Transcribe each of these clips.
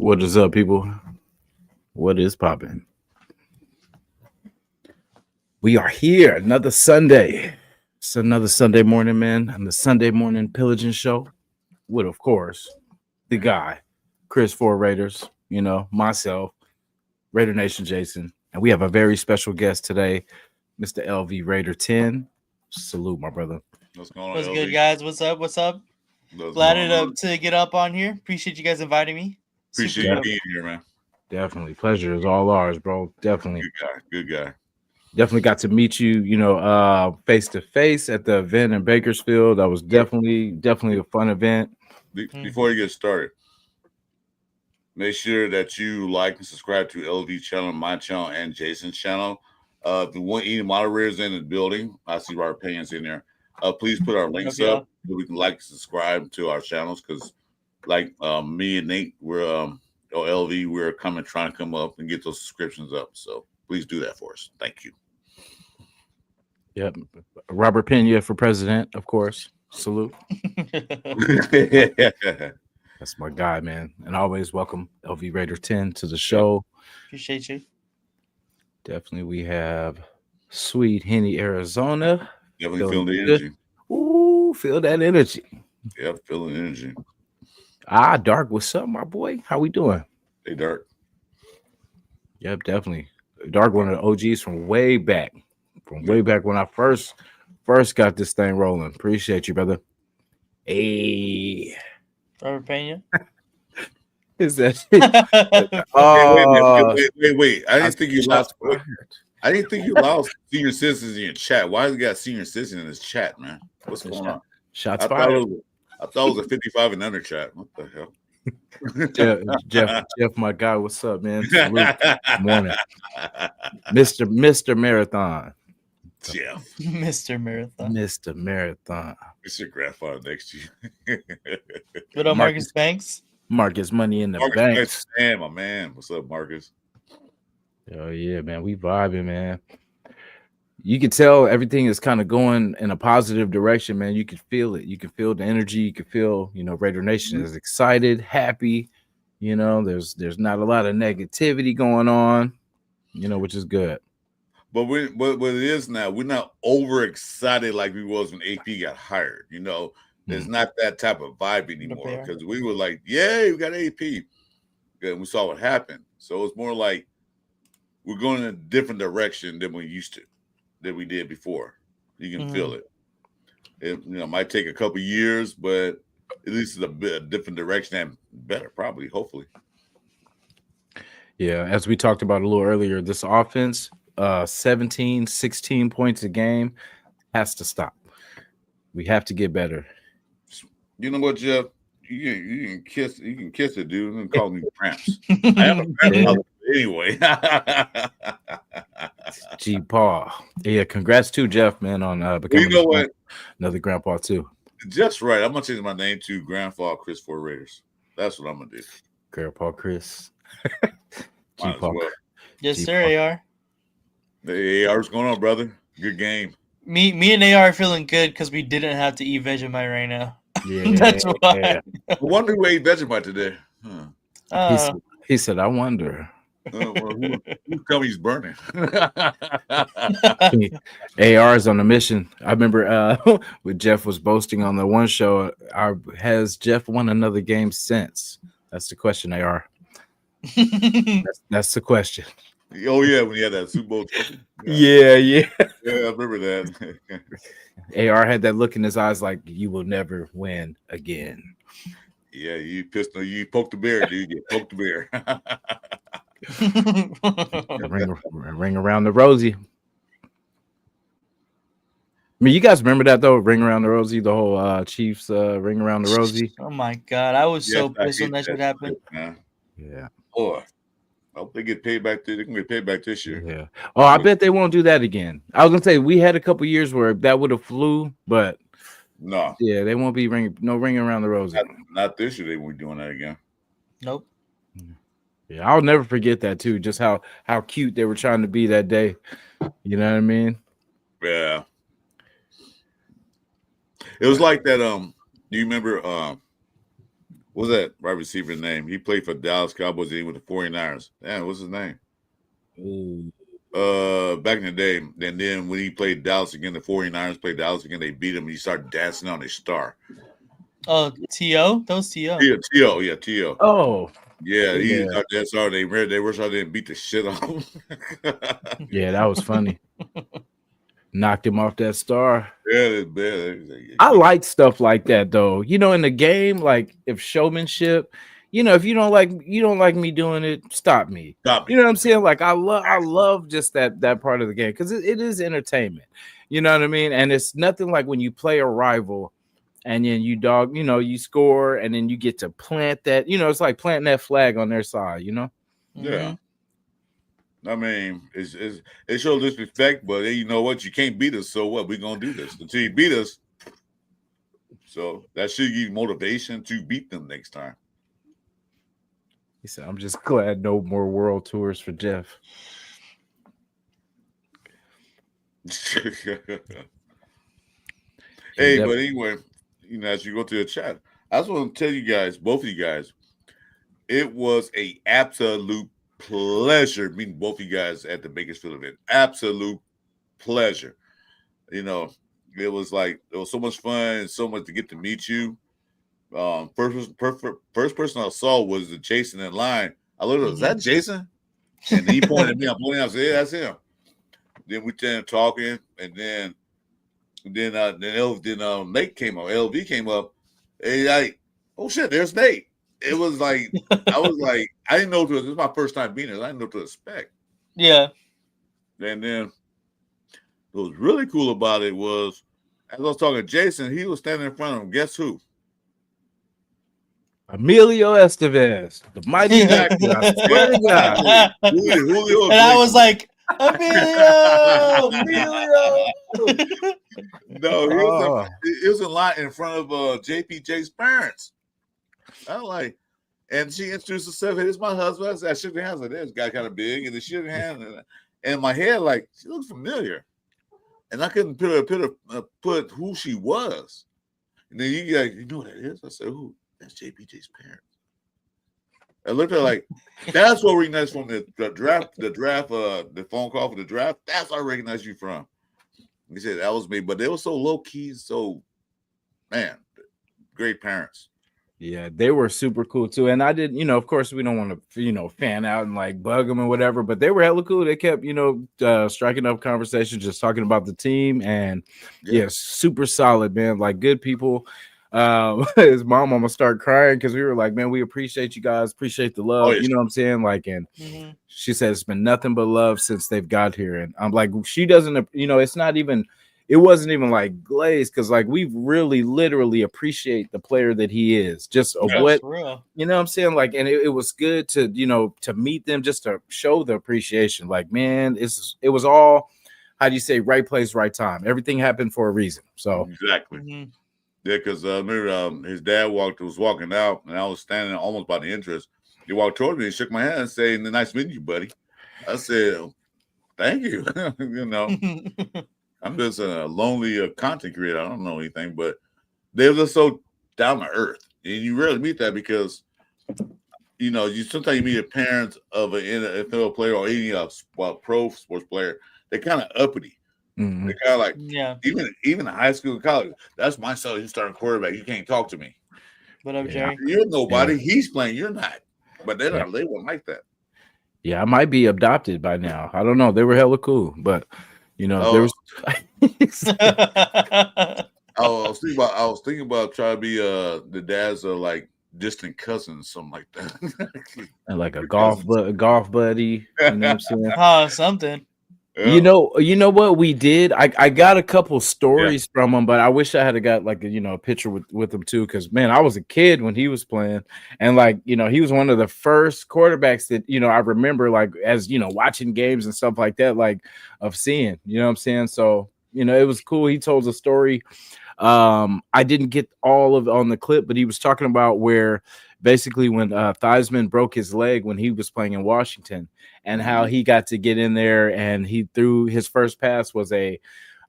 What is up, people? What is popping? We are here another Sunday. It's another Sunday morning, man, on the Sunday morning pillaging show with, of course, the guy, Chris for Raiders, myself, Raider Nation Jason, and we have a very special guest today, Mr. LV Raider 10. Salute, my brother. What's going on? What's LV? good, guys? What's up? What's up? Glad to get up on here. Appreciate you guys inviting me. Appreciate you being here, man. Definitely. Pleasure is all ours, bro. Definitely. Good guy. Definitely got to meet you, face to face at the event in Bakersfield. That was definitely a fun event. Before you get started, make sure that you like and subscribe to LV channel, my channel, and Jason's channel. If you want any moderators in the building, I see Robert Payne's in there. Please put our links up so we can like and subscribe to our channels, because like me and Nate, we're LV, we're trying to come up and get those subscriptions up. So please do that for us. Thank you. Yep. Robert Pena for president, of course. Salute. That's my guy, man. And always welcome LV Raider 10 to the show. Appreciate you. Definitely we have Sweet Henny, Arizona. Definitely feel the energy. Ooh, feel that energy. Yeah, feeling energy. Dark, what's up, my boy? How we doing? Hey, Dark. Yep, definitely. Dark, one of the OGs from way back. Way back when I first got this thing rolling. Appreciate you, brother. Hey. Robert Pena? Is that wait. I didn't think you lost. I didn't think you lost senior citizens in your chat. Why has he got senior citizens in his chat, man? What's going on? Shots fired. I thought it was a 55 and under chat. What the hell? Jeff, my guy, what's up, man? Salute. Morning. Mr. Marathon. Jeff. Mr. Marathon. It's your grandfather next to you. Good old Marcus Banks. Marcus Money in the bank. Man, my man. What's up, Marcus? Oh yeah, man. We vibing, man. You can tell everything is kind of going in a positive direction, man. You can feel it. You can feel the energy. You can feel, Raider Nation is excited, happy. There's not a lot of negativity going on, which is good. But what it is now, we're not overexcited like we was when AP got hired. There's not that type of vibe anymore, because we were like, yay, we got AP. And we saw what happened. So it's more like we're going in a different direction than we did before. You can feel it. It might take a couple years, but at least it's a different direction and better, probably, hopefully. Yeah, as we talked about a little earlier, this offense, 17, 16 points a game has to stop. We have to get better. You know what, Jeff? You can kiss it, dude, and call me Gramps. I have a grandfather anyway. G Paul. Yeah, congrats to Jeff, man, on becoming another grandpa too. Just right. I'm gonna change my name to Grandpa Chris for Raiders. That's what I'm gonna do. Grandpa Chris. G Paul. Well. Yes, sir, AR. The AR, what's going on, brother? Good game. Me and AR are feeling good because we didn't have to eat Vegemite right now. Yeah, that's why. I wonder who ate Vegemite today. He said, "I wonder." Who tell me he's burning? AR is on a mission. I remember when Jeff was boasting on the one show. Has Jeff won another game since? That's the question, AR. That's the question. Oh yeah, when he had that Super Bowl trophy. Yeah. Yeah, I remember that. AR had that look in his eyes like, you will never win again. Yeah, you poked the bear, dude. You poked the bear. Ring around the rosy. I mean, you guys remember that though? Ring around the rosy, the whole Chiefs ring around the rosy. Oh my god, I was Yes, so I pissed when hate that shit that happened. shit, man. Yeah. Boy, I hope they get paid back. They can get paid back this year. Yeah. Oh, I bet they won't do that again. I was gonna say we had a couple years where that would have flew, but No, yeah, they won't be ringing around the rosy. not this year. They won't be doing that again. Nope. Yeah, I'll never forget that too. Just how cute they were trying to be that day. You know what I mean? Yeah. It was like that. Do you remember? What was that wide receiver name? He played for Dallas Cowboys with the 49ers. Damn, what's his name? Ooh. Back in the day, and then when he played Dallas again, the 49ers played Dallas again. They beat him. And he started dancing on his star. Oh, T.O. Those T.O. Yeah, T.O. Yeah, T.O. Oh. Yeah, he that's all they were. They were trying to beat the shit off him. Yeah, that was funny. Knocked him off that star. Yeah, I like stuff like that though. You know, in the game, like if showmanship, you know, if you don't like me doing it, stop me. Stop me. You know what I'm saying? Like I love just that part of the game because it is entertainment. You know what I mean? And it's nothing like when you play a rival and then you score and then you get to plant that, it's like planting that flag on their side, Yeah. Mm-hmm. I mean, it shows disrespect, but you know what? You can't beat us, so what? We're gonna do this until you beat us. So that should give you motivation to beat them next time. He said, "I'm just glad no more world tours for Jeff." Hey, but anyway, as you go to the chat, I just want to tell you guys, both of you guys, it was a absolute pleasure meeting both of you guys at the Bakersfield event. Absolute pleasure. It was so much fun and so much to get to meet you. First person I saw was the Jasin in line. I looked at, is that Jasin? And he pointed at me. I pointed out, I said, yeah, that's him. Then we started talking, and then Nate came up. LV came up, and like, oh shit, there's Nate. It was like I was like, I didn't know this was my first time being there. I didn't know what to expect. Yeah. And then what was really cool about it was, as I was talking to Jasin, he was standing in front of him. Guess who? Emilio Estevez, the mighty Jack. I swear to God. Julio, and I was like, Emilio. No, he was in line in front of JPJ's parents. I was like, and she introduced herself. Hey, this is my husband. I shook her hands like, this guy kind of big, and then she shook her hand, and in my head, like, she looks familiar, and I couldn't put who she was. And then you know what that is? I said, who? That's JPJ's parents. I looked at her like, that's what we recognize from the draft, the phone call for the draft. That's what I recognize you from. He said that was me, but they were so low key, so man, great parents. Yeah, they were super cool too. And I did, of course, we don't want to, fan out and like bug them and whatever, but they were hella cool. They kept, striking up conversations, just talking about the team. And super solid, man. Like good people. His mom almost started crying because we were like, man, we appreciate you guys, appreciate the love. You know what I'm saying? Like, and she said it's been nothing but love since they've got here. And I'm like, she doesn't, it wasn't even like glazed because like we really literally appreciate the player that he is, just what you know what I'm saying, like, and it was good to to meet them, just to show the appreciation. Like, man, it was all, how do you say, right place, right time. Everything happened for a reason. So exactly. Yeah, because I remember his dad was walking out, and I was standing almost by the entrance. He walked towards me and shook my hand and said, "Nice meeting you, buddy." I said, "Thank you." I'm just a lonely content creator. I don't know anything, but they were just so down to earth, and you rarely meet that because you sometimes you meet the parents of an NFL player or any pro sports player. They're kind of uppity. Mm-hmm. They're kind of like, even in high school and college, that's my son. He's starting quarterback. You can't talk to me. What up, Jerry? You're nobody. He's playing. You're not. But they're not. They weren't like that. Yeah, I might be adopted by now. I don't know. They were hella cool, but there Oh, was. I was thinking about trying to be the dads are like distant cousins, something like that. And like a The cousins. golf buddy. You know what I'm saying? Something. Yeah. You know what we did? I got a couple Yeah. stories from him, but I wish I had got like a picture with him too. Because man, I was a kid when he was playing, and like he was one of the first quarterbacks that I remember like as watching games and stuff like that, like of seeing. You know what I'm saying? So it was cool. He told a story. I didn't get all of it on the clip, but he was talking about where basically when Theismann broke his leg when he was playing in Washington, and how he got to get in there and he threw his first pass was I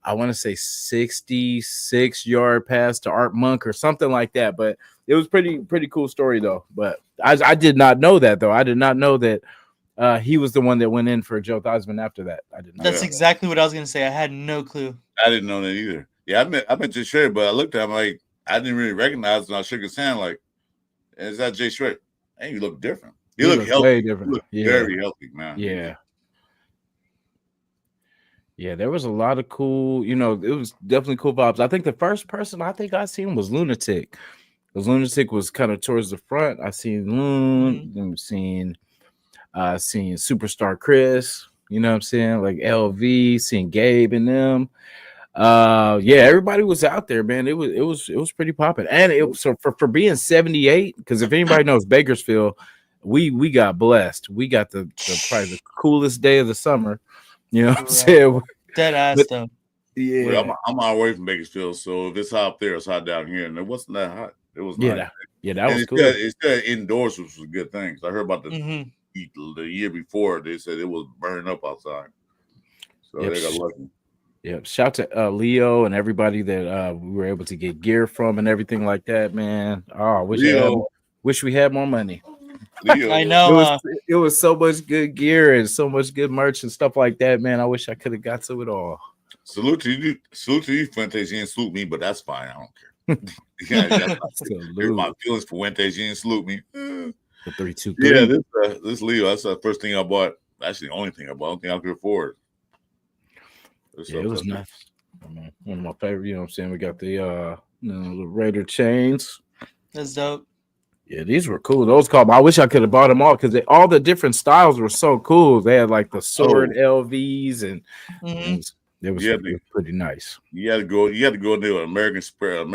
want to say 66-yard pass to Art Monk or something like that. But it was pretty cool story though. But I did not know that though. I did not know that he was the one that went in for Joe Theismann after that. I did not. That's exactly what I was gonna say. I had no clue. I didn't know that either. Yeah, I meant Jay Shredder, but I looked at him like I didn't really recognize him. I shook his hand like, is that Jay Shredder? And he looked different. He looked healthy. Way different. He looked very healthy, man. Yeah. Yeah, there was a lot of cool, it was definitely cool vibes. I think the first person I think I seen was Lunatic. Because Lunatic was kind of towards the front. I seen Loon, seen Superstar Chris, you know what I'm saying? Like LV, seeing Gabe and them. Yeah, everybody was out there, man. It was pretty popping. And it was so for being 78, because if anybody knows Bakersfield, we got blessed. We got the probably the coolest day of the summer. You know what I'm saying? Dead ass though. Yeah, well, I'm out away from Bakersfield, so if it's hot up there, it's hot down here, and it wasn't that hot. It was nice. That was cool. It's indoors, which was a good thing. I heard about the year before, they said it was burning up outside, so they got lucky. Yep. Shout to Leo and everybody that we were able to get gear from and everything like that, man. Oh, wish we had more money. Leo. I know. It was so much good gear and so much good merch and stuff like that, man. I wish I could have got to it all. Salute to you, Fuentes. You didn't salute me, but that's fine. I don't care. Here's my feelings for Fuentes. You didn't salute me. The 3-2-3. Yeah, this Leo. That's the first thing I bought. Actually, the only thing I bought. I don't think I could afford. Yeah, it was nice. One of my favorite. You know what I'm saying? We got the the Raider chains. That's dope. Yeah, these were cool. Those called. I wish I could have bought them all because all the different styles were so cool. They had like the sword LVs and it was pretty nice. You had to go in there with American Express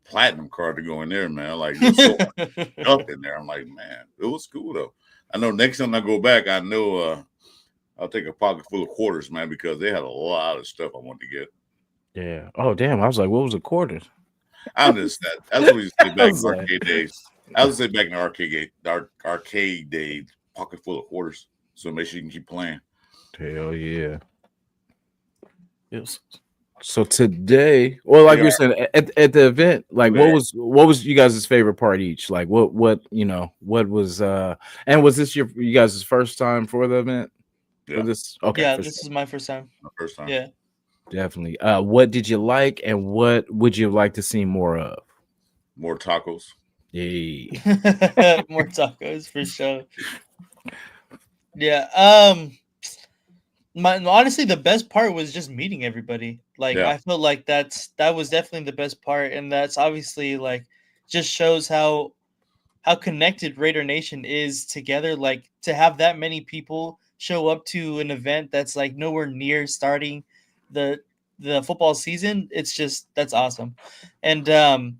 Platinum card to go in there, man. Like there's so much stuff in there. I'm like, man, it was cool though. I know next time I go back, I know I'll take a pocket full of quarters, man, because they had a lot of stuff I wanted to get. Yeah. Oh damn! I was like, what was a quarter? I understand. That's what we used to say back in arcade days. I would say back in the arcade days, pocket full of quarters. So make sure you can keep playing. Hell yeah. Yes. So today, well, like you're saying at the event, like what was you guys' favorite part each? Like what was and was this you guys' first time for the event? Yeah. This okay. Yeah, this is my first time. My first time. Yeah. Definitely. What did you like and what would you like to see more of? More tacos. Yay. More tacos for sure. Yeah. Honestly, the best part was just meeting everybody. Like I felt like that was definitely the best part, and that's obviously like just shows how connected Raider Nation is together. Like to have that many people show up to an event that's like nowhere near starting the football season, that's awesome. And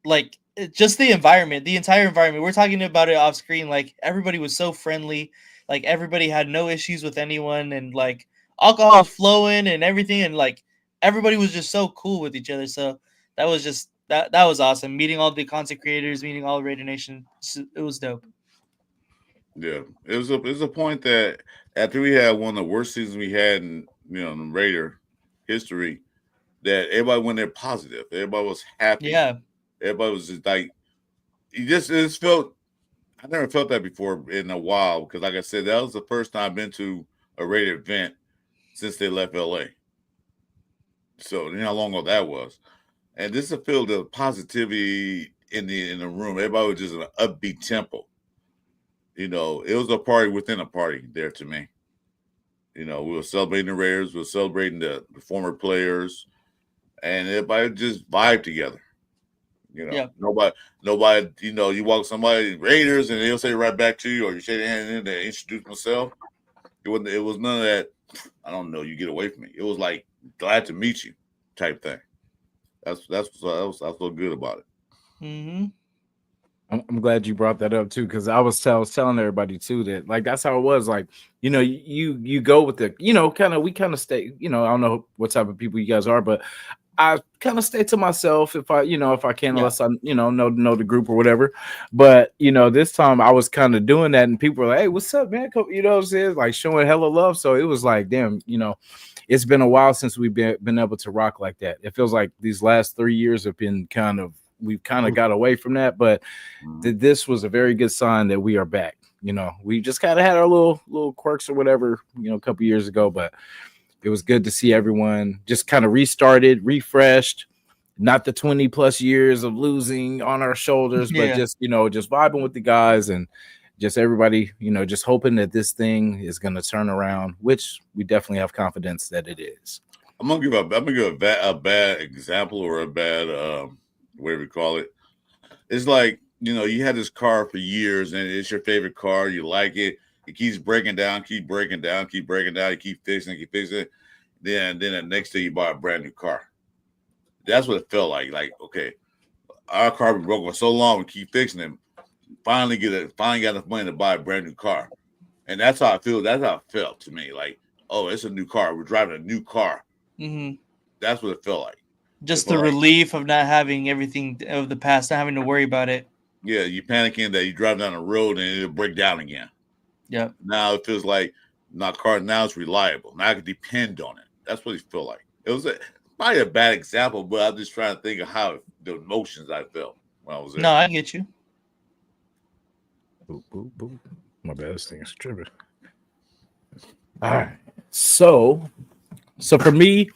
like just the environment, the entire environment, we're talking about it off screen, like everybody was so friendly, like everybody had no issues with anyone, and like alcohol was flowing and everything, and like everybody was just so cool with each other. So that was just that was awesome, meeting all the content creators, meeting all Raider Nation. It was dope. Yeah, it was a point that after we had one of the worst seasons we had in in Raider history, that everybody went there positive. Everybody was happy. Yeah, everybody was just like, it just felt. I never felt that before in a while because, like I said, that was the first time I've been to a Raider event since they left LA. So you know how long ago that was, and this is a feel of positivity in the room. Everybody was just in an upbeat tempo. you know, it was a party within a party there to me. You know, we were celebrating the Raiders, we were celebrating the former players, and everybody just vibe together. You know, Yeah. nobody, you know, you walk somebody Raiders, and they'll say right back to you, or you shake their hand and they introduce myself. It was none of that. I don't know. You get away from me. It was like glad to meet you, type thing. That's so good about it. Mm-hmm. I'm glad you brought that up too, because I was telling everybody too that like that's how it was. Like, you know, you go with the, you know, we kind of stay, you know, I don't know what type of people you guys are, but I kind of stay to myself if I, you know, if I can, unless I, you know the group or whatever. But you know, this time I was kind of doing that, and people were like, "Hey, what's up, man?" You know what I'm saying? Like showing hella love. So it was like, damn, you know, it's been a while since we've been able to rock like that. It feels like these last 3 years have been we've kind of got away from that, but this was a very good sign that we are back. You know, we just kind of had our little quirks or whatever, you know, a couple years ago, but it was good to see everyone just kind of restarted, refreshed, not the 20 plus years of losing on our shoulders, but just, you know, just vibing with the guys and just everybody, you know, just hoping that this thing is going to turn around, which we definitely have confidence that it is. I'm gonna give a bad example or a bad whatever you call it. It's like, you know, you had this car for years and it's your favorite car, you like it. It keeps breaking down, keep breaking down, you keep fixing it. Then the next day you buy a brand new car. That's what it felt like. Like, okay, our car been broken for so long, we keep fixing it. Finally got enough money to buy a brand new car. And that's how I feel. That's how it felt to me. Like, oh, it's a new car. We're driving a new car. Mm-hmm. That's what it felt like. Just the relief of not having everything of the past, not having to worry about it. Yeah, you panicking that you drive down the road and it'll break down again. Yeah. Now it feels like car now it's reliable. Now I can depend on it. That's what it felt like. It was probably a bad example, but I'm just trying to think of how the emotions I felt when I was there. No, I get you. Boop, boop, boop. My bad, this thing is tripping. All right. So for me,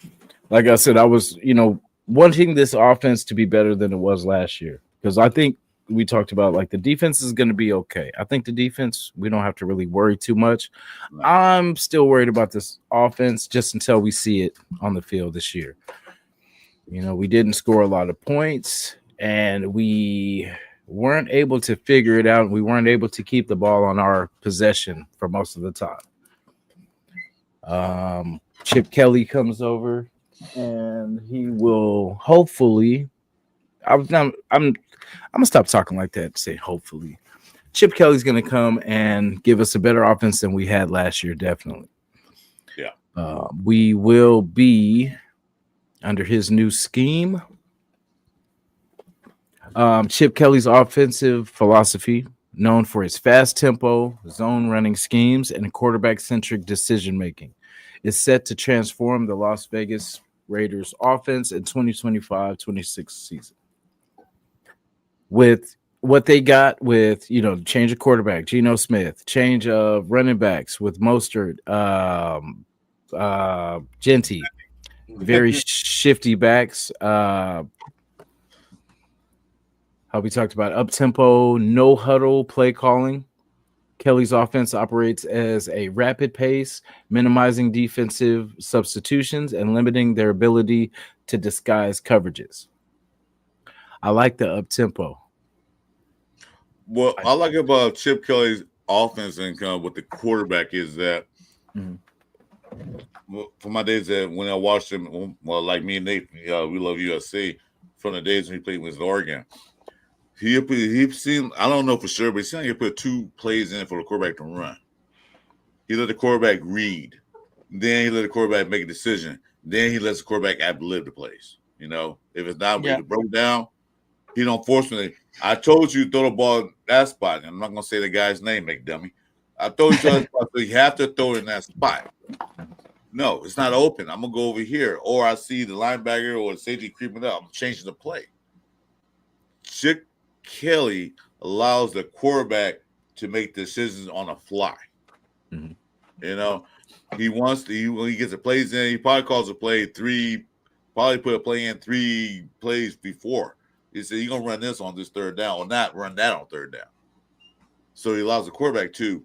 like I said, I was, you know, wanting this offense to be better than it was last year, because I think we talked about like the defense is going to be okay. I think the defense, we don't have to really worry too much. No. I'm still worried about this offense just until we see it on the field this year. You know, we didn't score a lot of points and we weren't able to figure it out. We weren't able to keep the ball on our possession for most of the time. Chip Kelly comes over and he will hopefully. I'm gonna stop talking like that. Say hopefully, Chip Kelly's gonna come and give us a better offense than we had last year. Definitely. Yeah. We will be under his new scheme. Chip Kelly's offensive philosophy, known for his fast tempo, zone running schemes, and quarterback-centric decision-making, is set to transform the Las Vegas Raiders offense in 2025-26 season. With what they got with, you know, change of quarterback, Geno Smith, change of running backs with Mostert, Genty, very shifty backs. How we talked about up-tempo, no huddle play calling. Kelly's offense operates as a rapid pace, minimizing defensive substitutions and limiting their ability to disguise coverages. I like the up-tempo. What I like about Chip Kelly's offense and kind of what the quarterback is that for my days that when I watched him, well, like me and Nate, we love USC from the days when he played with Oregon. He seen, I don't know for sure, but he seemed like he put 2 plays in for the quarterback to run. He let the quarterback read. Then he let the quarterback make a decision. Then he lets the quarterback ad-lib the plays. You know, if it's not if it broke down, he don't force me. I told you to throw the ball that spot. I'm not gonna say the guy's name, McDummy. I told you to that spot, so you have to throw it in that spot. No, it's not open. I'm gonna go over here, or I see the linebacker or the safety creeping up. I'm changing the play. Chip Kelly allows the quarterback to make decisions on the fly. Mm-hmm. You know, when he gets the plays in, he probably calls a play 3, probably put a play in 3 plays before. He said, you're going to run this on this third down or not run that on third down. So he allows the quarterback to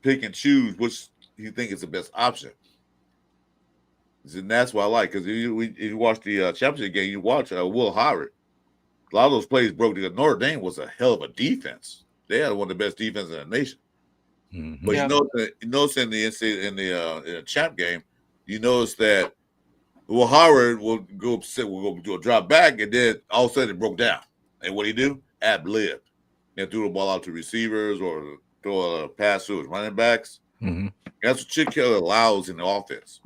pick and choose which he thinks is the best option. And that's what I like, because if you watch the championship game, you watch Will Howard. A lot of those plays broke because Notre Dame was a hell of a defense. They had one of the best defenses in the nation. Mm-hmm. But you notice in the champ game, you notice that Will Howard will go do a drop back, and then all of a sudden it broke down. And what he do? Ad-libbed. And threw the ball out to receivers or throw a pass to his running backs. Mm-hmm. That's what Chip Kelly allows in the offense.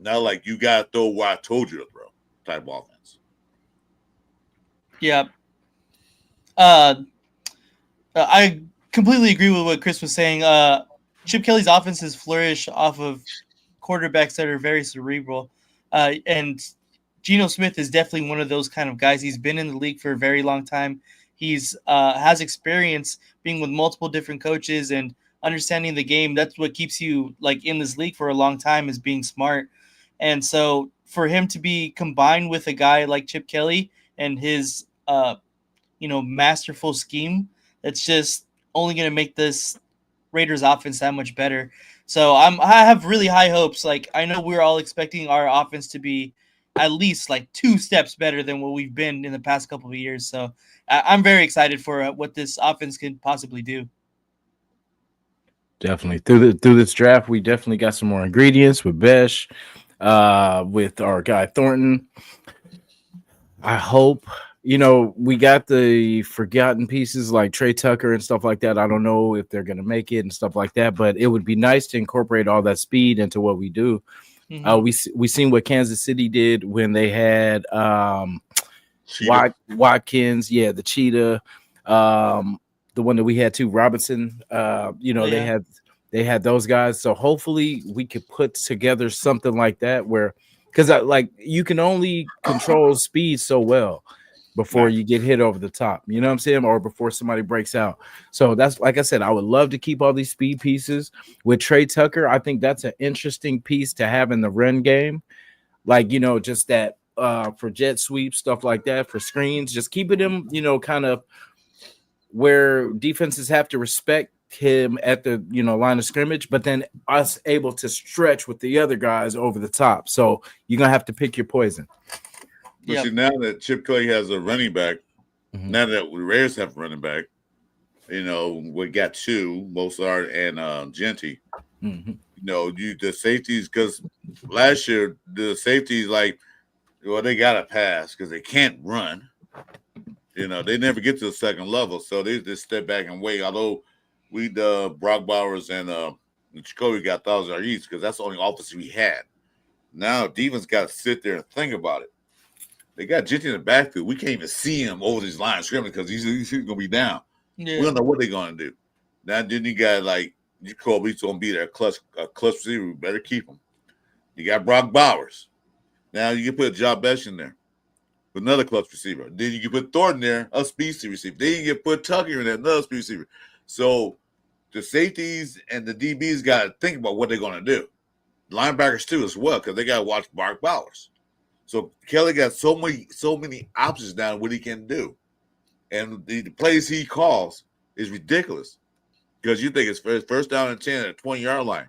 Not like you got to throw where I told you to throw type of offense. Yeah. I completely agree with what Chris was saying. Chip Kelly's offenses flourish off of quarterbacks that are very cerebral. And Geno Smith is definitely one of those kind of guys. He's been in the league for a very long time. He's has experience being with multiple different coaches and understanding the game. That's what keeps you like in this league for a long time, is being smart. And so for him to be combined with a guy like Chip Kelly and his masterful scheme, that's just only going to make this Raiders offense that much better. So I have really high hopes. Like, I know we're all expecting our offense to be at least like 2 steps better than what we've been in the past couple of years. So I'm very excited for what this offense could possibly do. Definitely through this draft, we definitely got some more ingredients with Besh, with our guy Thornton. I hope, we got the forgotten pieces like Trey Tucker and stuff like that. I don't know if they're going to make it and stuff like that, but it would be nice to incorporate all that speed into what we do. Mm-hmm. We seen what Kansas City did when they had Watkins, the cheetah, the one that we had too, Robinson. They had those guys. So hopefully we could put together something like that where, because you can only control speed so well before you get hit over the top, you know what I'm saying? Or before somebody breaks out. So that's, like I said, I would love to keep all these speed pieces. With Trey Tucker, I think that's an interesting piece to have in the run game. Like, just that for jet sweeps, stuff like that, for screens, just keeping him, kind of where defenses have to respect him at the line of scrimmage, but then us able to stretch with the other guys over the top. So you're gonna have to pick your poison. But see, now that Chip Kelly has a running back, now that the Raiders have a running back, we got 2, Mozart and Genty. The safeties, because last year the safeties they got to pass because they can't run. They never get to the second level, so they just step back and wait. Although Brock Bowers and Jacoby got 1,000 each because that's the only offense we had. Now defense got to sit there and think about it. They got Genty in the backfield. We can't even see him over these lines of scrimmage because he's going to be down. Yeah. We don't know what they're going to do. Now, then you got Jacoby's going to be there, clutch receiver. We better keep him. You got Brock Bowers. Now you can put Job Besh in there with another clutch receiver. Then you can put Thornton there, a speed receiver. Then you can put Tucker in there, another speed receiver. So the safeties and the DBs got to think about what they're going to do. Linebackers too as well, because they got to watch Brock Bowers. So Kelly got so many options now what he can do. And the plays he calls is ridiculous. Because you think it's first down and 10 at the 20-yard line.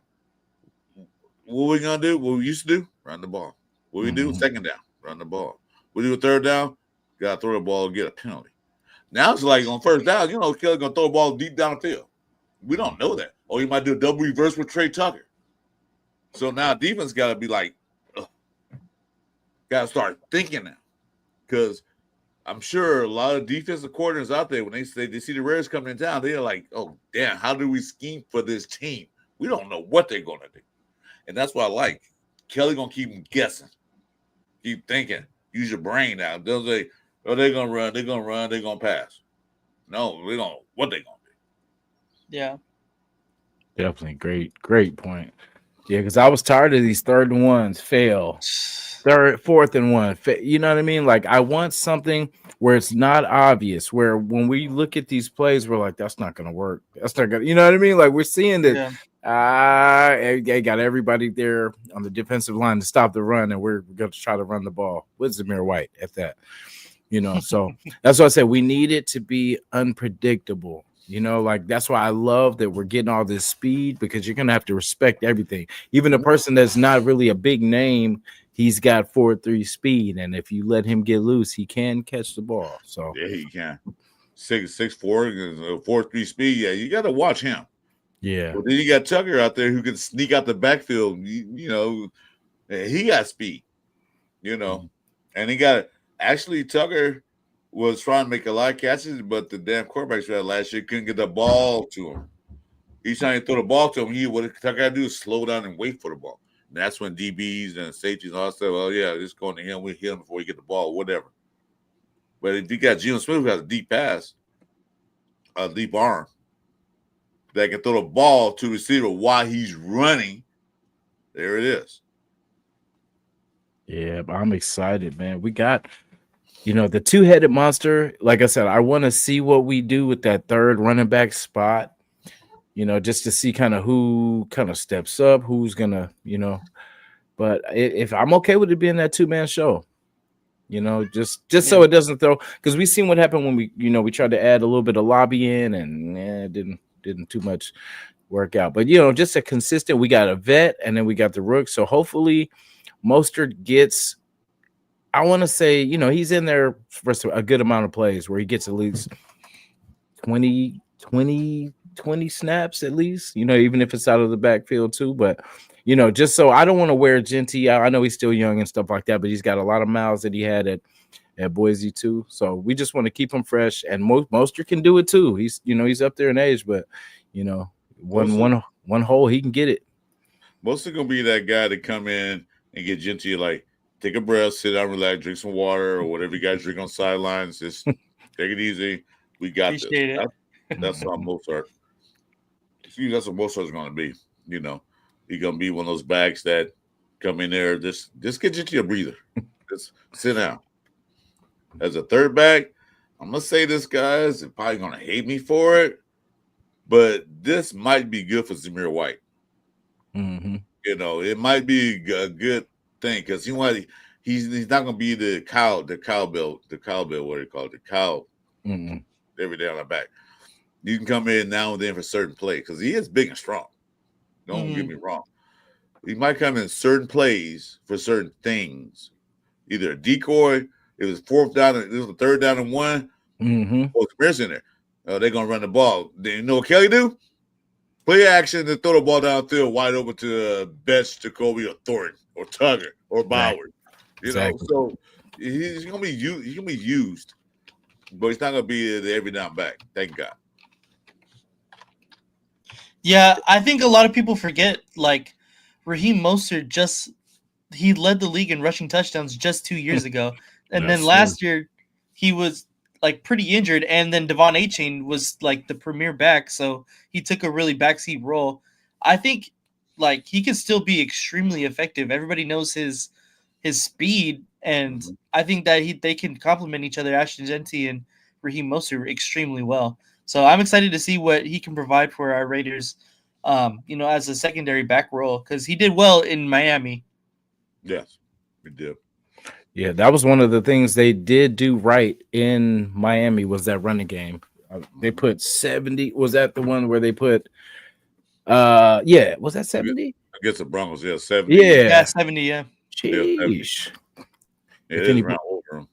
What are we going to do? What we used to do? Run the ball. What we do? Second down, run the ball. We do a third down, got to throw the ball and get a penalty. Now it's like on first down, Kelly's going to throw a ball deep down the field. We don't know that. Or he might do a double reverse with Trey Tucker. So now defense got to be like, got to start thinking now. Because I'm sure a lot of defensive coordinators out there, when they see the Raiders coming in town, they're like, oh, damn, how do we scheme for this team? We don't know what they're going to do. And that's what I like. Kelly going to keep them guessing. Keep thinking. Use your brain now. They'll say, oh, they're going to run, they're going to run, they're going to pass. No, we don't know what they're going to do. Yeah. Definitely. Great point. Yeah, because I was tired of these 3rd and 1s fail. 4th and 1. You know what I mean? Like, I want something where it's not obvious, where when we look at these plays, we're like, that's not going to work. That's not going to, you know what I mean? Like, we're seeing that they got everybody there on the defensive line to stop the run, and we're going to try to run the ball with Zamir White at that. So that's what I said. We need it to be unpredictable. You know, like that's why I love that we're getting all this speed because you're gonna have to respect everything. Even a person that's not really a big name, he's got 4.3 speed, and if you let him get loose, he can catch the ball. So Yeah, he can. 6'4", 4.3 speed. Yeah, you got to watch him. yeah, But then you got Tucker out there who can sneak out the backfield. You know, he got speed. You know, and he got actually Tucker was trying to make a lot of catches, but the damn quarterbacks had last year couldn't get the ball to him. He's trying to throw the ball to him. What Tucker got to do is slow down and wait for the ball. And that's when DBs and safeties and all that stuff. Oh yeah, just going to him. We hit him before he get the ball, whatever. But if you got Geno Smith who has a deep pass, a deep arm that can throw the ball to the receiver while he's running, there it is. yeah, but I'm excited, man. We got, the two-headed monster. Like I said, I want to see what we do with that third running back spot. Just to see kind of who kind of steps up, who's gonna, But if I'm okay with it being that two-man show, just so it doesn't throw, because we seen what happened when we tried to add a little bit of lobbying and it didn't too much work out. But just a consistent. We got a vet and then we got the rook. So hopefully Mostert gets. I want to say he's in there for a good amount of plays where he gets at least 20 snaps at least. Even if it's out of the backfield too, but. Just so I don't want to wear Genty out. I know he's still young and stuff like that, but he's got a lot of miles that he had at Boise too. So we just want to keep him fresh. And Mostert can do it too. He's he's up there in age, but one hole he can get it. Mostert gonna be that guy to come in and get Genty, like take a breath, sit down, relax, drink some water or whatever you guys drink on sidelines. Just take it easy. We got Appreciate this. it. That's how Mostert. See, that's what Mostert's gonna be. He's gonna be one of those backs that come in there, just get you a breather. Just sit down. As a third back, I'm gonna say this, guys, they're probably gonna hate me for it, but this might be good for Zamir White. Mm-hmm. It might be a good thing because he's not gonna be the cowbell, what do you call it? The cow every day on the back. You can come in now and then for certain plays because he is big and strong. Don't get me wrong. He might come in certain plays for certain things. Either a decoy, it was fourth down, it was a third down and one. What's in there? They're gonna run the ball. Then you know what Kelly do? Play action and throw the ball downfield wide open to Betts, Jacoby, or Thornton, or Tugger, or Bauer. Exactly. So he's gonna be used. He's gonna be used, but he's not gonna be the every down back. Thank God. Yeah, I think a lot of people forget, like, Raheem Mostert he led the league in rushing touchdowns just 2 years ago. And then last year he was like pretty injured, and then Devon A-Chain was like the premier back, so he took a really backseat role. I think like he can still be extremely effective. Everybody knows his speed, and I think that they can complement each other, Ashton Genty and Raheem Mostert, extremely well. So I'm excited to see what he can provide for our Raiders, as a secondary back role, because he did well in Miami. Yes, we did. Yeah, that was one of the things they did do right in Miami was that running game. They put 70. Was that the one where they put? Yeah, was that 70? Against the Broncos, yeah, 70. Yeah, 70. Yeah. Sheesh. It is around over them.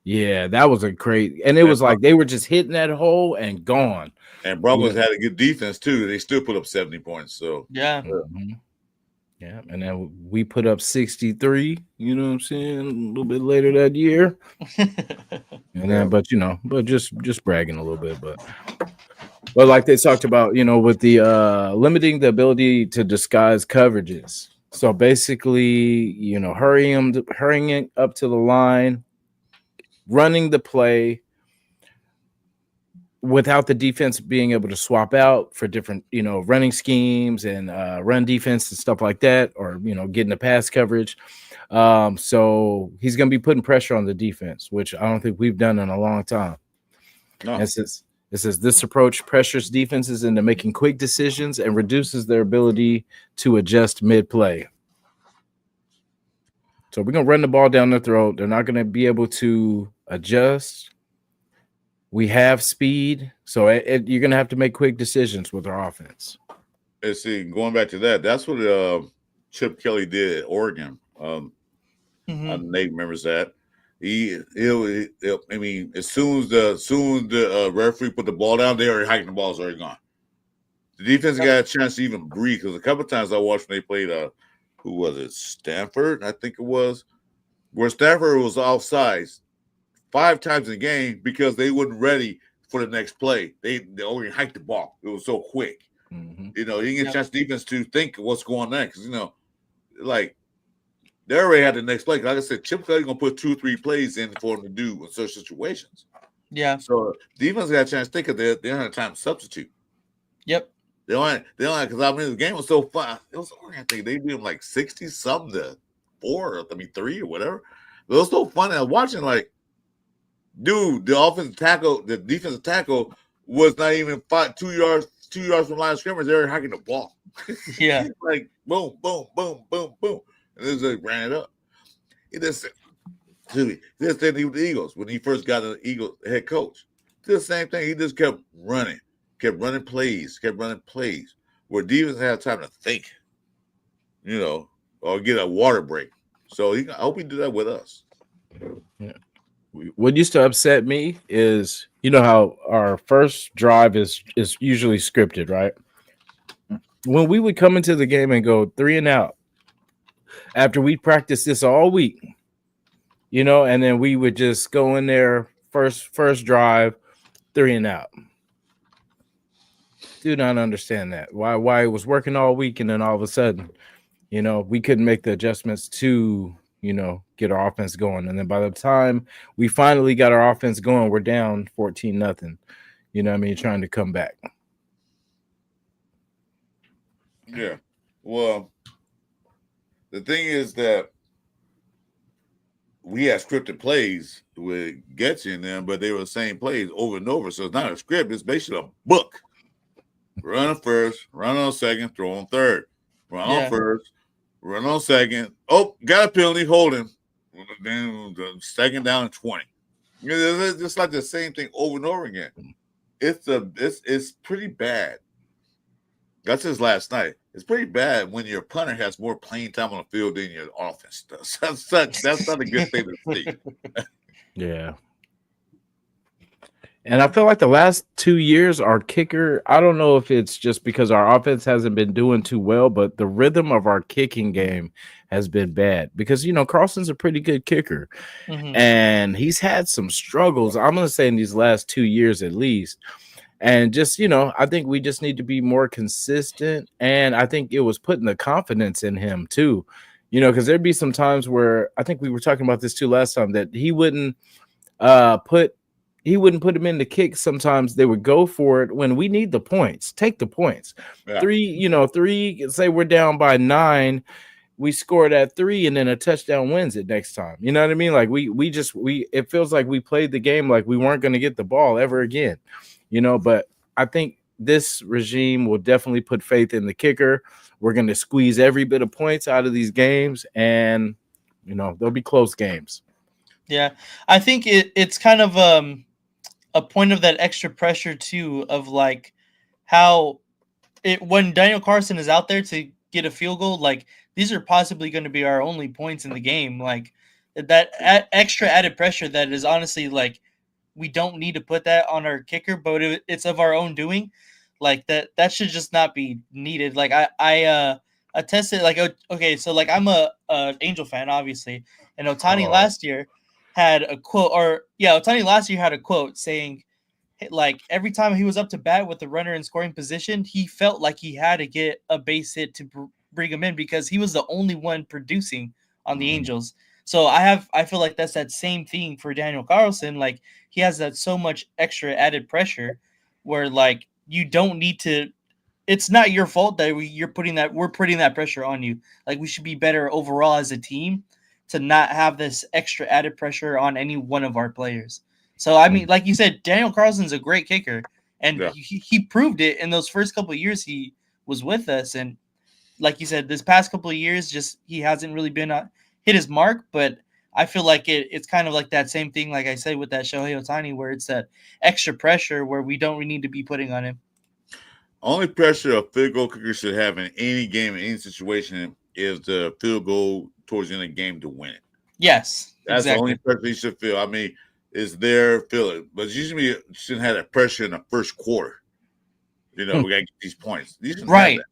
Yeah, that was a great, and it was like they were just hitting that hole and gone. And Broncos had a good defense too. They still put up 70 points. So yeah. Yeah, and then we put up 63, you know what I'm saying, a little bit later that year. And then, but just bragging a little bit, but like they talked about, with the limiting the ability to disguise coverages. So basically, hurrying up to the line, running the play without the defense being able to swap out for different, running schemes and run defense and stuff like that, or, getting the pass coverage. So he's going to be putting pressure on the defense, which I don't think we've done in a long time. No. It says this approach pressures defenses into making quick decisions and reduces their ability to adjust mid-play. So we're going to run the ball down their throat. They're not going to be able to adjust We have speed, so you're gonna have to make quick decisions with our offense. And see, going back to that, that's what Chip Kelly did at Oregon. Nate remembers that. I mean, as soon as the referee put the ball down, they already hiking the ball's already gone. The defense got a chance to even breathe because a couple of times I watched when they played who was it? Stanford, I think it was, where Stanford was offsides 5 times in the game because they wasn't ready for the next play. They already hiked the ball. It was so quick. Mm-hmm. You know, you didn't get a chance defense to think what's going on next. You know, like they already had the next play. Like I said, Chip Kelly gonna put 2 or 3 plays in for them to do in such situations. Yeah. So defense got a chance to think of they don't have time to substitute. Yep. They don't because I mean the game was so fun. It was I think they beat them like 60 something to 3 or whatever. It was so fun. I was watching like, dude, the defensive tackle was not even 2 yards from line of scrimmage. They were hacking the ball. Yeah. Like boom, boom, boom, boom, boom. And then they ran it up. He just said, with the Eagles when he first got an Eagles head coach. Did the same thing. He just kept running plays, where defense had time to think, you know, or get a water break. So I hope he do that with us. Yeah. What used to upset me is, you know how our first drive is usually scripted, right? When we would come into the game and go 3 and out after we practiced this all week, you know, and then we would just go in there first drive 3 and out. Do not understand that. Why it was working all week and then all of a sudden, you know, we couldn't make the adjustments to, you know, get our offense going. And then by the time we finally got our offense going, we're down 14-0. You know what I mean? Trying to come back. Yeah. Well, the thing is that we had scripted plays with Getch in them, but they were the same plays over and over. So it's not a script, it's basically a book. Run on first, run on second, throw on third. Run on first, run on second. Oh, got a penalty, hold him. Then the second down and 20. You know, it's just like the same thing over and over again. It's pretty bad. That's his last night. It's pretty bad when your punter has more playing time on the field than your offense does. That's not a good thing to see. Yeah. And I feel like the last 2 years, our kicker, I don't know if it's just because our offense hasn't been doing too well, but the rhythm of our kicking game has been bad because, you know, Carlson's a pretty good kicker and he's had some struggles, I'm going to say in these last 2 years at least. And just, you know, I think we just need to be more consistent. And I think it was putting the confidence in him too, you know, because there'd be some times where I think we were talking about this too last time that he wouldn't put him in the kick. Sometimes they would go for it when we need the points. Take the points. Yeah. 3, say we're down by 9, we scored at 3 and then a touchdown wins it next time. You know what I mean? Like we it feels like we played the game like we weren't going to get the ball ever again. You know, but I think this regime will definitely put faith in the kicker. We're going to squeeze every bit of points out of these games and, you know, there'll be close games. Yeah. I think it's kind of a point of that extra pressure too, of like how when Daniel Carlson is out there to get a field goal, like these are possibly going to be our only points in the game. Like that extra added pressure that is honestly like, we don't need to put that on our kicker, but it's of our own doing. Like that should just not be needed. Like I attested, like, okay, so like I'm a Angel fan, obviously, and Otani last year had a quote, Otani last year had a quote saying, like, every time he was up to bat with the runner in scoring position, he felt like he had to get a base hit to bring him in because he was the only one producing on the Angels. So I feel like that's that same thing for Daniel Carlson. Like he has that so much extra added pressure where like you don't need to. It's not your fault that we're putting that pressure on you. Like we should be better overall as a team to not have this extra added pressure on any one of our players. So I mean, like you said, Daniel Carlson's a great kicker, and he proved it in those first couple of years he was with us. And like you said, this past couple of years, just he hasn't really been hit his mark. But I feel like it's kind of like that same thing, like I said with that Shohei Ohtani, where it's that extra pressure where we don't need to be putting on him. Only pressure a field goal kicker should have in any game, in any situation, is the field goal towards the end of the game to win it. Yes, that's exactly. the only pressure he should feel. I mean, it's there, feel it, but usually you shouldn't have that pressure in the first quarter. We gotta get these points. You shouldn't have that.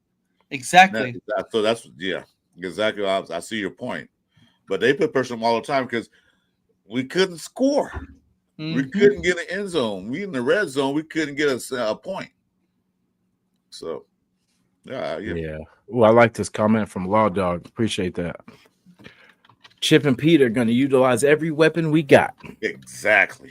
Exactly. So that's exactly. I see your point, but they put pressure on them all the time because we couldn't score. Mm-hmm. We couldn't get an end zone. We in the red zone. We couldn't get a point. So, yeah. Well, I like this comment from Law Dog. Appreciate that. Chip and Pete are going to utilize every weapon we got. Exactly.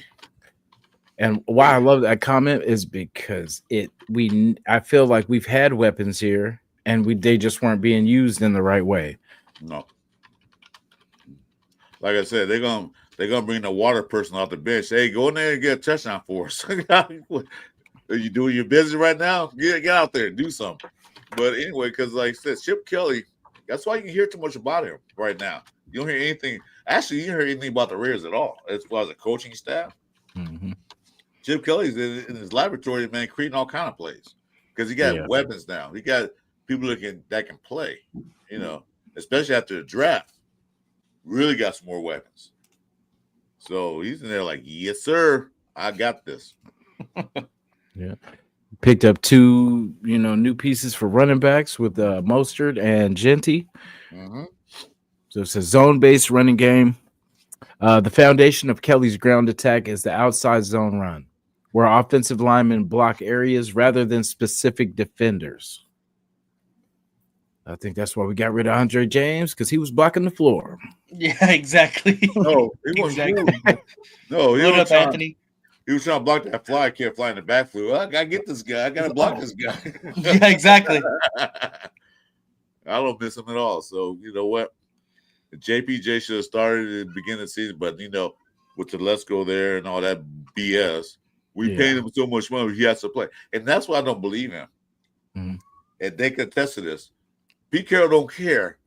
And why I love that comment is because I feel like we've had weapons here and they just weren't being used in the right way. No. Like I said, they're gonna bring the water person off the bench. Hey, go in there and get a touchdown for us. Are you doing your business right now? Get out there and do something. But anyway, because like I said, Chip Kelly, that's why you hear too much about him right now. You don't hear anything. Actually, you don't hear anything about the Raiders at all, as far as the coaching staff. Mm-hmm. Chip Kelly's in his laboratory, man, creating all kind of plays because he got weapons now. He got people that can play. Especially after the draft, really got some more weapons. So he's in there like, yes, sir, I got this. Yeah. Picked up 2, new pieces for running backs with Mostert and Genty. Mm-hmm. So it's a zone-based running game. The foundation of Kelly's ground attack is the outside zone run, where offensive linemen block areas rather than specific defenders. I think that's why we got rid of Andre James, because he was blocking the floor. Yeah, exactly. No, he wasn't. Exactly. No, what up, Anthony? He was trying to block that fly. I can't fly in the backfield. Well, I gotta get this guy. I gotta block this guy. Yeah, exactly. I don't miss him at all. So you know what? JPJ should have started at the beginning of the season, but with the let's go there and all that BS, we paid him so much money he has to play, and that's why I don't believe him. Mm-hmm. And they can attest to this. Pete Carroll don't care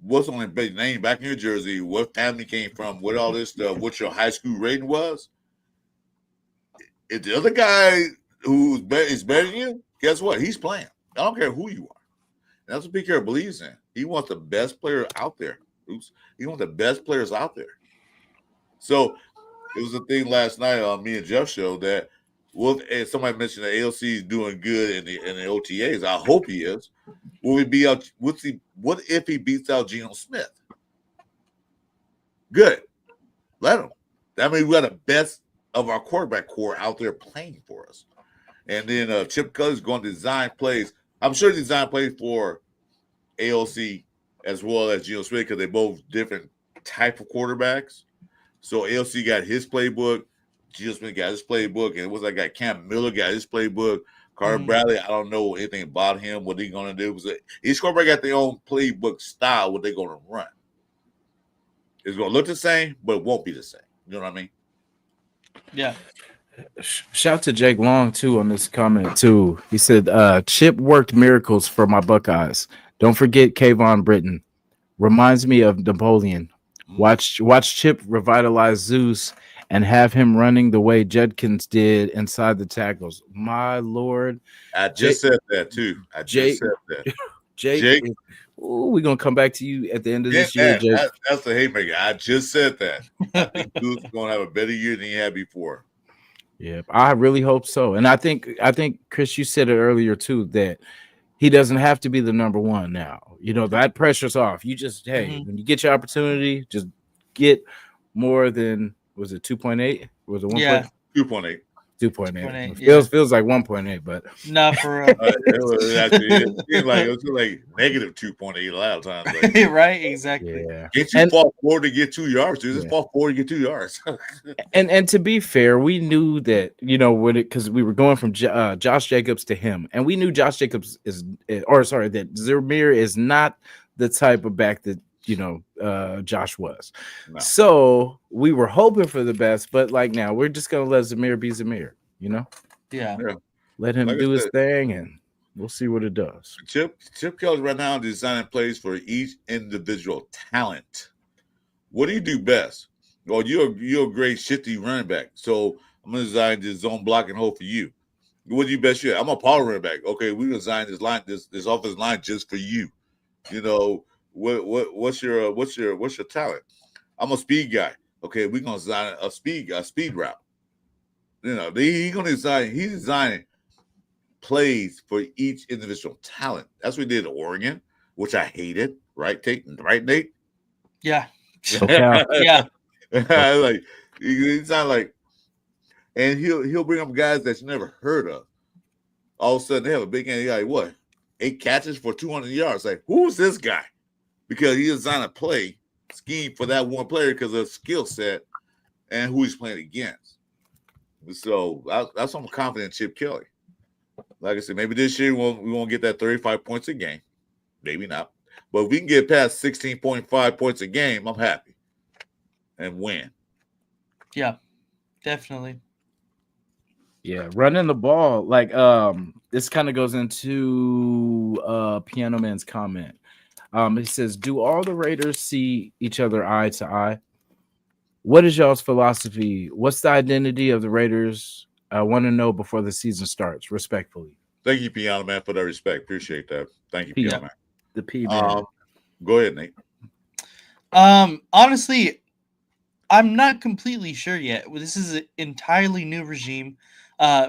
what's on his name back in New Jersey, what family came from, what all this stuff, what your high school rating was. If the other guy is better than you, guess what? He's playing. I don't care who you are. And that's what Pete Carroll believes in. He wants the best player out there. He wants the best players out there. So it was a thing last night on me and Jeff show that somebody mentioned that ALC is doing good in the OTAs. I hope he is. Will we be out? What if he beats out Geno Smith? Good. Let him. That means we got the best of our quarterback core out there playing for us. And then Chip Kelly's going to design plays. I'm sure he designed plays for ALC as well as Geno Smith because they're both different type of quarterbacks. So ALC got his playbook. Geno Smith got his playbook. And it was like that Cam Miller got his playbook. Carter Bradley, I don't know anything about him, what he's going to do. Each quarterback got their own playbook style, what they're going to run. It's going to look the same, but it won't be the same. You know what I mean? Yeah. Shout to Jake Long, too, on this comment, too. He said, Chip worked miracles for my Buckeyes. Don't forget Kayvon Britton. Reminds me of Napoleon. Watch Chip revitalize Zeus and have him running the way Judkins did inside the tackles. My Lord. I just said that, too. Said that. Jake. We're going to come back to you at the end of this year, Jake. That's the haymaker. I just said that. I think Zeus is going to have a better year than he had before. Yeah, I really hope so. And I think, Chris, you said it earlier, too, that he doesn't have to be the number one now. That pressure's off. You just, when you get your opportunity, just get more than, was it 2.8? Was it 1.8? Yeah. 2.8. 2.8. Feels like 1.8, but not for real. it was like negative 2.8 a lot of times. Like, right, exactly. Yeah. Get you fall forward to get 2 yards, dude. Just fall forward to get 2 yards. and to be fair, we knew that because we were going from Josh Jacobs to him, and we knew Josh Jacobs that Zamir is not the type of back that Josh was. No. So we were hoping for the best, but now we're just gonna let Zamir be Zamir, Yeah. Let him do his thing, and we'll see what it does. Chip Kelly right now designing plays for each individual talent What do you do best? Well, you're a great shifty running back. So I'm gonna design this zone blocking hole for you. What do you best you? I'm a power running back. Okay, we designed this line, this offensive line just for you. You know, what's your talent? I'm a speed guy. Okay, we're gonna design a speed route. You know, he's designing plays for each individual talent. That's what we did at Oregon, which I hated. Right, right, Nate? Yeah. Okay. Yeah. Like it's not like, and he'll bring up guys that you never heard of. All of a sudden, they have a big game. Like what? 8 catches for 200 yards. Like who's this guy? Because he designed a play scheme for that one player because of skill set and who he's playing against. So that's why I'm confident in Chip Kelly. Like I said, maybe this year we won't get that 35 points a game. Maybe not. But if we can get past 16.5 points a game, I'm happy and win. Yeah, definitely. Yeah, running the ball, like this kind of goes into Piano Man's comment. He says, "Do all the Raiders see each other eye to eye? What is y'all's philosophy? What's the identity of the Raiders? I want to know before the season starts, respectfully." Thank you, Piano Man, for that respect. Appreciate that. Thank you, P- Piano Man. The P man. Go ahead, Nate. Honestly, I'm not completely sure yet. This is an entirely new regime.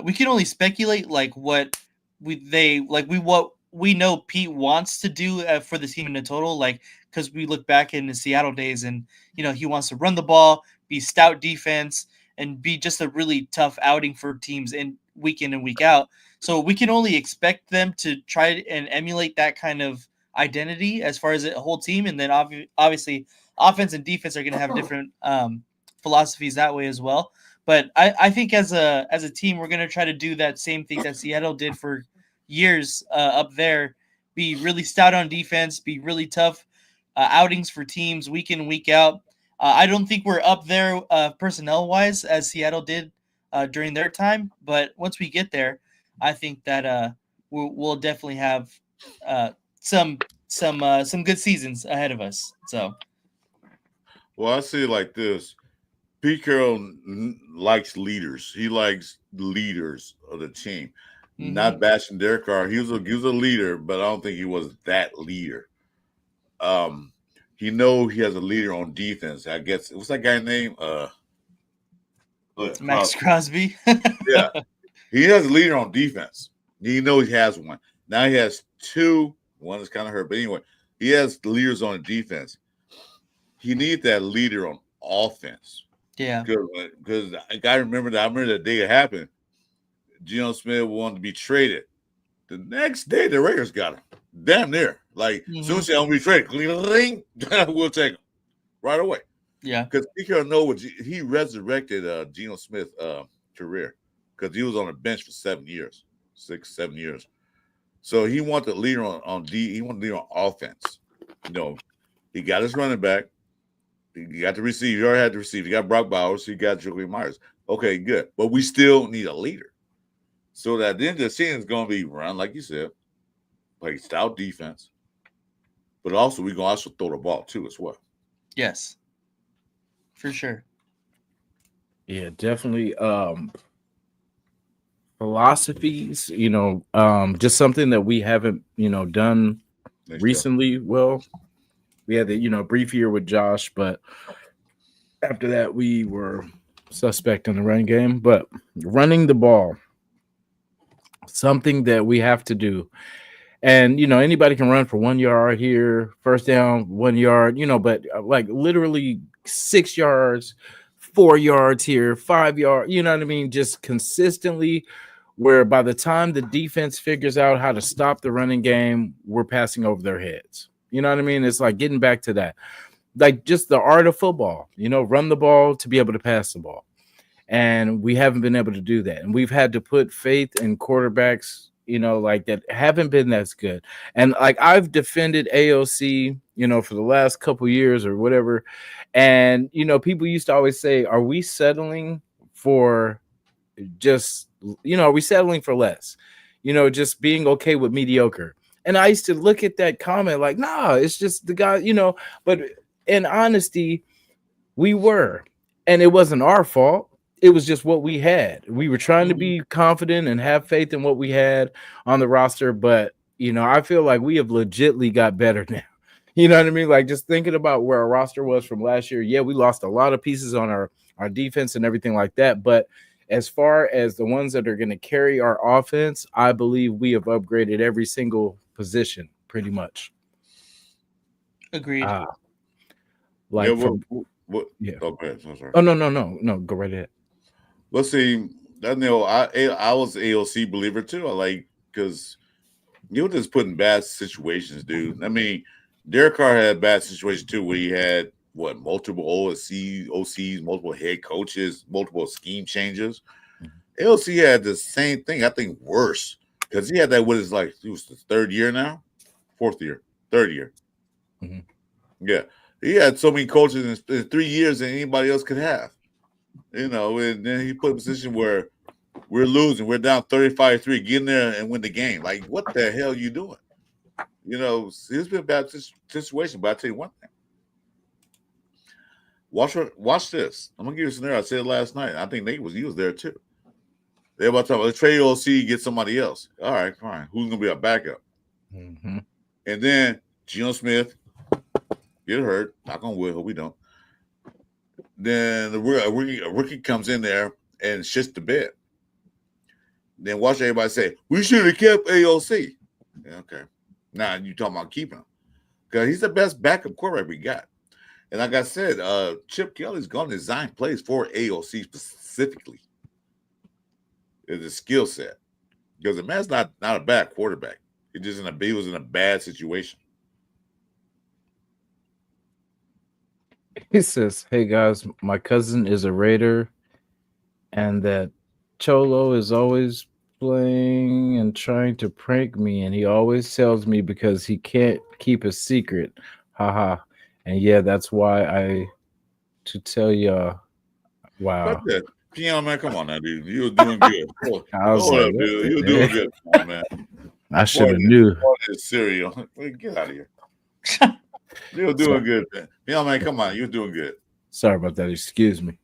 We can only speculate like what what we know Pete wants to do for the team in the total. Like because we look back in the Seattle days, and he wants to run the ball, be stout defense, and be just a really tough outing for teams in week in and week out. So we can only expect them to try and emulate that kind of identity as far as a whole team, and then obviously offense and defense are going to have different philosophies that way as well. But I think as a team, we're going to try to do that same thing that Seattle did for years up there. Be really stout on defense, be really tough outings for teams week in and week out. I don't think we're up there personnel wise as Seattle did during their time, but once we get there, I think that we'll definitely have uh, some good seasons ahead of us. So. Well, I see it like this. Pete Carroll likes leaders. He likes leaders of the team. Not bashing Derek Carr. He was a leader, but I don't think he was that leader. He he has a leader on defense. I guess what's that guy name? Max Crosby. Yeah, he has a leader on defense. He knows he has one. Now he has two. One is kind of hurt, but anyway, he has leaders on defense. He needs that leader on offense. Yeah, because I remember the day it happened. Geno Smith wanted to be traded. The next day, the Raiders got him. Damn near. Like, soon as I'm be traded, we'll take him right away. Yeah. Because Pete know he resurrected Geno Smith's career because he was on the bench for 7 years, 6-7 years. So he wanted the leader on D. He wanted the leader on offense. He got his running back. He got the receiver. He already had the receiver. He got Brock Bowers. He got Joey Myers. Okay, good. But we still need a leader. So that then the season is going to be run, like you said, play stout defense. But also, we're going to also throw the ball, too, as well. Yes. For sure. Yeah, definitely. Philosophies, just something that we haven't, done recently. Well, we had the, brief year with Josh, but after that, we were suspect in the run game. But running the ball, something that we have to do. And, anybody can run for 1 yard here, first down, 1 yard, but like literally 6 yards, 4 yards here, 5 yards, you know what I mean? Just consistently, where by the time the defense figures out how to stop the running game, we're passing over their heads. You know what I mean? It's like getting back to that, like just the art of football, run the ball to be able to pass the ball. And we haven't been able to do that. And we've had to put faith in quarterbacks, like that haven't been that good. And like I've defended AOC, for the last couple years or whatever. And, people used to always say, are we settling for just, are we settling for less? Just being okay with mediocre. And I used to look at that comment like, nah, it's just the guy, but in honesty, We were, and it wasn't our fault. It was just what we had. We were trying to Mhm. be confident and have faith in what we had on the roster, but I feel like we have legitly got better now. You know what I mean? Like just thinking about where our roster was from last year. Yeah, we lost a lot of pieces on our defense and everything like that, but as far as the ones that are going to carry our offense, I believe we have upgraded every single position pretty much. Agreed. Uh Yeah, like from what? yeah. Oh, go ahead. I'm sorry. Oh no, go right ahead. Let's see. I was an AOC believer too. I like because you were just put in bad situations, dude. I mean, Derek Carr had a bad situation too, where he had multiple OCs, multiple head coaches, multiple scheme changes. AOC had the same thing, I think worse, because he had that with his it was the third year now, fourth year, third year. Mhm. Yeah, he had so many coaches in 3 years than anybody else could have. And then he put in a position where we're losing, we're down 35-3, get in there and win the game. Like, what the hell are you doing? It's been a bad situation, but I tell you one thing. Watch this. I'm gonna give you a scenario. I said it last night. I think he was there too. They're about to talk, let's trade OC, get somebody else. All right, fine. Who's gonna be our backup? Mm-hmm. And then Geno Smith get hurt. Knock on wood, hope we don't. Then a rookie comes in there and shits the bed. Then watch everybody say, we should have kept AOC. Yeah, okay. Now you talking about keeping him. Because he's the best backup quarterback we got. And like I said, Chip Kelly's going to design plays for AOC specifically. It's a skill set. Because the man's not a bad quarterback. He was in a bad situation. He says, "Hey guys, my cousin is a Raider, and that Cholo is always playing and trying to prank me, and he always tells me because he can't keep a secret. Haha. And yeah, that's why I to tell y'all. But Wow. Piano man, come on now, dude. You were doing good. Oh, I was hold like, up, what dude. the You were doing heck? good, Piano man. I should have knew. Cereal. Get out of here. You were doing good, man. Piano man, come on. You were doing good. Sorry about that. Excuse me.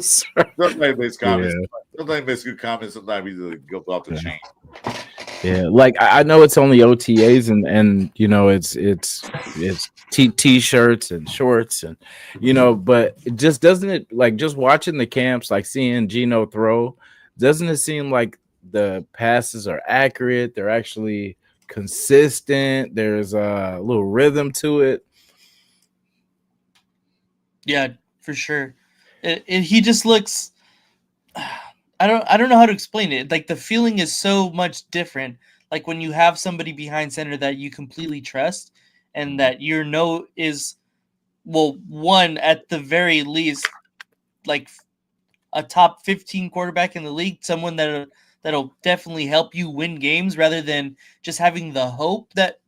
Sorry. Sometimes makes comments. Yeah. Sometimes makes good comments. Sometimes he just goes off the chain. Yeah, like I know it's only OTAs and it's t-shirts and shorts and but it just doesn't it like just watching the camps, like seeing Gino throw, doesn't it seem like the passes are accurate, they're actually consistent, there's a little rhythm to it. Yeah, for sure. He just looks. I don't know how to explain it. Like the feeling is so much different. Like when you have somebody behind center that you completely trust, and that is, well, one at the very least, like a top 15 quarterback in the league, someone that'll definitely help you win games, rather than just having the hope that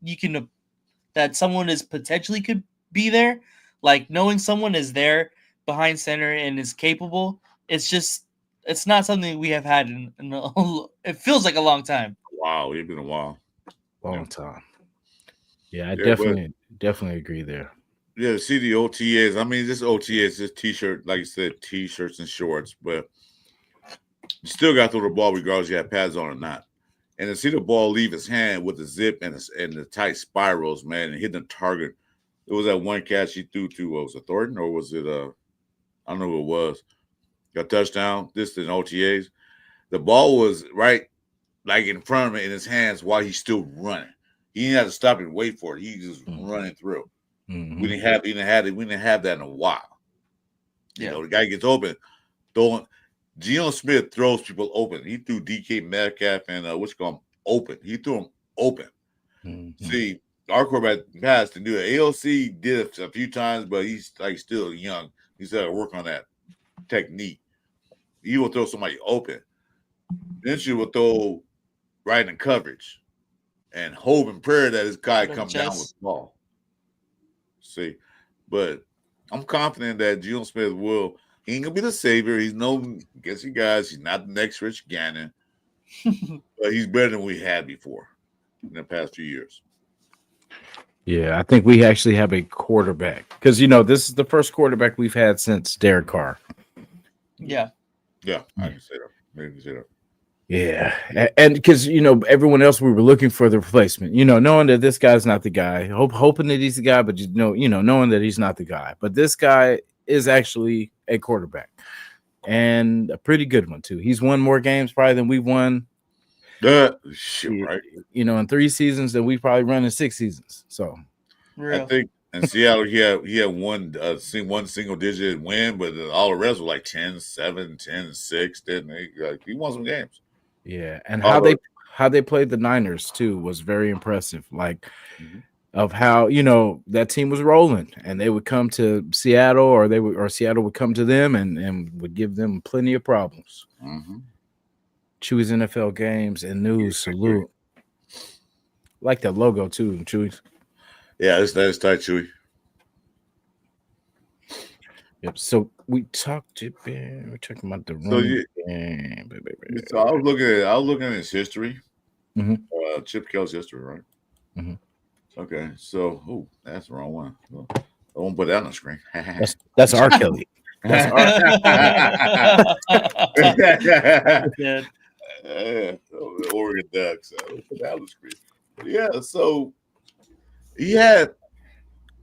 that someone is potentially could be there. Like knowing someone is there behind center and is capable, it's not something we have had it feels like a long time. Wow, it's been a while. Long time. Yeah, I Yeah, but definitely agree there. yeah, see the OTAs. I mean, this OTAs, just t-shirt, like you said, t-shirts and shorts, but you still got to throw the ball regardless you have pads on or not. And to see the ball leave his hand with the zip and the tight spirals, man, and hitting the target. It was that one catch he threw to, was it Thornton or was it I don't know who it was. Got touchdown. This is in OTAs. The ball was right like in front of him in his hands while he's still running. He didn't have to stop and wait for it. He just running through. Mm-hmm. We didn't have that in a while. Yeah. The guy gets open, throwing. Geno Smith throws people open. He threw DK Metcalf and open. He threw them open. Mm-hmm. See, our quarterback passed to do it. AOC did it a few times, but he's like still young. He's got to work on that technique. He will throw somebody open. Then she will throw right in coverage and hope and prayer that his guy comes down with the ball. See, but I'm confident that Geno Smith will. He ain't gonna be the savior. He's guess you guys. He's not the next Rich Gannon, but he's better than we had before in the past few years. Yeah, I think we actually have a quarterback because this is the first quarterback we've had since Derek Carr. Yeah. Yeah, I can say that. Maybe you can say that. Yeah, and because everyone else we were looking for the replacement. Knowing that this guy's not the guy, hoping that he's the guy, but knowing that he's not the guy. But this guy is actually a quarterback, and a pretty good one too. He's won more games probably than we've won. Shit, right? In 3 seasons that we've probably run in 6 seasons. So Real. I think in Seattle he had one single digit win, but all the rest were like 10-7, 10-6. Didn't they? Like, he won some games. yeah, and how they played the Niners too was very impressive. Like of how that team was rolling, and they would come to Seattle, or Seattle would come to them, and would give them plenty of problems. Chewy's NFL games and news salute. Like that logo too, Chewy's. Yeah, that's tight, Chewy. Yep. So we're talking about the running game. So I was looking at his history. Chip Kelly's history, right? Okay, so that's the wrong one. I won't put that on the screen. That's R. Kelly. That's Oregon Ducks. I won't put that on the screen. Yeah, so he had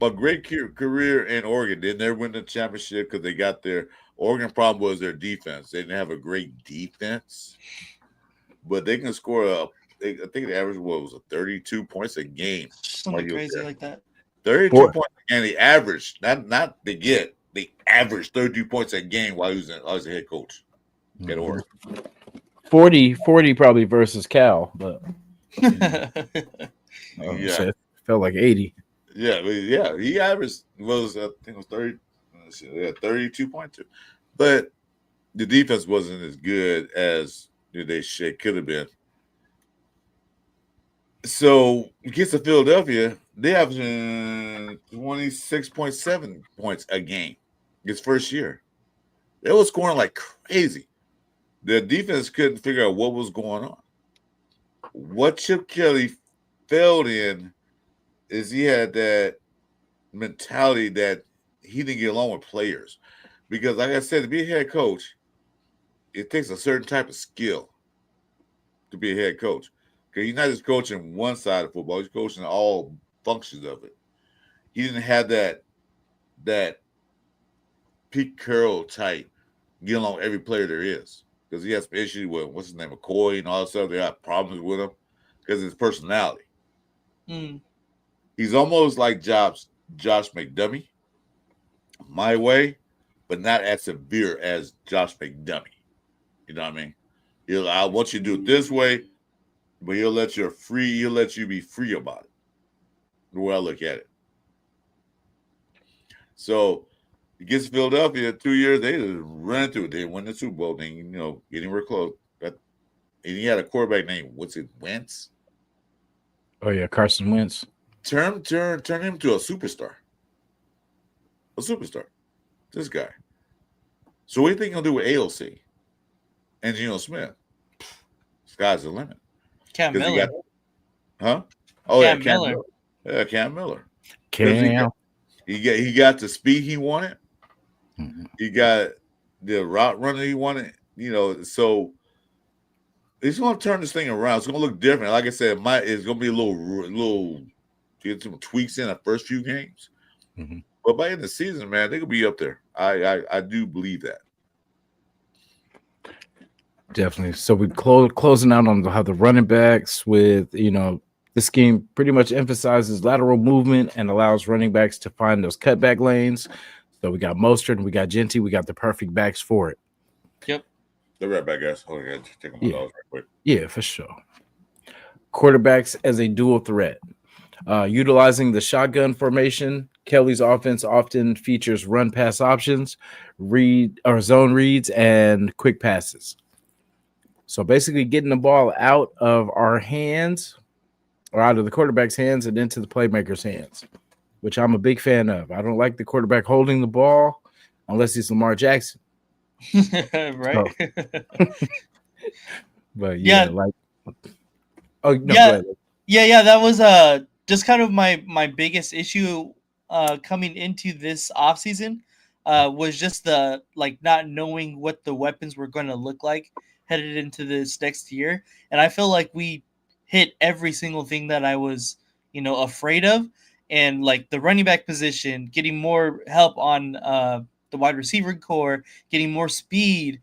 a great career in Oregon. They never win the championship because they got their Oregon problem was their defense. They didn't have a great defense, but they can score I think the average was 32 points a game. Something crazy like that. 32 points a game. The average, not they get the average 32 points a game while he was a head coach at Oregon. 40 probably versus Cal, but yeah, felt like 80. Yeah, he averaged I think it was 30. Yeah, 32.2. But the defense wasn't as good as they could have been. So gets to Philadelphia, they have 26.7 points a game. His first year, they were scoring like crazy. The defense couldn't figure out what was going on. What Chip Kelly failed in is he had that mentality that he didn't get along with players. Because, like I said, to be a head coach, it takes a certain type of skill to be a head coach. Because he's not just coaching one side of football, he's coaching all functions of it. He didn't have that Pete Carroll type get along with every player there is. Because he has some issues with, what's his name, McCoy and all that stuff. They got problems with him because of his personality. He's almost like Josh McDummy, my way, but not as severe as Josh McDummy. You know what I mean? I want you to do it this way, but he'll let you be free about it. The way I look at it. So he gets to Philadelphia 2 years, they just ran through it. They win the Super Bowl, then getting real close. And he had a quarterback named Wentz? Oh yeah, Carson Wentz. Turn him to a superstar. A superstar. This guy. So what do you think he'll do with AOC and Geno Smith? Sky's the limit. Cam Miller. Oh Cam yeah, Miller. Yeah, Cam Miller. He got the speed he wanted. He got the route runner he wanted. So he's going to turn this thing around. It's going to look different. Like I said, it's going to be a little get some tweaks in the first few games. But by the end of the season, man, they could be up there. I do believe that. Definitely. So we closing out on how the running backs with, the scheme pretty much emphasizes lateral movement and allows running backs to find those cutback lanes. So we got Mostert and we got Genty. We got the perfect backs for it. Yep. They're right back, guys. Hold on, take my dogs right quick. Yeah, for sure. Quarterbacks as a dual threat. Utilizing the shotgun formation, Kelly's offense often features run-pass options, zone reads, and quick passes. So basically getting the ball out of our hands or out of the quarterback's hands and into the playmaker's hands, which I'm a big fan of. I don't like the quarterback holding the ball unless he's Lamar Jackson. Right. But yeah. Like, oh, no, yeah. That was just kind of my biggest issue coming into this offseason was just the like not knowing what the weapons were going to look like headed into this next year, and I feel like we hit every single thing that I was afraid of, and like the running back position, getting more help on the wide receiver core, getting more speed,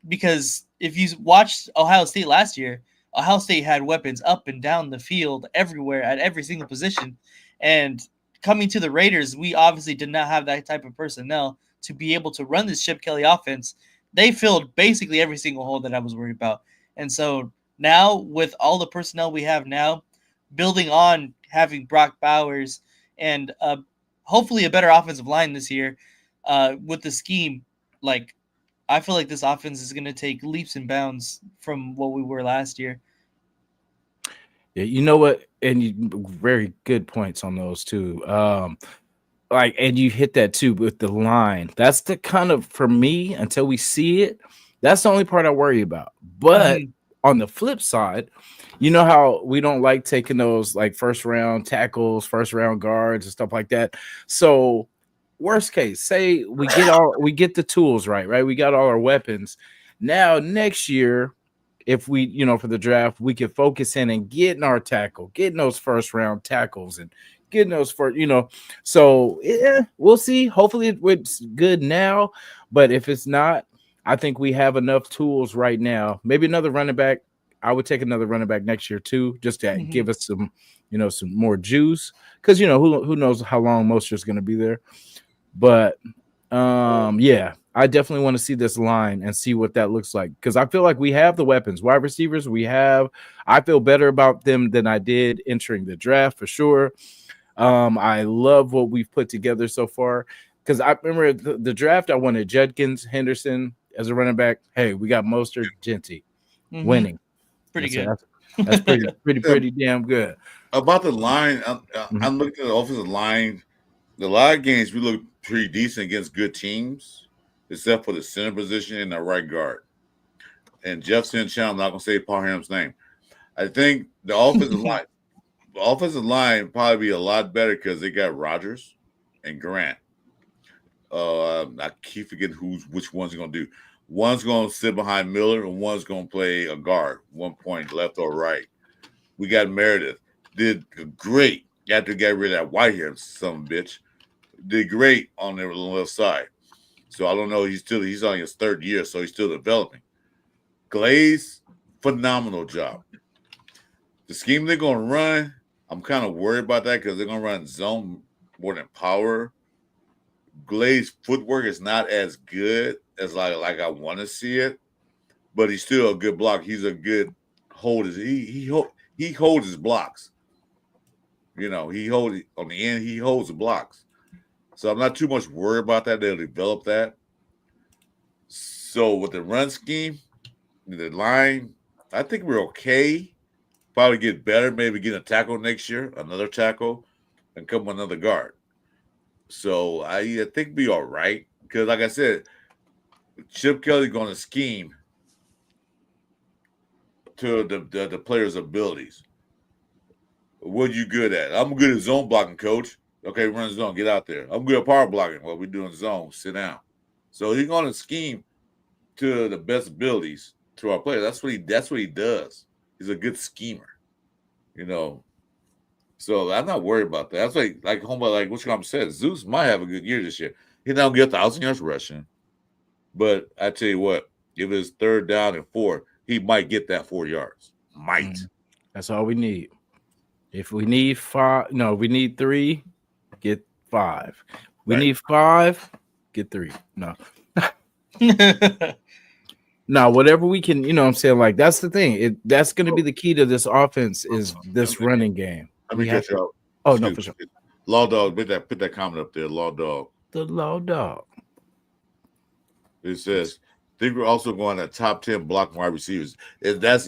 because if you watched Ohio State last year, Ohio State had weapons up and down the field everywhere at every single position. And coming to the Raiders, we obviously did not have that type of personnel to be able to run this Chip Kelly offense. They filled basically every single hole that I was worried about. And so now, with all the personnel we have now, building on having Brock Bowers and hopefully a better offensive line this year with the scheme, like I feel like this offense is going to take leaps and bounds from what we were last year. Yeah, you know what? And very good points on those too. And you hit that too with the line. That's the kind of, for me, until we see it, that's the only part I worry about. But on the flip side, you know how we don't like taking those like first round tackles, first round guards and stuff like that. So worst case, say we get the tools right? We got all our weapons. Now next year, if we, for the draft, we can focus in and getting our tackle, getting those first round tackles and getting those so yeah, we'll see. Hopefully it's good now, but if it's not, I think we have enough tools right now. Maybe another running back. I would take another running back next year too, just to give us some, some more juice. Because who knows how long Mostert's going to be there. But yeah, I definitely want to see this line and see what that looks like, because I feel like we have the weapons, wide receivers. I feel better about them than I did entering the draft for sure. I love what we've put together so far, because I remember the draft. I wanted Judkins, Henderson as a running back. Hey, we got Mostert, Genty, winning. Pretty good. That's pretty damn good. About the line, I'm looking at the offensive line. A lot of games we look pretty decent against good teams, except for the center position and the right guard. And Jeff Sinchan, I'm not going to say Paul Ham's name. I think the offensive line probably be a lot better because they got Rodgers and Grant. I keep forgetting which one's going to do. One's going to sit behind Miller, and one's going to play a guard, 1 point left or right. We got Meredith. Did great after get rid of that Whitehair, son of a bitch. Did great on the left side. So I don't know. He's on his third year, so he's still developing. Glaze, phenomenal job. The scheme they're going to run, I'm kind of worried about that because they're going to run zone more than power. Glaze footwork is not as good as like I want to see it, but he's still a good block. He's a good hold. He holds his blocks. He holds on the end. He holds the blocks. So I'm not too much worried about that. They'll develop that. So with the run scheme, the line, I think we're okay. Probably get better. Maybe get a tackle next year, another tackle, and come with another guard. So I think be all right. Because like I said, Chip Kelly's going to scheme to the players' abilities. What are you good at? I'm good at zone blocking, coach. Okay, run zone, get out there. I'm good at power blocking. Well, we're doing zone, sit down. So he's going to scheme to the best abilities to our players. That's what he does. He's a good schemer, So I'm not worried about that. That's like homeboy, like Wishcom said, Zeus might have a good year this year. He don't get 1,000 yards rushing, but I tell you what, if it's 3rd down and 4, he might get that 4 yards. Might. That's all we need. If we need 5, no, we need 3. Get 5. We need 5. Get 3. No. No, whatever we can, what I'm saying, like that's the thing. That's going to be the key to this offense is this running game. Let me catch you up. No, for sure. Law Dog, put that comment up there. Law Dog. The Law Dog. It says, I think we're also going to top 10 block wide receivers.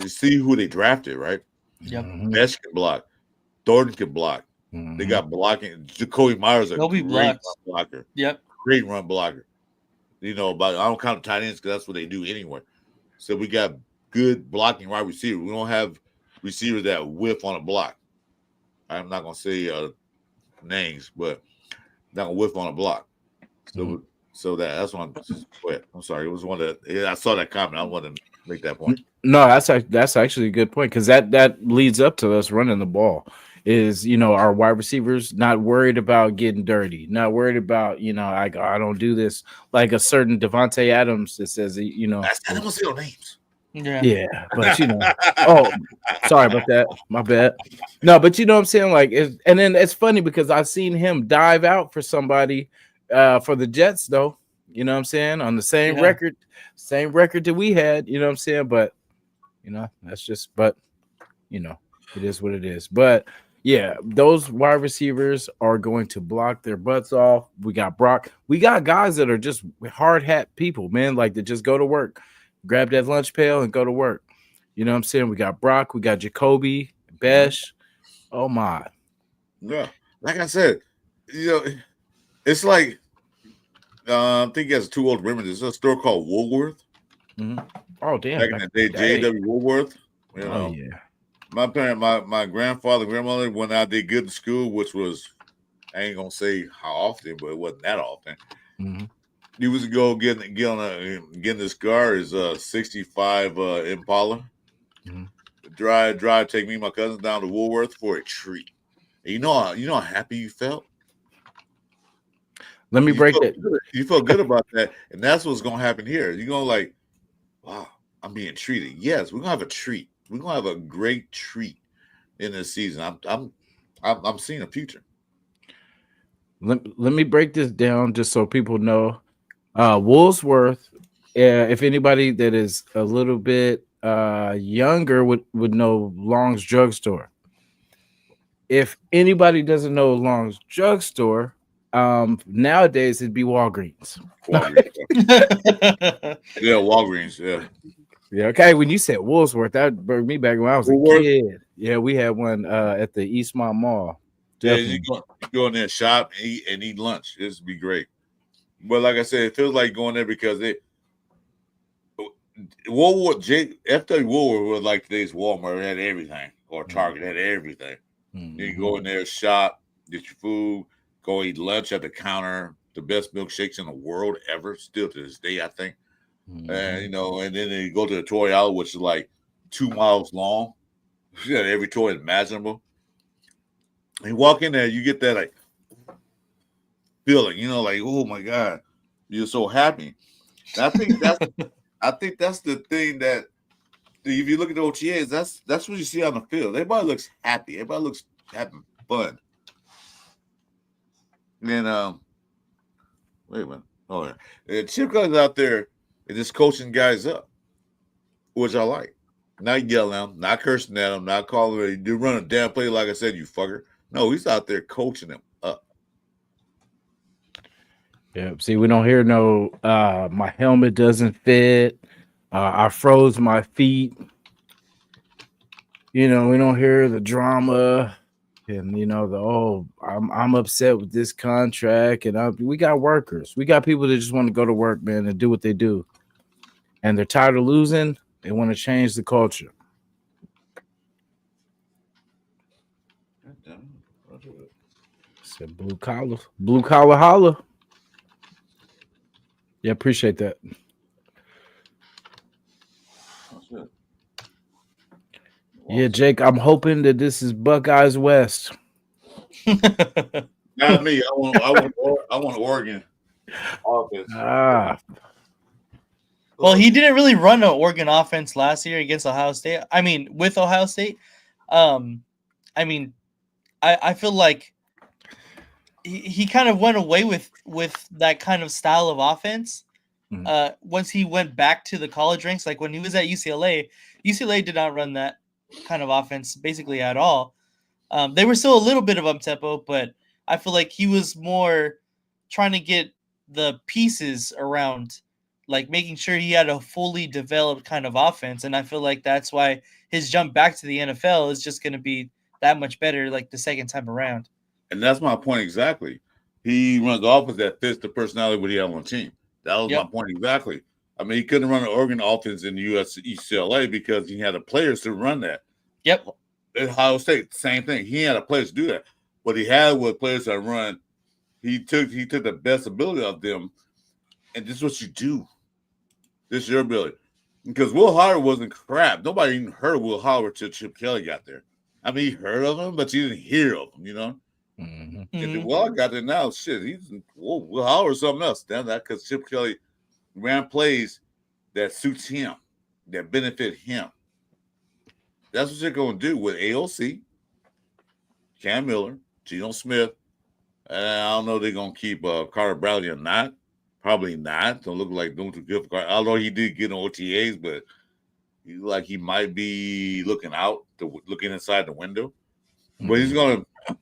See who they drafted, right? Yep. Mesh can block. Thornton can block. They got blocking. Jacoby Myers, a great run blocker. Yep. Great run blocker. But I don't count tight ends because that's what they do anyway. So we got good blocking wide receivers. We don't have receivers that whiff on a block. I'm not gonna say names, but not gonna whiff on a block. So that's one. I'm sorry. It was one that I saw that comment. I wanted to make that point. No, that's actually a good point because that leads up to us running the ball. Is our wide receivers not worried about getting dirty, not worried about I don't do this like a certain Devontae Adams that says I don't see no names. Yeah, but oh, sorry about that. My bad. No, but you know what I'm saying? Like, and then it's funny because I've seen him dive out for somebody for the Jets, though. You know what I'm saying? On the same record that we had, you know what I'm saying? But, that's just, but, it is what it is. But, yeah, those wide receivers are going to block their butts off. We got Brock. We got guys that are just hard hat people, man, like that just go to work. Grab that lunch pail and go to work. You know what I'm saying? We got Brock, we got Jacoby, Besh. Oh my. Yeah. Like I said, it's like I think he has 2 older women. There's a store called Woolworth. Mm-hmm. Oh damn. Back in the day, J.W. Woolworth. Oh yeah. My grandfather, grandmother went out there good in school, which was I ain't gonna say how often, but it wasn't that often. Mm-hmm. He was to go getting this car is 65 Impala. Mm-hmm. Drive, take me and my cousins down to Woolworth for a treat. And you know how happy you felt? Let me break it. You felt good about that, and that's what's gonna happen here. You're gonna like, wow, I'm being treated. Yes, we're gonna have a treat. We're gonna have a great treat in this season. I'm seeing a future. Let me break this down just so people know. Woolsworth, if anybody that is a little bit younger would know Long's Drugstore. If anybody doesn't know Long's Drugstore, nowadays it'd be Walgreens. Yeah, Walgreens. Yeah. Yeah. Okay. When you said Woolsworth, that brought me back when I was a kid. Yeah, we had one at the Eastmont Mall. Definitely. Yeah, you go in there, shop, and eat lunch. This would be great. But like I said, it feels like going there because FW Woolworth was like today's Walmart. It had everything, or Target had everything. Mm-hmm. You can go in there, shop, get your food, go eat lunch at the counter. The best milkshakes in the world ever, still to this day, I think. Mm-hmm. And and then you go to the toy outlet, which is like 2 miles long. You got every toy imaginable. And you walk in there, you get that like feeling, like, oh my God, you're so happy. And I think that's the thing that if you look at the OTAs, that's what you see on the field. Everybody looks happy. Everybody looks having fun. And wait a minute. Oh yeah. And Chip Kelly's out there and just coaching guys up, which I like. Not yelling at them, not cursing at them, not calling them. You run a damn play like I said, you fucker. No, he's out there coaching them up. Yeah. See, we don't hear no my helmet doesn't fit. I froze my feet. We don't hear the drama and I'm upset with this contract and we got workers. We got people that just want to go to work, man, and do what they do. And they're tired of losing. They want to change the culture. Said blue collar holla. Yeah, appreciate that. Yeah, Jake, I'm hoping that this is Buckeyes West. Not me. I want Oregon. Well, he didn't really run an Oregon offense last year against Ohio State. I mean, with Ohio State. I feel like he kind of went away with that kind of style of offense. Once he went back to the college ranks, like when he was at UCLA did not run that kind of offense basically at all. They were still a little bit of up-tempo, but I feel like he was more trying to get the pieces around, like making sure he had a fully developed kind of offense. And I feel like that's why his jump back to the NFL is just going to be that much better, like the second time around. And that's my point exactly. He runs the offense that fits the personality what he had on the team. That was my point exactly. I mean, he couldn't run an Oregon offense in the UCLA because he had the players to run that. Yep. Ohio State, same thing. He had a place to do that. What he had was players that run. He took the best ability of them, and this is what you do. This is your ability. Because Will Howard wasn't crap. Nobody even heard of Will Howard till Chip Kelly got there. I mean, he heard of him, but you didn't hear of him, you know? Mm-hmm. And then Will got there now, shit, Will Howard's something else. Damn that, because Chip Kelly ran plays that suits him, that benefit him. That's what you're going to do with AOC, Cam Miller, Geno Smith. I don't know if they're going to keep Carter Bradley or not. Probably not. Don't look like doing too good for Carter. Although he did get on OTAs, but he might be looking inside the window. But he's going to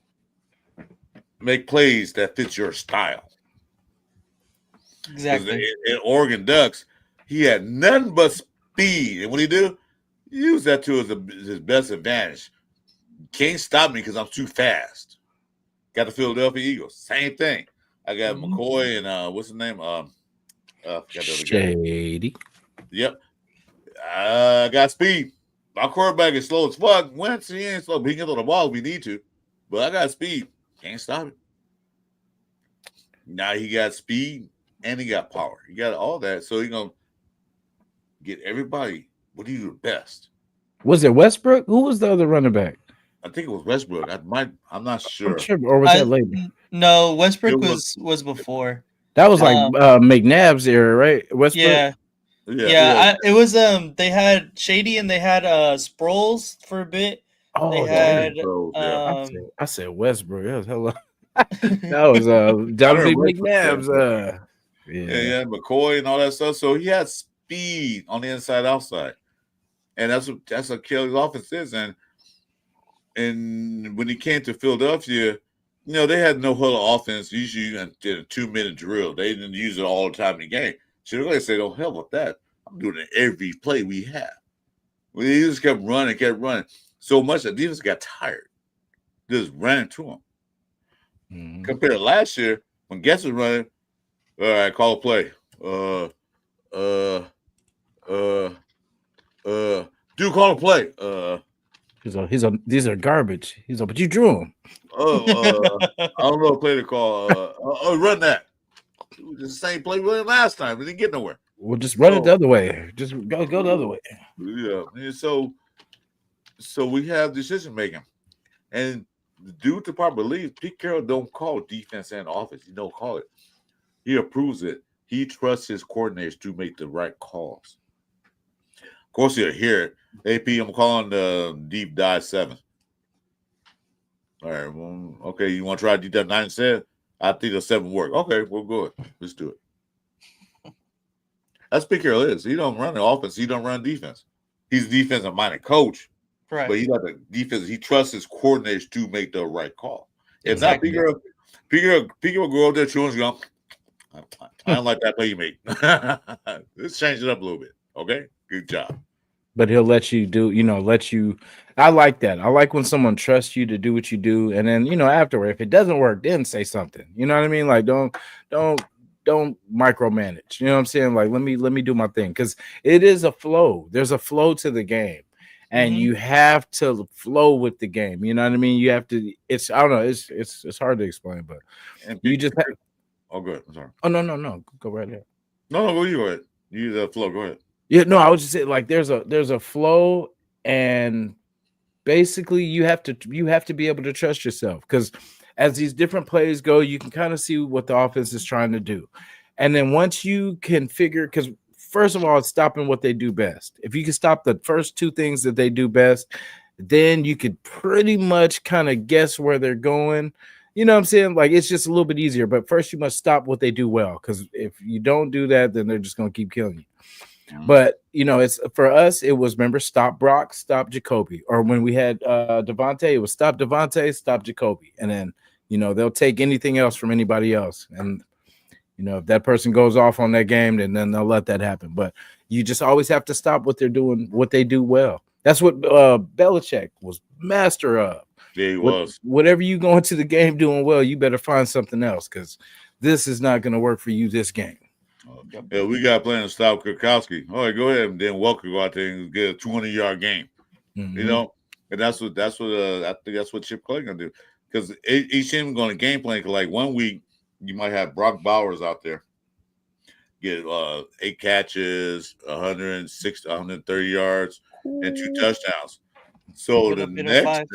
make plays that fit your style. Exactly. In Oregon Ducks, he had nothing but speed. And what he do? He used that to his best advantage. Can't stop me because I'm too fast. Got the Philadelphia Eagles. Same thing. I got McCoy and what's his name? Shady. Yep. I got speed. My quarterback is slow as fuck. Wentz, he ain't slow, but he can throw the ball if we need to. But I got speed. Can't stop it. Now he got speed and he got power. He got all that. So he's going to get everybody what do you do best. Was it Westbrook? Who was the other running back? I think it was Westbrook. I'm not sure. Or was that later? No, Westbrook was before. That was like McNabb's era, right? Westbrook. Yeah. It was they had Shady and they had Sproles for a bit. Oh, they had I said Westbrook. That was hella. That was Donovan McNabb's. Yeah, McCoy and all that stuff. So he had speed on the inside, outside, and that's what Kelly's offense is. And when he came to Philadelphia, they had no huddle offense. Usually, did a 2-minute drill. They didn't use it all the time in the game. So they said, "Oh hell with that! I'm doing it every play we have." Well, he just kept running, so much that defense got tired, just running to him. Mm-hmm. Compared to last year when Guess was running, all right, call a play. Do call a play. These are garbage. But you drew them. I don't know a play to call. Run that. It was the same play we ran last time. We didn't get nowhere. We'll just run it the other way. Just go the other way. Yeah. And so we have decision making, and due to proper belief, Pete Carroll don't call defense and offense. He don't call it. He approves it. He trusts his coordinators to make the right calls. Of course, you'll hear it. AP, I'm calling the deep dive 7. All right. Well, okay, you want to try deep dive 9 instead? I think the 7 work. Okay, we'll go. Let's do it. That's Pete Carroll is. He don't run the offense. He don't run defense. He's a defensive-minded coach. Right. But he got the defense. He trusts his coordinators to make the right call. If not, Pete Carroll will go up there, chewing, go, I don't like that play you make. Let's change it up a little bit. Okay? Good job. But he'll let you do, let you. I like that. I like when someone trusts you to do what you do. And then, afterward, if it doesn't work, then say something. You know what I mean? Like, don't micromanage. You know what I'm saying? Like, let me do my thing. Because it is a flow. There's a flow to the game. And you have to flow with the game. You know what I mean? You have to. I don't know. It's hard to explain, but you just. Oh, good. I'm sorry. Oh no. Go right ahead. No, go you go ahead. You the flow. Go ahead. Yeah, no. I was just saying, like, there's a flow, and basically you have to be able to trust yourself, because as these different plays go, you can kind of see what the offense is trying to do, and then once you can figure, because first of all, it's stopping what they do best. If you can stop the first 2 things that they do best, then you could pretty much kind of guess where they're going. You know what I'm saying? Like, it's just a little bit easier. But first, you must stop what they do well, because if you don't do that, then they're just going to keep killing you. Mm-hmm. But, it's for us, it was, remember, stop Brock, stop Jacoby. Or when we had Devontae, it was stop Devontae, stop Jacoby. And then, they'll take anything else from anybody else. And if that person goes off on that game, then they'll let that happen. But you just always have to stop what they're doing, what they do well. That's what Belichick was master of. Yeah, he was. Whatever you go into the game doing well, you better find something else, because this is not going to work for you this game. Yeah, we got playing to stop Kurkowski. All right, go ahead, and then Welker go out there and get a 200-yard game. Mm-hmm. And that's what I think that's what Chip Kelly gonna do because each team going to game plan. Like 1 week, you might have Brock Bowers out there get 8 catches, 160, 130 yards, and 2 touchdowns. So Put the up 805.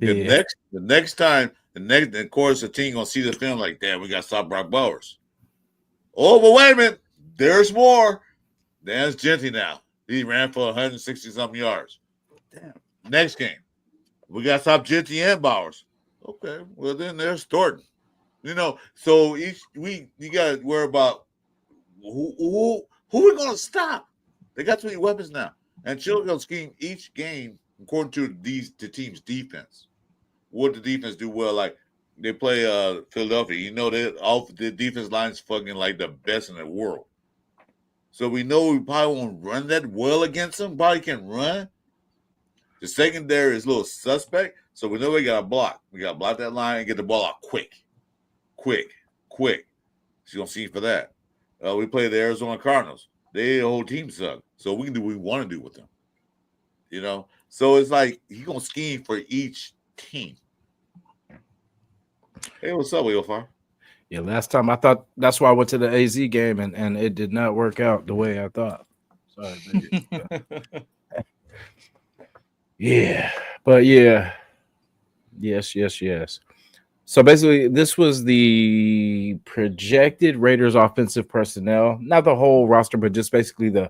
Yeah. next time, of course, the team gonna see the film like, damn, we got to stop Brock Bowers. Oh, but wait a minute, there's more. There's Genty now. He ran for 160 something yards. Damn. Next game, we got to stop Genty and Bowers. Okay, well then there's Thornton. So each week you got to worry about who we gonna stop. They got too many weapons now, and Chil's gonna scheme each game according to the team's defense. What the defense do well, like they play Philadelphia. That all the defense line is fucking like the best in the world. So we know we probably won't run that well against them. Probably can run. The secondary is a little suspect, so we know we got to block. We got to block that line and get the ball out quick. She's gonna see for that. We play the Arizona Cardinals. The whole team suck, so we can do what we want to do with them. So it's like he's gonna scheme for each team. Hey, what's up, Wheelfire? Yeah, last time I thought that's why I went to the AZ game and it did not work out the way I thought. Sorry, baby. Yeah, but yeah. Yes. So basically, this was the projected Raiders offensive personnel, not the whole roster, but just basically the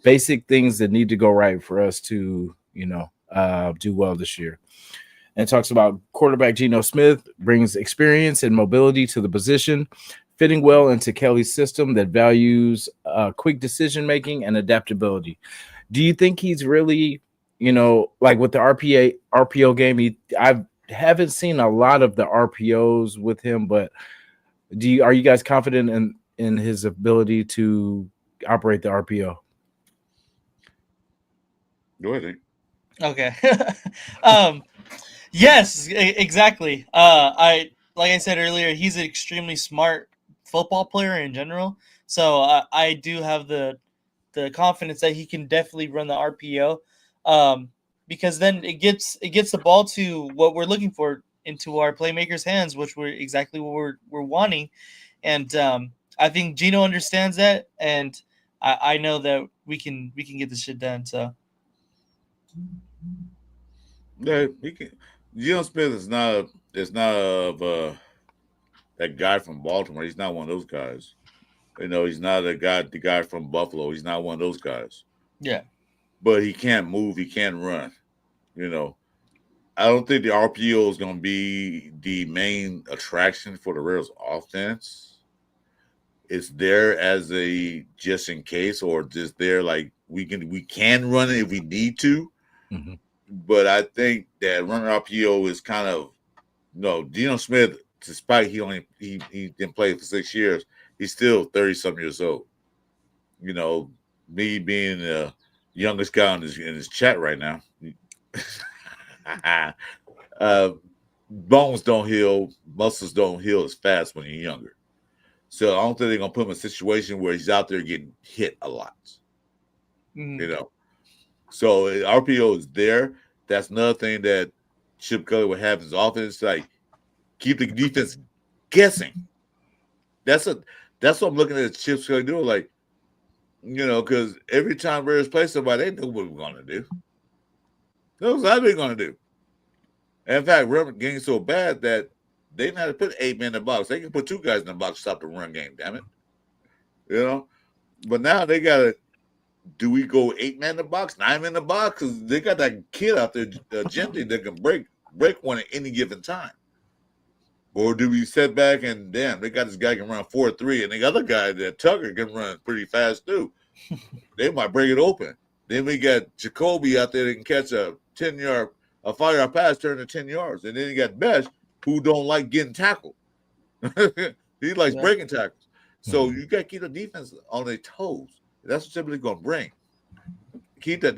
basic things that need to go right for us to, do well this year. And it talks about quarterback Geno Smith brings experience and mobility to the position, fitting well into Kelly's system that values quick decision making and adaptability. Do you think he's really, like with the RPO game? I haven't seen a lot of the RPOs with him, but are you guys confident in his ability to operate the RPO? Go ahead. Okay. Yes, exactly. Like I said earlier, he's an extremely smart football player in general. So I do have the confidence that he can definitely run the RPO, because then it gets the ball to what we're looking for into our playmakers' hands, which we're exactly what we're wanting, and I think Gino understands that, and I know that we can get this shit done. So yeah, he can. Geno Smith is not that guy from Baltimore. He's not one of those guys. He's not the guy from Buffalo. He's not one of those guys. yeah. But he can't move. He can't run. I don't think the RPO is going to be the main attraction for the Raiders offense. It's there as a just in case, or just there like we can run it if we need to. Mm-hmm. But I think that running RPO is kind of Geno Smith, despite he didn't play for 6 years, he's still 30-something years old. Me being the youngest guy in his chat right now. Bones don't heal, muscles don't heal as fast when you're younger. So I don't think they're gonna put him in a situation where he's out there getting hit a lot. Mm. So RPO is there. That's another thing that Chip Kelly would have in his offense, like keep the defense guessing. That's what I'm looking at Chip Kelly doing, like, because every time Raiders play somebody, they know what we're gonna do. They know what we're gonna do. And in fact, we're getting so bad that they didn't have to put 8 men in the box. They can put 2 guys in the box to stop the run game, damn it. But now they gotta. Do we go 8 men in the box, 9 men in the box? Because they got that kid out there, Gentry, that can break one at any given time. Or do we sit back and damn, they got this guy can run 4.3, and the other guy, that Tucker, can run pretty fast too. They might break it open. Then we got Jacoby out there that can catch a 10-yard, a 5-yard pass, turn to 10 yards, and then you got Besh, who don't like getting tackled. He likes breaking tackles. So you got to keep the defense on their toes. That's what typically going to bring. Keep that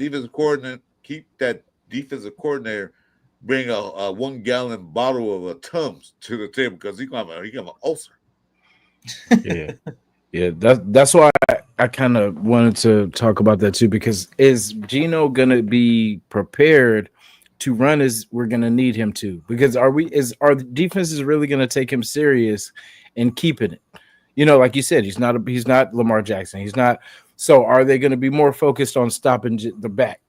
defensive coordinator bring a 1-gallon bottle of a Tums to the table because he gonna have an ulcer. Yeah. That's why I kind of wanted to talk about that too, because is Gino gonna be prepared to run as we're going to need him to, because are the defenses really going to take him serious and keeping it? Like you said, he's not Lamar Jackson. He's not. So are they going to be more focused on stopping the back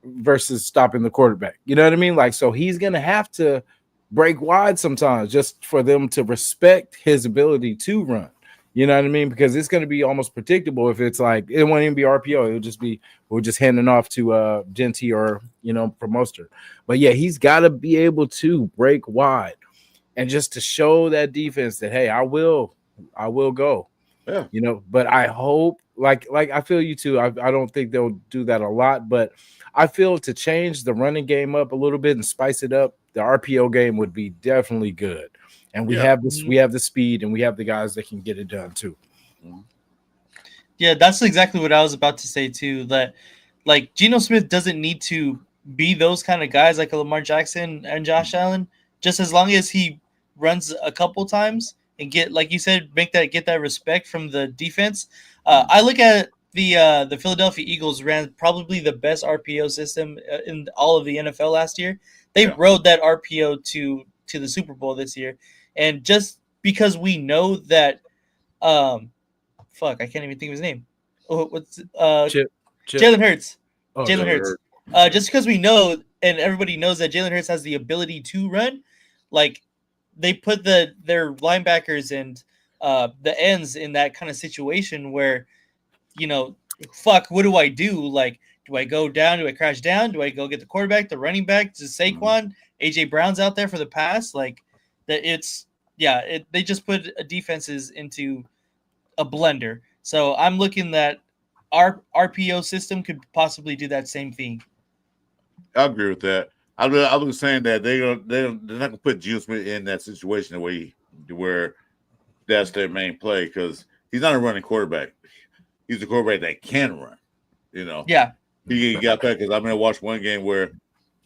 versus stopping the quarterback? You know what I mean? Like, so he's going to have to break wide sometimes just for them to respect his ability to run. You know what I mean? Because it's going to be almost predictable if it's like it won't even be RPO. It'll just be we're just handing off to Genty or for Mostert. But yeah, he's got to be able to break wide and just to show that defense that hey, I will go. Yeah. But I hope like I feel you too. I don't think they'll do that a lot, but I feel to change the running game up a little bit and spice it up, the RPO game would be definitely good. And we have this, we have the speed, and we have the guys that can get it done too. Yeah, that's exactly what I was about to say too. That like Geno Smith doesn't need to be those kind of guys like a Lamar Jackson and Josh Allen. Just as long as he runs a couple times and get, like you said, get that respect from the defense. I look at the Philadelphia Eagles ran probably the best RPO system in all of the NFL last year. They rode that RPO to the Super Bowl this year. And just because we know that, I can't even think of his name. Chip. Jalen Hurts. Oh, Jalen Hurts. Just because we know and everybody knows that Jalen Hurts has the ability to run, like they put their linebackers and the ends in that kind of situation where, what do I do? Like, do I go down? Do I crash down? Do I go get the quarterback, the running back, to Saquon? AJ Brown's out there for the pass. Like that, they just put defenses into a blender. So I'm looking that our RPO system could possibly do that same thing. I agree with that. I was saying that they're not gonna put Geno Smith in that situation where that's their main play, because he's not a running quarterback. He's a quarterback that can run. Yeah. He got back because I watched one game where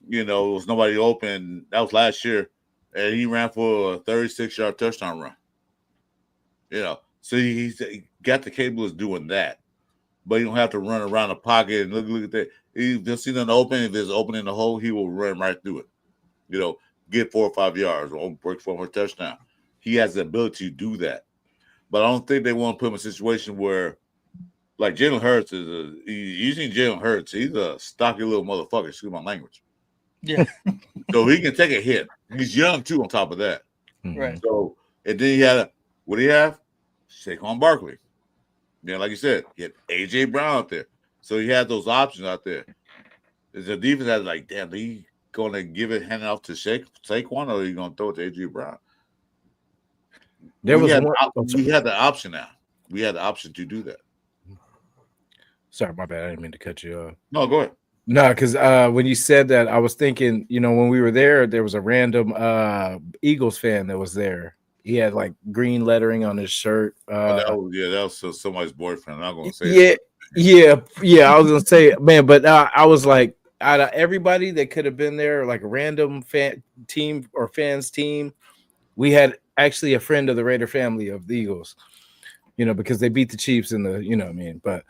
it was nobody open. That was last year, and he ran for a 36-yard touchdown run. So he got the capability of doing that, but you don't have to run around the pocket and look at that. He just see nothing open. If there's open in the hole, he will run right through it. Get 4 or 5 yards or break for a touchdown. He has the ability to do that, but I don't think they want to put him in a situation where, like Jalen Hurts you seen Jalen Hurts, he's a stocky little motherfucker. Excuse my language. Yeah. So he can take a hit. He's young too. On top of that, right. So and then what do you have? Saquon Barkley. Like you said, he had AJ Brown out there. So he had those options out there. The defense has like, damn, he going to hand it off to Saquon, or are you going to throw it to AJ Brown? We had the option now. We had the option to do that. Sorry, my bad. I didn't mean to cut you off. No, go ahead. No, because when you said that, I was thinking, when we were there was a random Eagles fan that was there. He had like green lettering on his shirt. That was somebody's boyfriend. I'm not going to say Yeah. I was going to say, man, but I was like, out of everybody that could have been there, like a random fan team or fans team, we had actually a friend of the Raider family of the Eagles, because they beat the Chiefs in the, but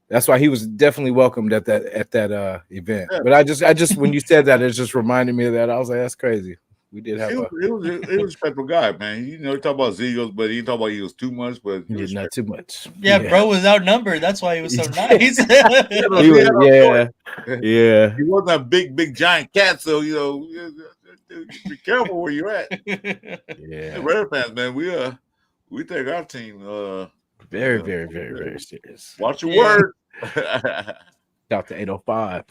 that's why he was definitely welcomed at that event. Yeah. But I just when you said that, it just reminded me of that. I was like, that's crazy. We did have he was a respectful guy, man. He talk about his Eagles, but he didn't talk about Eagles too much. But not too much. Yeah, bro was outnumbered. That's why he was so nice. Yeah. He wasn't a big giant cat, so be careful where you're at. Yeah, Raider fans, man, we take our team very, very, very, very serious. Watch your words. Out to 805.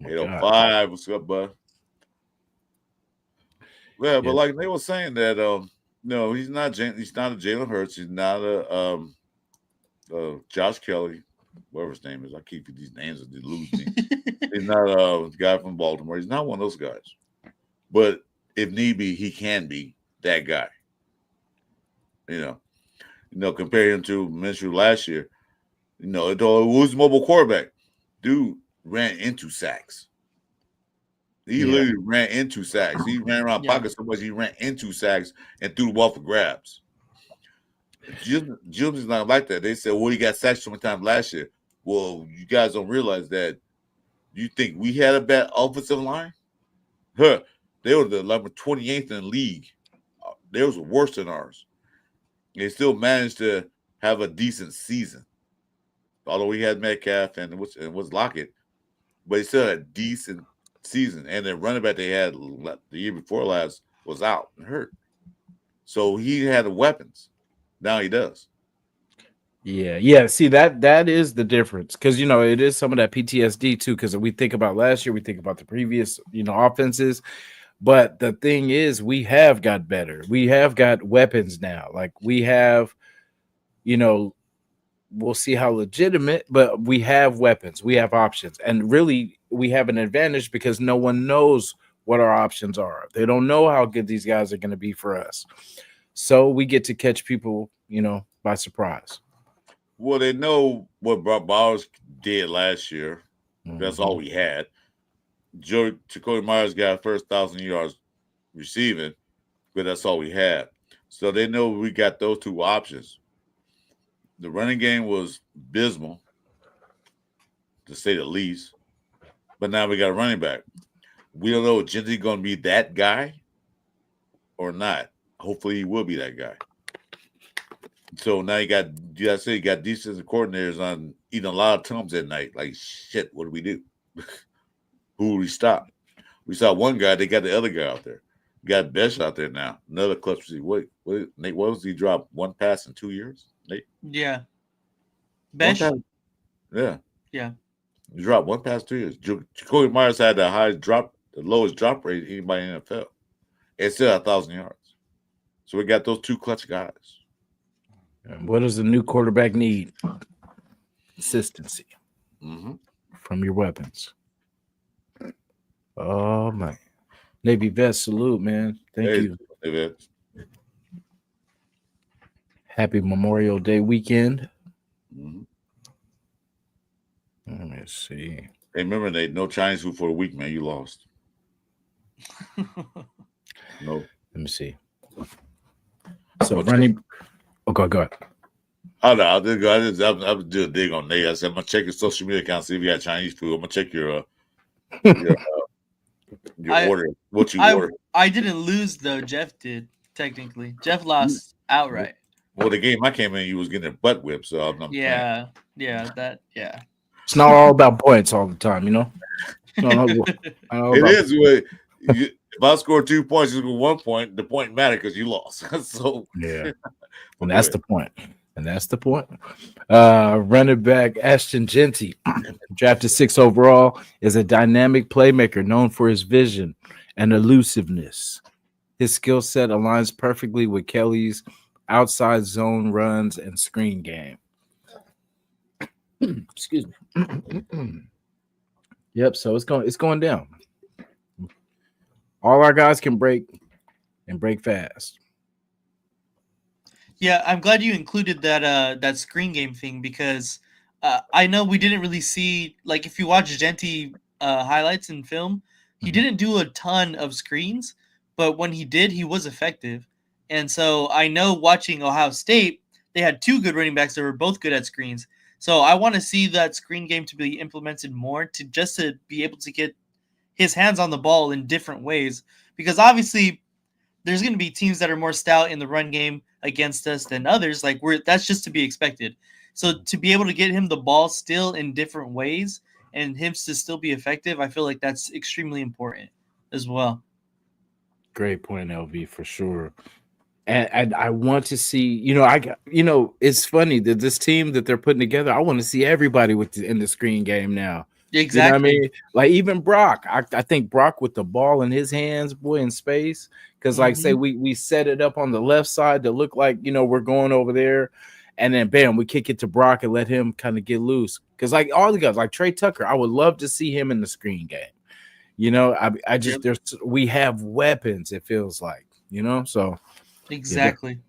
805. What's up, bud? Yeah, but like they were saying that no, he's not a Jalen Hurts. He's not a Josh Kelly, whatever his name is. I keep these names that delude me. He's not a guy from Baltimore. He's not one of those guys. But if need be, he can be that guy. Compare him to Minshew last year. It was mobile quarterback. Dude ran into sacks. He literally ran into sacks. He ran around pockets so much he ran into sacks and threw the ball for grabs. Jim's is not like that. They said, well, he got sacked so many times last year. Well, you guys don't realize that. You think we had a bad offensive line? Huh, they were the number 28th in the league. They was worse than ours. They still managed to have a decent season. Although we had Metcalf and was Lockett, but he still had a decent season. And the running back they had the year before last was out and hurt. So he had the weapons. Now he does. Yeah. See, that is the difference, because it is some of that PTSD too. Because we think about last year, we think about the previous offenses, but the thing is, we have got better. We have got weapons now. Like we have, we'll see how legitimate, but we have weapons. We have options, and really, we have an advantage because no one knows what our options are. They don't know how good these guys are going to be for us. So we get to catch people, by surprise. Well, they know what Bowers did last year. That's all we had. Jacoby Myers got first 1,000 yards receiving, but that's all we had. So they know we got those two options. The running game was abysmal, to say the least. But now we got a running back. We don't know if Genty's going to be that guy or not. Hopefully, he will be that guy. So now you got defensive coordinators on eating a lot of Tums at night. Like, shit, what do we do? Who will we stop? We saw one guy, they got the other guy out there. We got Besh out there now. Another clutch receiver. What Nate Wells, he dropped one pass in 2 years? Nate? Yeah. Besh? Yeah. Yeah. He dropped one pass 2 years. Jacoby Myers had the lowest drop rate anybody in the NFL. It's still 1,000 yards. So we got those two clutch guys. What does a new quarterback need? Consistency from your weapons. Oh, man. Navy Vest, salute, man. Thank you. Navy. Happy Memorial Day weekend. Let me see. Hey, remember, Nate, no Chinese food for a week, man. You lost. No. Let me see. So running. Okay, go ahead. Oh, no, I'm doing a dig on Nate. I said, I'm going to check your social media account, see if you got Chinese food. I'm going to check your order. What you ordered. I didn't lose, though. Jeff did, technically. Jeff lost outright. Well, the game I came in, you was getting a butt whipped, so I'm not Yeah. It's not all about points all the time, It is. If I score 2 points, you score 1 point. The point matters because you lost. So yeah, and that's the point. Running back Ashton Genty, drafted 6th overall, is a dynamic playmaker known for his vision and elusiveness. His skill set aligns perfectly with Kelly's outside zone runs and screen game. Excuse me. Yep. So it's going down. All our guys can break and break fast. Yeah, I'm glad you included that screen game thing, because I know we didn't really see, like, if you watch Genty highlights in film, he didn't do a ton of screens, but when he did, he was effective. And so I know watching Ohio State, they had 2 good running backs that were both good at screens. So I want to see that screen game to be implemented more, to be able to get his hands on the ball in different ways, because obviously there's going to be teams that are more stout in the run game against us than others. Like, that's just to be expected. So to be able to get him the ball still in different ways and him to still be effective, I feel like that's extremely important as well. Great point, LV, for sure. And I want to see, it's funny that this team that they're putting together, I want to see everybody in the screen game now. Exactly. You know what I mean? Like, even Brock. I think Brock with the ball in his hands, boy, in space. Because, like, say we set it up on the left side to look like, we're going over there. And then, bam, we kick it to Brock and let him kind of get loose. Because, like, all the guys, like Trey Tucker, I would love to see him in the screen game. I just, we have weapons, it feels like, so. Exactly.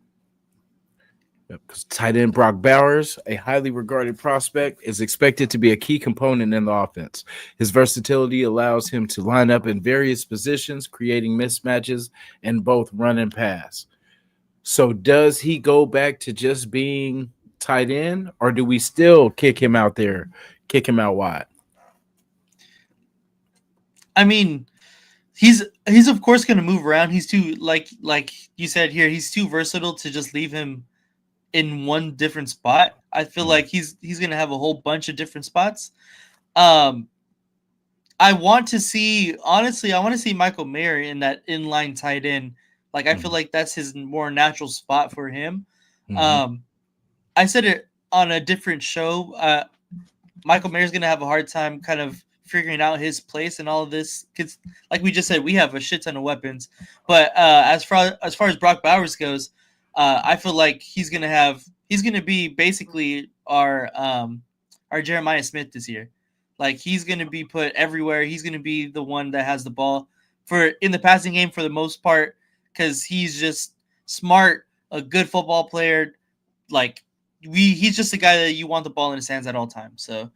Because tight end Brock Bowers, a highly regarded prospect, is expected to be a key component in the offense. His versatility allows him to line up in various positions, creating mismatches in both run and pass. So does he go back to just being tight end, or do we still kick him out wide? I mean, he's of course going to move around. He's too like you said here. He's too versatile to just leave him in one different spot. I feel like he's going to have a whole bunch of different spots. I want to see Michael Mayer in that inline tight end. Like I feel like that's his more natural spot for him. I said it on a different show. Michael Mayer's gonna have a hard time kind of figuring out his place in all of this because, like we just said, we have a shit ton of weapons. But as far as Brock Bowers goes, I feel like he's gonna be basically our Jeremiah Smith this year. Like he's gonna be put everywhere. He's gonna be the one that has the ball in the passing game for the most part because he's just smart, a good football player. Like he's just a guy that you want the ball in his hands at all times. So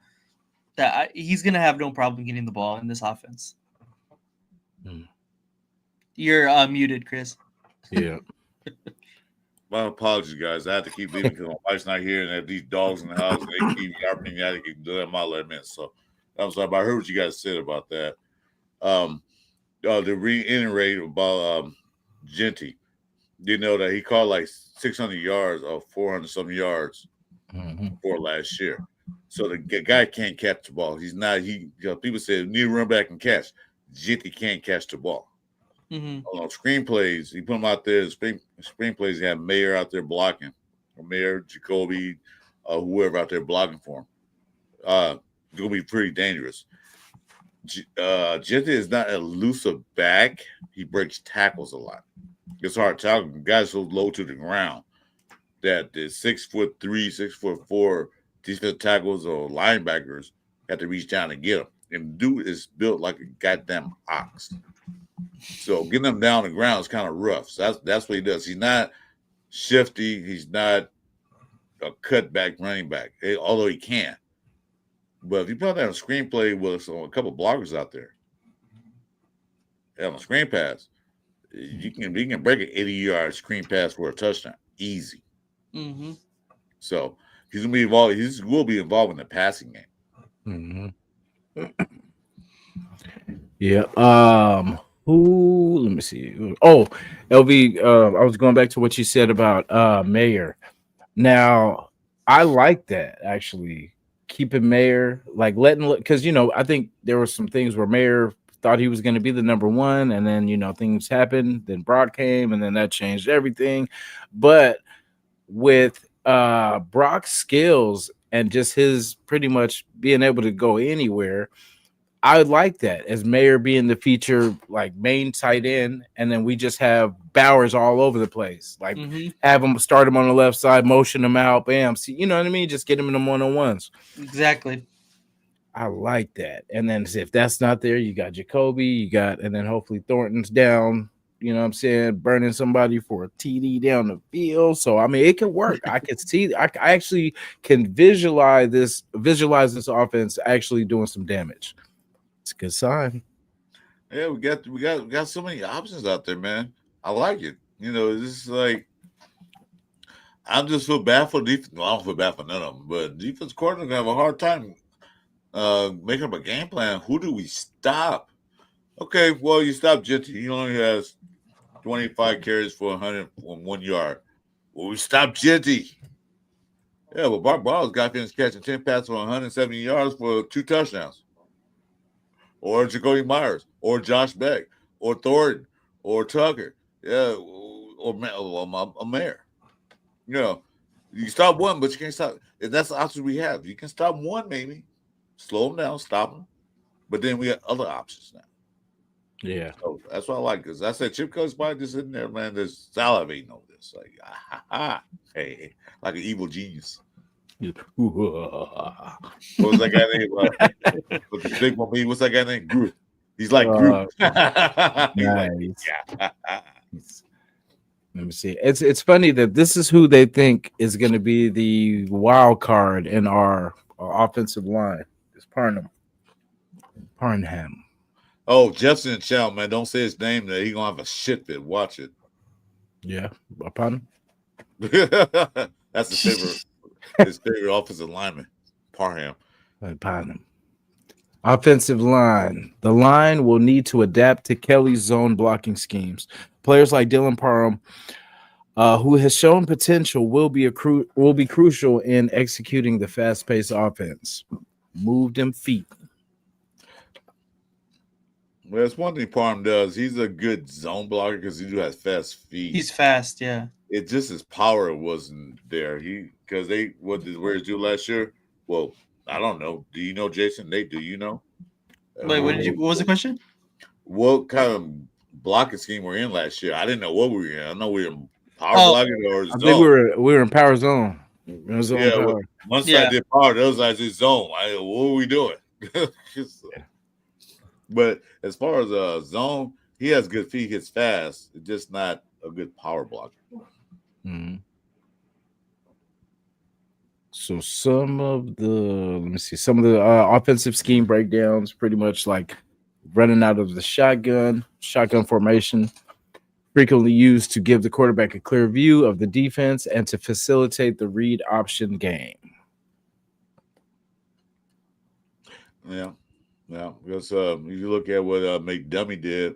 he's gonna have no problem getting the ball in this offense. You're muted, Chris. Yeah. My apologies, guys. I had to keep leaving because my wife's not here, and I have these dogs in the house, and they keep yapping. I had to keep doing my 11 minutes. So I'm sorry, but I heard what you guys said about that. To reiterate about Genty, you know that he caught like 600 yards or 400 some yards for last year. So the guy can't catch the ball. He's not. People say need to run back and catch. Genty can't catch the ball. On screenplays, he put him out there. Screenplays, he had Mayer out there blocking, or Mayer, Jacoby, whoever out there blocking for him. It's gonna be pretty dangerous. Genty is not an elusive back. He breaks tackles a lot. It's hard to tackle guys so low to the ground that the 6'3", 6'4" defensive tackles or linebackers have to reach down and get him. And dude is built like a goddamn ox. So getting him down the ground is kind of rough. So that's what he does. He's not shifty. He's not a cutback running back, although he can. But if you put that on a screenplay with a couple blockers out there, on a screen pass, you can break an 80-yard screen pass for a touchdown, easy. So he's gonna be involved. He will be involved in the passing game. Yeah. Who? Let me see. Oh, LV. I was going back to what you said about Mayer. Now, I like that actually. Keeping Mayer, like because I think there were some things where Mayer thought he was going to be the number one, and then things happened. Then Brock came, and then that changed everything. But with Brock's skills and just his pretty much being able to go anywhere, I would like that as Mayer being the feature, like main tight end, and then we just have Bowers all over the place. Like have him start him on the left side, motion him out, bam. See, you know what I mean? Just get him in the one-on-ones. Exactly. I like that. And then if that's not there, you got Jacoby, and then hopefully Thornton's down. You know what I'm saying? Burning somebody for a TD down the field. So I mean, it can work. I can see. I actually can visualize this offense actually doing some damage. It's a good sign. Yeah, we got so many options out there, man. I like it. This is like I just feel bad for defense. Well, I don't feel bad for none of them, but defense coordinator gonna have a hard time making up a game plan. Who do we stop? Okay, well, you stop Genty. He only has 25 carries for 101 yard. Well, we stop Genty. Yeah, well, Bart Ball's got finished catching 10 passes for 170 yards for 2 touchdowns. Or Jacoby Myers, or Josh Beck, or Thornton, or Tucker, yeah, or Mayer. You stop one, but you can't stop. If that's the option we have, you can stop one, maybe slow them down, stop them, but then we got other options now. Yeah, so that's what I like. Because I said Chip Kelly's probably just sitting there, man, just salivating over this, like, hey, like an evil genius. What was that guy named? With the big one, what's that guy named? Groot. He's like Groot. Nice. Let me see. It's funny that this is who they think is going to be the wild card in our offensive line. It's Parnham. Oh, Jefferson Chow, man. Don't say his name there. He's going to have a shit fit. Watch it. Yeah. Parnham. That's his favorite offensive lineman. Parham. Parnham. Offensive line. The line will need to adapt to Kelly's zone blocking schemes. Players like Dylan Parham, who has shown potential, will be crucial in executing the fast-paced offense. Move them feet. Well, that's one thing Parham does. He's a good zone blocker because he has fast feet. He's fast, yeah. It just his power wasn't there. Because they what did Warriors do last year? Well, I don't know. Do you know, Jason? Nate, do you know? Wait, what was the question? What kind of blocking scheme we're in last year? I didn't know what we were in. I know we were in power blocking or zone. I think we were in power zone. Yeah, power. One side did power, the other side did zone. What were we doing? But as far as zone, he has good feet, hits fast. It's just not a good power blocker. Mm-hmm. So some of the offensive scheme breakdowns, pretty much like running out of the shotgun formation, frequently used to give the quarterback a clear view of the defense and to facilitate the read option game. Yeah. Because you look at what McDummy did,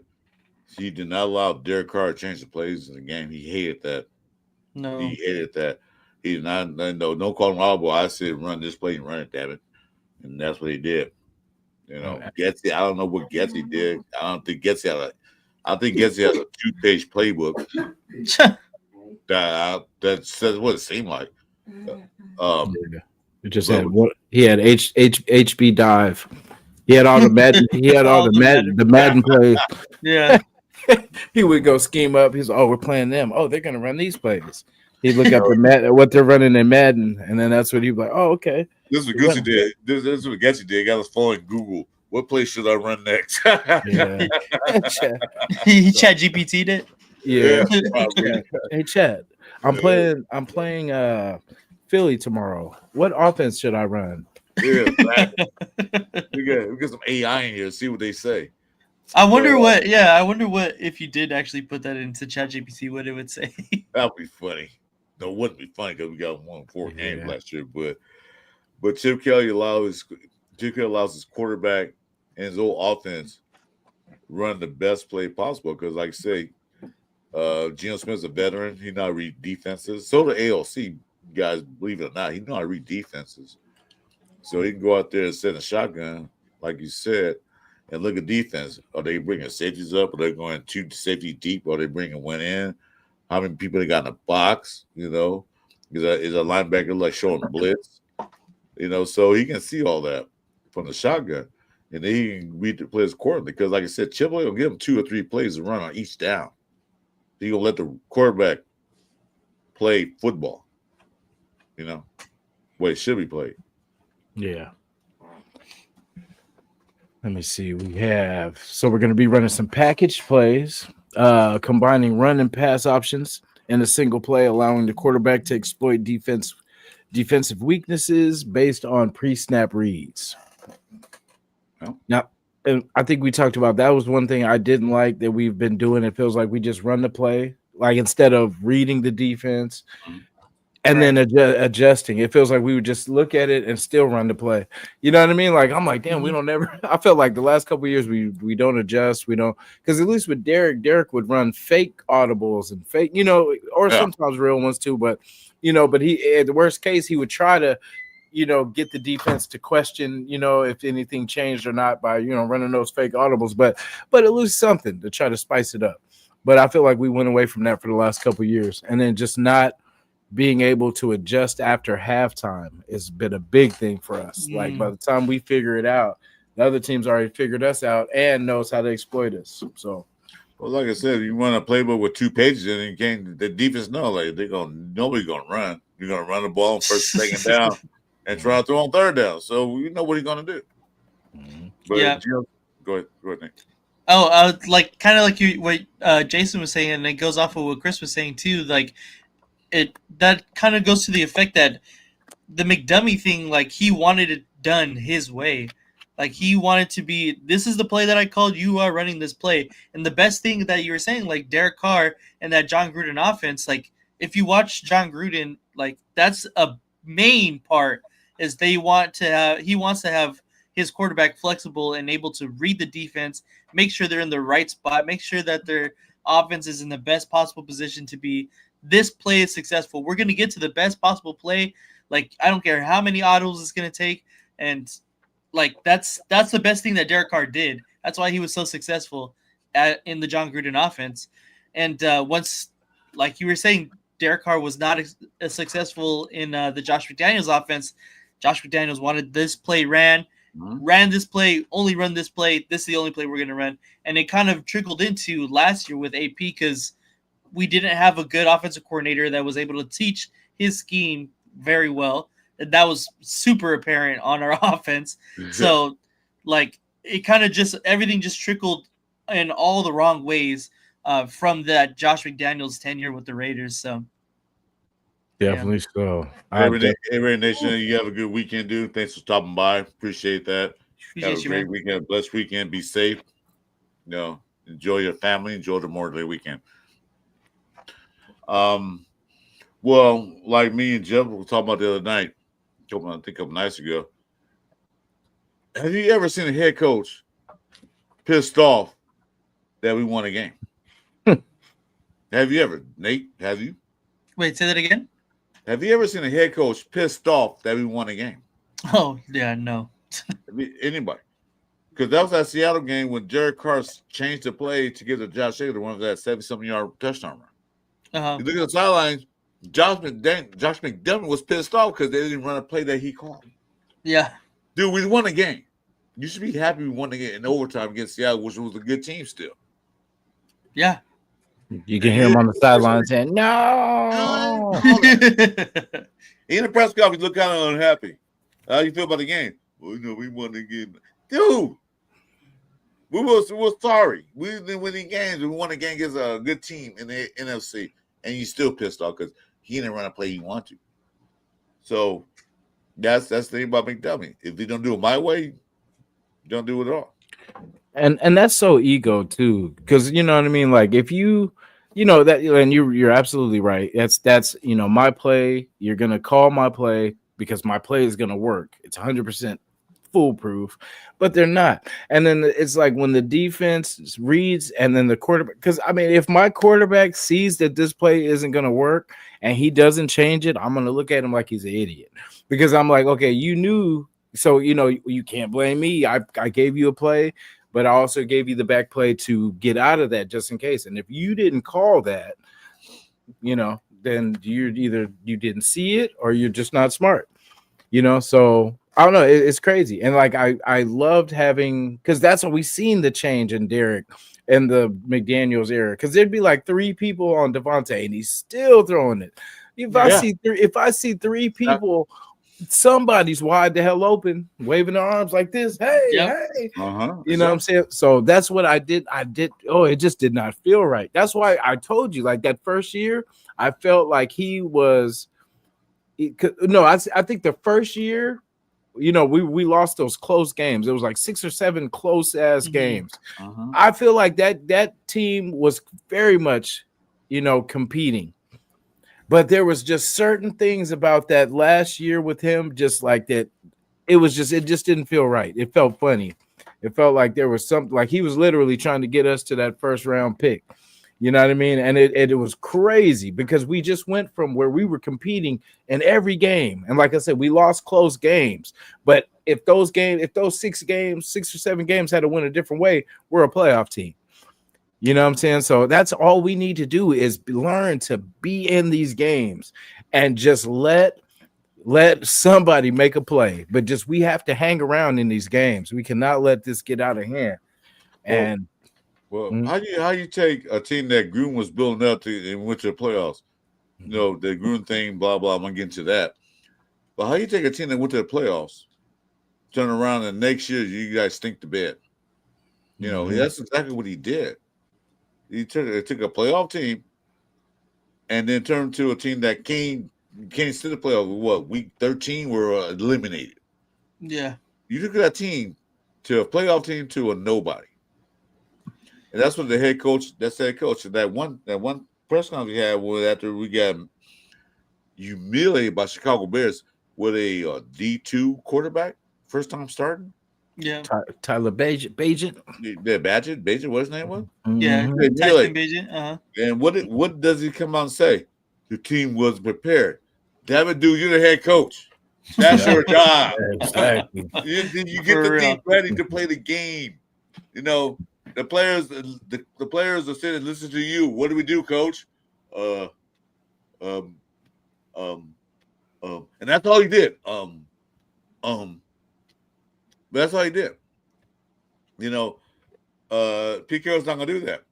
he did not allow Derek Carr to change the plays in the game. He hated that. No. He hated that. He did not no calling audible. I said run this play and run it, damn it. And that's what he did. You know, Getsy, I don't know what Getsy did. I think Getsy has a 2-page playbook. that says what it seemed like. It just had what he had HB dive. He had all the Madden. He had all the Madden plays. Yeah. He would go scheme up. He's we're playing them. Oh, they're gonna run these plays. He'd look up what they're running in Madden, and then that's what he'd be like. Oh, okay. This is what Gucci did. This is what Getsy did. Got us following Google. What play should I run next? Yeah. He Chat GPT'd it. Yeah. Hey, Chad. I'm playing Philly tomorrow. What offense should I run? Yeah, exactly. we get some AI in here. See what they say. I wonder what if you did actually put that into ChatGPT, what it would say. That'd be funny. No, it wouldn't be funny because we got 1-4 games last year. But Chip Kelly allows his quarterback and his whole offense run the best play possible. Because, like I say, Geno Smith's a veteran. He know how to read defenses. So the ALC guys, believe it or not, he know how to read defenses. So he can go out there and set a shotgun, like you said, and look at defense. Are they bringing safeties up? Are they going 2 safety deep? Are they bringing one in? How many people they got in the box? You know, is a linebacker like showing blitz? You know, so he can see all that from the shotgun, and then he can read the plays accordingly. Because, like I said, Chip will give him 2 or 3 plays to run on each down. He gonna let the quarterback play football. You know, way it should be played. Yeah. Let me see. We're going to be running some package plays, combining run and pass options in a single play, allowing the quarterback to exploit defensive weaknesses based on pre-snap reads. Oh. Now, and I think we talked about that was one thing I didn't like that we've been doing. It feels like we just run the play, like instead of reading the defense. And then adjusting. It feels like we would just look at it and still run the play. You know what I mean? Like, I'm like, damn, we don't ever. I felt like the last couple of years we don't adjust. We don't, because at least with Derek would run fake audibles and fake, or sometimes real ones too. But, but he, at the worst case, he would try to, get the defense to question, if anything changed or not by, running those fake audibles. But at least something to try to spice it up. But I feel like we went away from that for the last couple of years, and then just not being able to adjust after halftime has been a big thing for us. Like by the time we figure it out, the other team's already figured us out and knows how to exploit us. So, well, like I said, you run a playbook with 2 pages and you can't. The defense know like nobody's gonna run. You're gonna run the ball on first, second down, and try to throw on third down. So you know what he's gonna do. But go ahead, Nick. Oh, like kind of like what Jason was saying, and it goes off of what Chris was saying too. Like, that kind of goes to the effect that the McDummy thing, like he wanted it done his way. Like he wanted to be, this is the play that I called, you are running this play. And the best thing that you were saying, like Derek Carr and that John Gruden offense, like if you watch John Gruden, like that's a main part is he wants to have his quarterback flexible and able to read the defense, make sure they're in the right spot, make sure that their offense is in the best possible position to be. This play is successful. We're going to get to the best possible play. Like, I don't care how many autos it's going to take, and like that's the best thing that Derek Carr did. That's why he was so successful in the John Gruden offense. And once, like you were saying, Derek Carr was not as successful in the Josh McDaniels offense. Josh McDaniels wanted this play ran this play, only run this play. This is the only play we're going to run. And it kind of trickled into last year with AP because we didn't have a good offensive coordinator that was able to teach his scheme very well. And that was super apparent on our offense. So, like, it kind of just everything just trickled in all the wrong ways from that Josh McDaniels tenure with the Raiders. So, definitely so. Hey, Nation, you have a good weekend, dude. Thanks for stopping by. Appreciate that. Have a great weekend, blessed weekend. Be safe. You know, enjoy your family. Enjoy the Memorial Day weekend. Well, like me and Jeff were talking about the other night, I think a couple nights ago. Have you ever seen a head coach pissed off that we won a game? Have you ever, Nate? Have you? Wait, say that again. Have you ever seen a head coach pissed off that we won a game? Oh, yeah, no. Anybody? Because that was that Seattle game when Derek Carr changed the play to give to Josh Hader one of that 70-something yard touchdown run. You look at the sidelines, Josh McDermott was pissed off because they didn't run a play that he called. Yeah. Dude, we won a game. You should be happy we won the game in overtime against Seattle, which was a good team still. Yeah. You can hear him on the sideline saying, no. In the press conference, he looked kind of unhappy. How you feel about the game? Well, you know, we won the game. Dude, we were sorry. We didn't win any games. We won the game against a good team in the NFC, and you still pissed off because he didn't run a play he wanted to. So that's the thing about McDermott. If he don't do it my way, don't do it at all. And that's so ego too, because you know what I mean. Like if you know that, and you're absolutely right. That's my play. You're gonna call my play because my play is gonna work. It's 100% foolproof, but they're not. And then it's like when the defense reads, and then the quarterback. Because I mean, if my quarterback sees that this play isn't gonna work and he doesn't change it, I'm gonna look at him like he's an idiot, because I'm like, okay, you knew. So you can't blame me. I gave you a play, but I also gave you the back play to get out of that just in case. And if you didn't call that, then you didn't see it or you're just not smart, So I don't know. It's crazy. And like, I loved having, because that's what we seen the change in Derek and the McDaniels era. Because there'd be like 3 people on Devontae and he's still throwing it. If I see 3 people, somebody's wide the hell open, waving their arms like this. Hey, hey. You know what I'm saying? So that's what I did. It just did not feel right. That's why I told you, like that first year, I felt like he was. I think the first year, we lost those close games. It was like 6 or 7 close ass games. I feel like that team was very much, competing. But there was just certain things about that last year with him, just like that. It just didn't feel right. It felt funny. It felt like there was something, like he was literally trying to get us to that first round pick. You know what I mean? And it was crazy because we just went from where we were competing in every game. And like I said, we lost close games. But if those 6 or 7 games had to win a different way, we're a playoff team. You know what I'm saying? So that's all we need to do is learn to be in these games and just let somebody make a play. But we have to hang around in these games. We cannot let this get out of hand. And how you take a team that Gruden was building up to and went to the playoffs? The Gruden thing, blah blah. I'm gonna get into that. But how you take a team that went to the playoffs, turn around, and next year you guys stink to bed? That's exactly what he did. He took a playoff team and then turned to a team that can't sit the playoff. What, week 13 were eliminated. Yeah. You took that team to a playoff team to a nobody. And that's what the head coach, that one press conference we had was after we got humiliated by Chicago Bears with a D2 quarterback, first time starting. Yeah. Tyler Bagent. Yeah, Badger, what his name was? Yeah. Mhm. Tyson Bagent. And what does he come out and say? The team wasn't prepared. Damn it, dude, you're the head coach. That's your job. Exactly. You get For the team real. ready to play the game. You know, the players, the players are sitting and listen to you. What do we do, coach? Uh, um, um, and that's all he did. But that's all he did. You know, Pete Carroll's not gonna do that.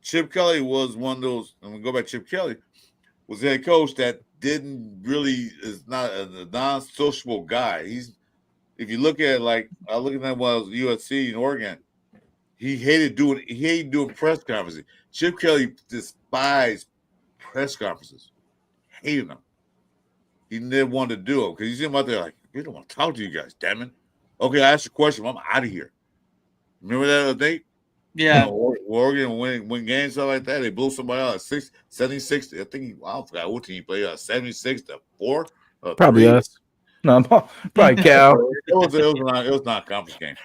Chip Kelly was one of those, and we go back to Chip Kelly, was a head coach that didn't really is not a non-sociable guy. He's if you look at like I look at that when I was USC in Oregon, he hated doing press conferences. Chip Kelly despised press conferences, hated them. He never wanted to do them because you see him out there like, we don't want to talk to you guys, damn it. Okay, I asked a question, I'm out of here. Remember that other day? Yeah. Oregon win games, stuff like that. They blew somebody out 76. I think I forgot what team he played. 76-4. Probably 3. us. No, probably Cal. It was not a conference game.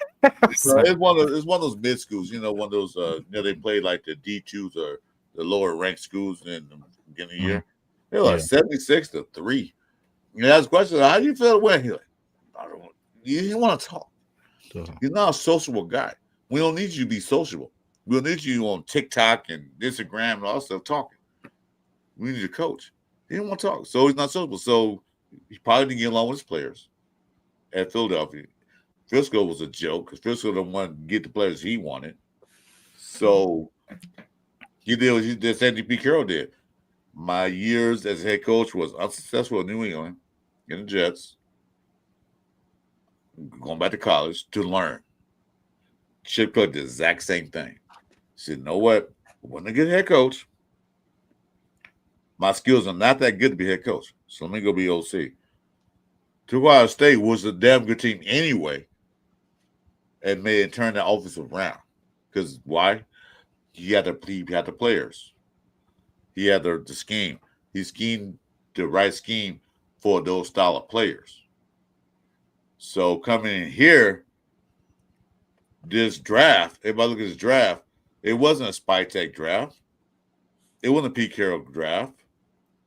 So it's one of those mid schools. One of those. They played like the D2s or the lower ranked schools in the beginning of the year. They were like 76-3. You ask questions. How do you feel when? He's like, I don't want. You didn't want to talk. You're not a sociable guy. We don't need you to be sociable. We don't need you on TikTok and Instagram and all that stuff talking. We need a coach. He didn't want to talk, so he's not sociable. So he probably didn't get along with his players at Philadelphia. Frisco was a joke because Frisco didn't want to get the players he wanted. So he did what Sandy P. Carroll did. My years as head coach was unsuccessful in New England, in the Jets, going back to college to learn. Chip Kelly did the exact same thing. He said, you know what? I wasn't a good head coach. My skills are not that good to be head coach. So let me go be OC. Ohio State was a damn good team anyway and made it turn the offense around. Because why? He had the players. He had the scheme. He schemed the right scheme for those style of players. So coming in here, this draft, everybody look at this draft, it wasn't a Spy-Tech draft. It wasn't a Pete Carroll draft.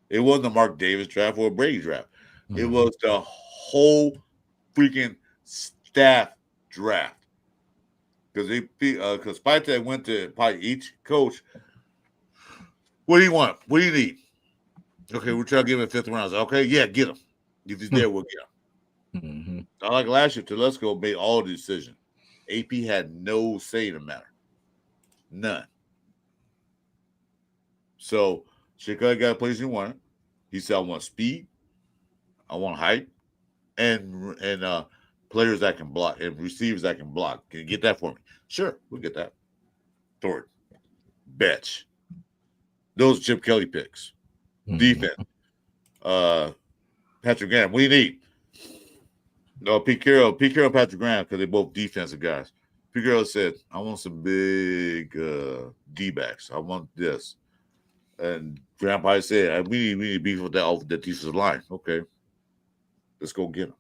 It wasn't a Mark Davis draft or a Brady draft. It was the whole freaking staff draft. Because Spy-Tech went to probably each coach, what do you want? What do you need? Okay, we're trying to give him a fifth round. Okay, yeah, get him. If he's there, we'll get him. Like last year, Telesco made all the decisions. AP had no say in the matter. None. So Chicago got a place he wanted. He said, I want speed, I want height, and players that can block and receivers that can block. Can you get that for me? Sure, we'll get that. Thornton, Betch. Those are Chip Kelly picks. Defense. Patrick Graham. What do you need? No, Pete Carroll, Patrick Graham, because they're both defensive guys. Pete Carroll said, I want some big D-backs. I want this. And Grandpa said, we need to beef with that defensive line. Okay. Let's go get them.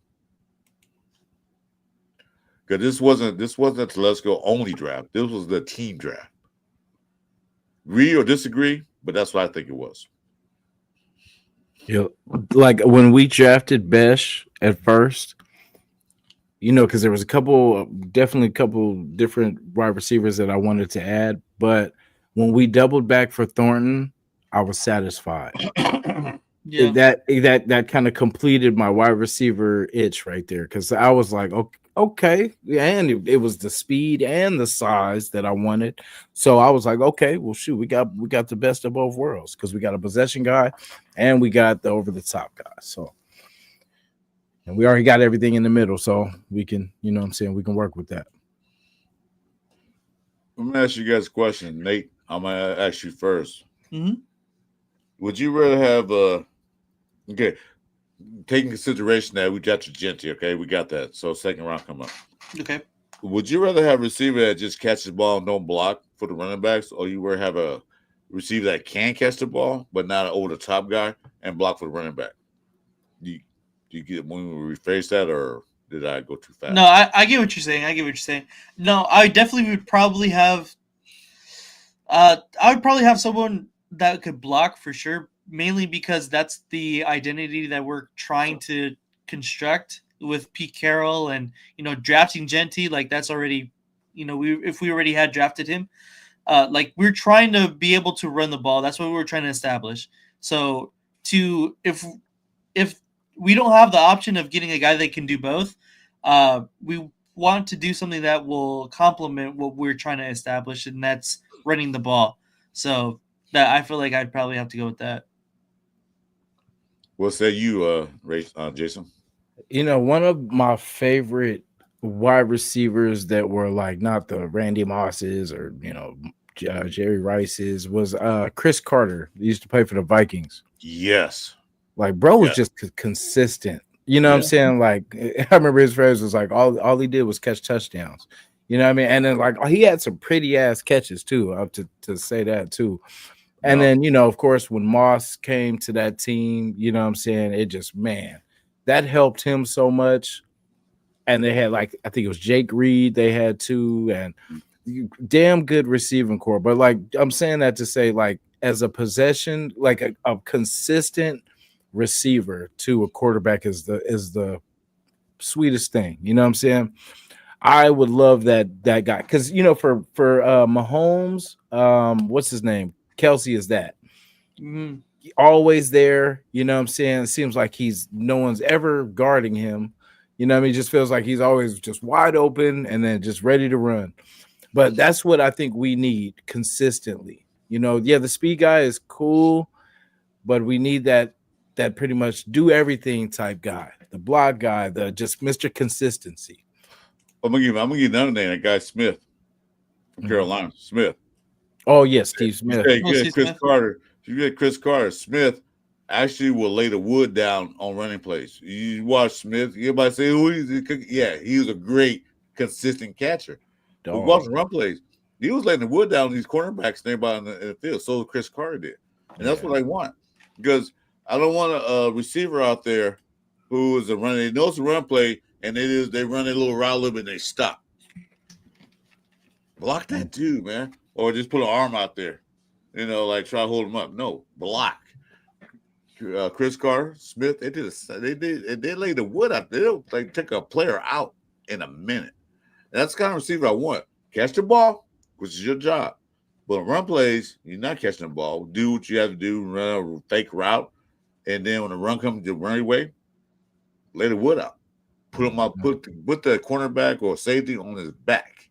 Because this wasn't a Telesco only draft. This was the team draft. Agree or disagree, but that's what I think it was. Yeah, like when we drafted Besh at first, because there was definitely a couple different wide receivers that I wanted to add, but when we doubled back for Thornton, I was satisfied. Yeah. That kind of completed my wide receiver itch right there because I was like, okay, and it was the speed and the size that I wanted. So I was like, okay, well, shoot, we got the best of both worlds because we got a possession guy and we got the over the top guy. So, and we already got everything in the middle, so we can, what I'm saying, we can work with that. Let me ask you guys a question, Nate. I'm gonna ask you first. Mm-hmm. Would you rather have okay, taking consideration that we got your Genty, okay, we got that. So second round come up. Okay. Would you rather have a receiver that just catches the ball and don't block for the running backs, or you rather have a receiver that can catch the ball but not an over the top guy and block for the running back? Do you get when we rephrase that, or did I go too fast? No, I get what you're saying. I get what you're saying. No, I definitely would probably have. I would probably have someone that could block for sure, mainly because that's the identity that we're trying to construct with Pete Carroll and drafting Genty. Like that's already, if we already had drafted him, like we're trying to be able to run the ball. That's what we were trying to establish. So to if we don't have the option of getting a guy that can do both, we want to do something that will complement what we're trying to establish, and that's running the ball. So that I feel like I'd probably have to go with that. What say you, Jason? One of my favorite wide receivers that were like not the Randy Mosses or Jerry Rice's was Chris Carter. He used to play for the Vikings. Yes. Like, bro was just consistent. You know what I'm saying? Like, I remember his phrase was like, all he did was catch touchdowns. You know what I mean? And then like he had some pretty ass catches too. I have to say that too. And then, of course, when Moss came to that team, you know what I'm saying? It just, man, that helped him so much. And they had like, I think it was Jake Reed they had too, and damn good receiving core. But like I'm saying that to say, like, as a possession, like a consistent receiver to a quarterback is the sweetest thing. You know what I'm saying? I would love that guy because for Mahomes, what's his name? Kelsey is that. Mm-hmm. Always there, you know what I'm saying? It seems like no one's ever guarding him. You know what I mean? It just feels like he's always just wide open and then just ready to run. But that's what I think we need consistently. The speed guy is cool, but we need that pretty much do everything type guy, the block guy, the just Mr. Consistency. I'm gonna give you another name, that guy Smith from Carolina. Smith. Oh yes, Steve Smith. Chris Carter. If you get Chris Carter, Smith actually will lay the wood down on running plays. You watch Smith, everybody say, "Who is he?" Yeah, he was a great, consistent catcher. But watch the run plays. He was laying the wood down on these cornerbacks and everybody in the field. So Chris Carter did, and that's what I want, because I don't want a receiver out there who is a runner. They know it's a run play, and they run a little route a little bit, and they stop. Block that dude, man, or just put an arm out there. Like try to hold him up. No, block. Chris Carter, Smith, they laid the wood out. They don't like take a player out in a minute. And that's the kind of receiver I want. Catch the ball, which is your job. But run plays, you're not catching the ball. Do what you have to do, run a fake route, and then when the run comes to run away, lay the wood out. Put him up, put the cornerback or safety on his back.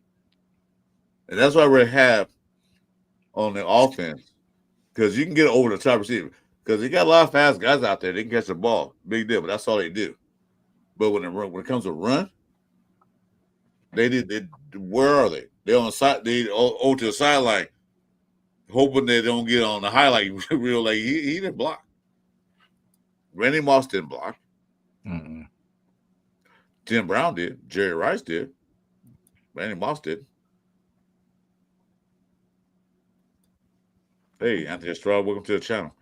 And that's what I really have on the offense, because you can get over the top receiver, because they got a lot of fast guys out there. They can catch the ball, big deal, but that's all they do. But when it comes to run, where are they? They're on the side. They over to the sideline, hoping they don't get on the highlight reel. Like he didn't block. Randy Moss didn't block. Mm-mm. Tim Brown did. Jerry Rice did. Randy Moss did. Hey, Anthony Estrada, welcome to the channel.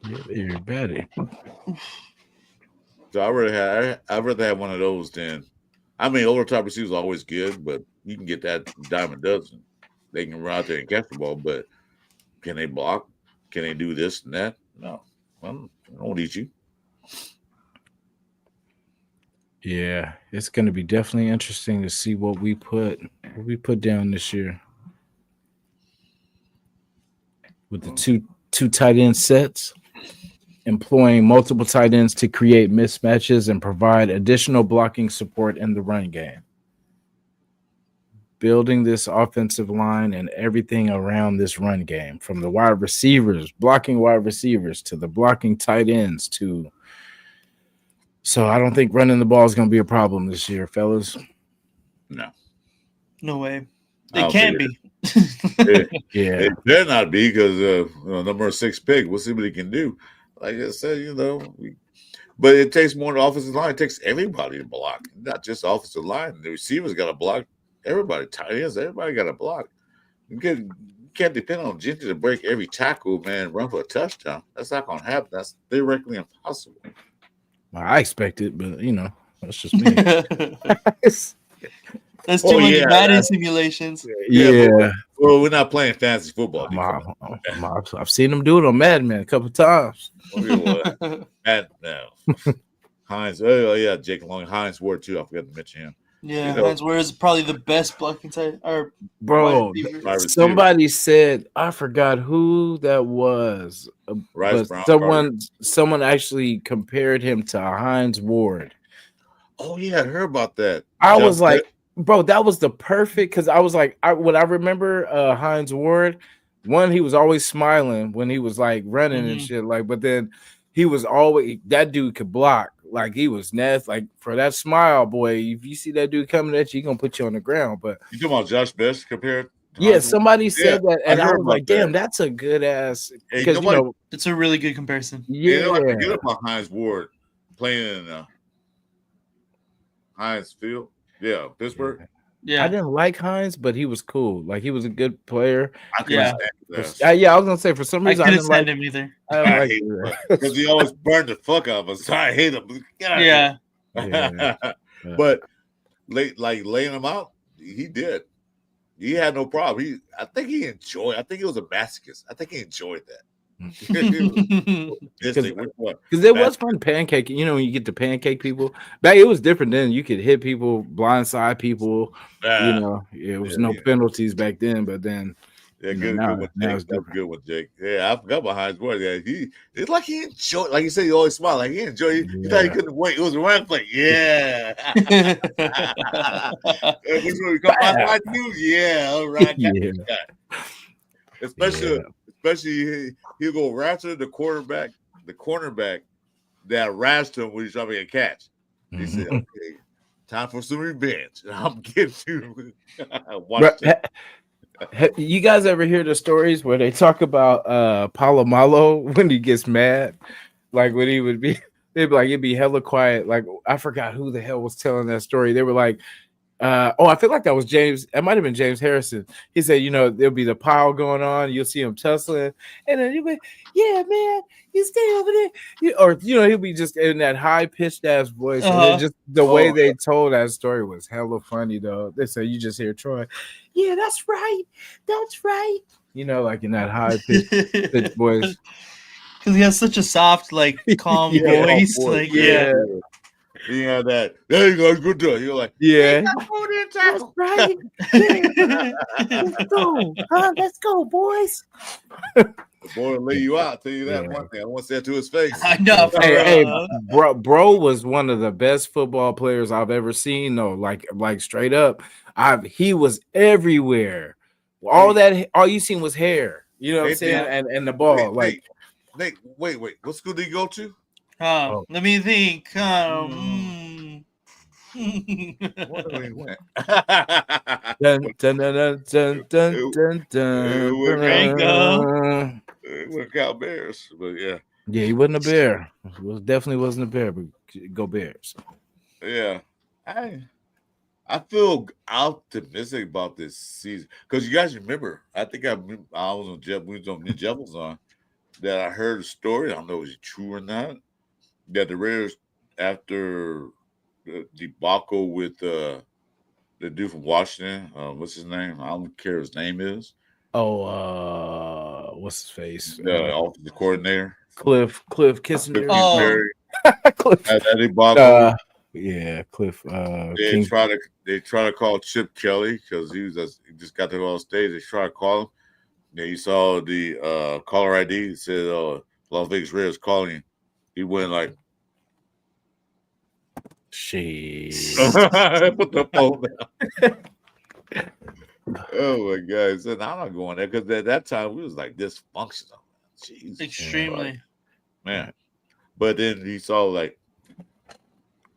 Yeah, you're better. So I'd rather have one of those than, I mean, over the top receivers are always good, but you can get that dime a dozen. They can run out there and catch the ball, but can they block? Can they do this and that? No, I don't eat you. Yeah, it's going to be definitely interesting to see what we put down this year with the two tight end sets, employing multiple tight ends to create mismatches and provide additional blocking support in the run game. Building this offensive line and everything around this run game, from the wide receivers, blocking wide receivers, to the blocking tight ends, to. So I don't think running the ball is going to be a problem this year, fellas. No way. It can't be. It better not be, because number 6 pick. We'll see what he can do. Like I said, but it takes more than the offensive line. It takes everybody to block, not just the offensive line. The receivers got to block. Everybody, tight ends, everybody got to block. You can't depend on Genty to break every tackle, man, run for a touchdown. That's not going to happen. That's theoretically impossible. Well, I expect it, but That's just me. That's too many Madden simulations. Yeah. Well, we're not playing fantasy football. I've seen them do it on Madden, man, a couple times. Madden, no. Hines. Oh yeah, Jake Long. Hines Ward too. I forgot to mention him. Yeah, Hines Ward is probably the best blocking side. Or bro, somebody said, I forgot who that was, but someone actually compared him to Hines Ward. Oh yeah, I heard about that. I was like, bro, that was the perfect, because I was like, I remember Hines Ward. One, he was always smiling when he was like running and shit, like, but then he was always, that dude could block. Like he was nasty. Like for that smile, boy, if you see that dude coming at you, he gonna put you on the ground. But you talking about Josh Best compared? Yeah, somebody said that, and I was like, damn, that's a good ass. Because it's a really good comparison. Yeah, I forget about Hines Ward playing in Heinz Field. Yeah, Pittsburgh. Yeah, I didn't like Hines, but he was cool. Like he was a good player. I couldn't stand him. I was gonna say for some reason I didn't stand him either. I hate him because he always burned the fuck out of us. So I hate him. Yeah. But laying him out, he did. He had no problem. I think he enjoyed. I think he was a masochist. I think he enjoyed that. Because it was fun pancake. You know, when you get to pancake people, back it was different then. You could hit people, blindside people. You know, it was no penalties back then. But then, good with Jake. Yeah, I forgot about Hines Ward. Yeah, it's like he enjoyed. Like you said, he always smiled. Like he enjoyed. He thought he couldn't wait. It was a run play. Yeah. This when we come out too. Yeah, all right. Especially he'll go right to the cornerback that rashed him when he's trying to get a catch. He said, okay, time for some revenge. I'm getting you. You guys ever hear the stories where they talk about Palomalo when he gets mad? Like when he would be, they'd be like, it'd be hella quiet. Like I forgot who the hell was telling that story. They were like, I feel like that was James. It might have been James Harrison. He said, there'll be the pile going on. You'll see him tussling, and then you'll be, yeah, man, you stay over there. He'll be just in that high pitched ass voice. And then just the way they told that story was hella funny, though. They said you just hear Troy, yeah, that's right, like in that high pitched voice. Because he has such a soft, like calm voice. Like he had that. There you go, good job. You're like, yeah, that's right. Yeah. Let's go, boys. The boy will lay you out. I'll tell you that one thing. I won't say it to his face. I know. Hey, bro was one of the best football players I've ever seen. Though, like straight up, he was everywhere. All you seen was hair. You know what I'm saying? And the ball. Wait. What school did he go to? Let me think. Where he went? Went Cal Bears, but yeah. Yeah, he wasn't a Bear. He definitely wasn't a Bear, but go Bears. Yeah, I feel optimistic about this season because you guys remember. I think I was on Jeff. We was on Jeff was on that. I heard a story. I don't know if it's true or not. That the Raiders, after the debacle with the dude from Washington, what's his name? I don't care what his name is. What's his face? The offensive coordinator. Cliff Kissinger. Cliff. That debacle. Yeah, Cliff. They try to call Chip Kelly because he just got to go on stage. They try to call him. Yeah, you saw the caller ID. It said Las Vegas Raiders calling him. He went like, shit. Put the phone down. Oh my God! So I'm not going there because at that time we was like dysfunctional. Jeez, extremely, man. But then he saw like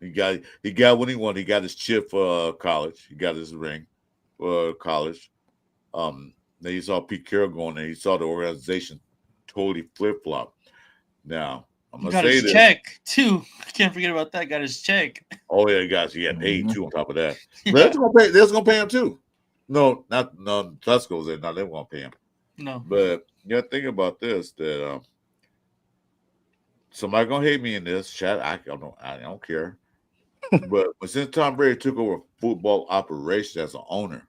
he got what he wanted. He got his chip for college. He got his ring for college. Then he saw Pete Carroll going there. He saw the organization totally flip flop. Now. I'm gonna got say his this. Check too. Can't forget about that. Got his check. Oh yeah, guys, he got paid too on top of that. But they're gonna pay him too. No, Tusco's there. No, they won't pay him. No. But you gotta think about this: that somebody gonna hate me in this chat. I don't care. But since Tom Brady took over football operations as an owner,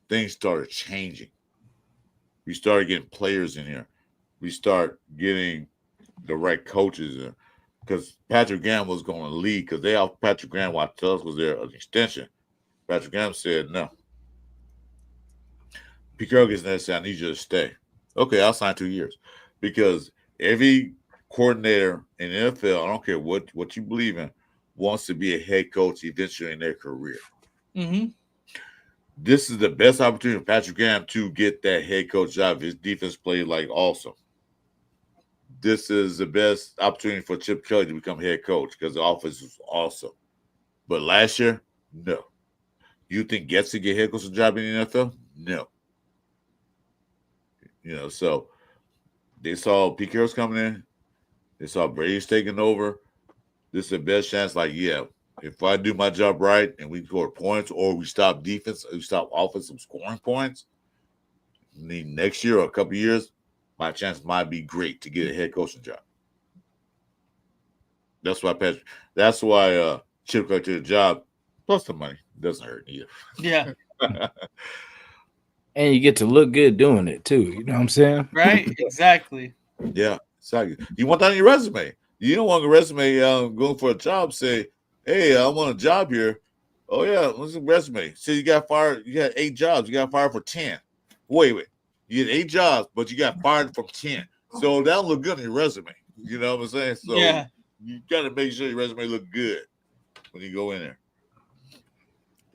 things started changing. We started getting players in here. We start getting the right coaches in. Because Patrick Graham was going to lead because they all Patrick Graham while Tusk was there an extension. Patrick Graham said, no. Pete Carroll gets there and said, I need you to stay. Okay, I'll sign 2 years. Because every coordinator in the NFL, I don't care what you believe in, wants to be a head coach eventually in their career. Mm-hmm. This is the best opportunity for Patrick Graham to get that head coach job. His defense played like awesome. This is the best opportunity for Chip Kelly to become head coach because the offense was awesome. But last year, no. You think Getz to get head coach job in the NFL? No. So they saw Pete Carroll's coming in. They saw Brady's taking over. This is the best chance. Like, yeah, if I do my job right and we score points or we stop defense, we stop offensive scoring points, then next year or a couple years, my chance might be great to get a head coaching job. That's why Chip Kelly took the job. Plus the money doesn't hurt either. Yeah. And you get to look good doing it too. You know what I'm saying? Right. Exactly. Yeah. Exactly. You want that on your resume. You don't want your resume going for a job. Say, hey, I want a job here. Oh yeah, what's the resume? Say you got fired. You got 8 jobs. You got fired for 10. Wait. You had 8 jobs, but you got fired from 10. So that'll look good on your resume. You know what I'm saying? So yeah. You got to make sure your resume look good when you go in there.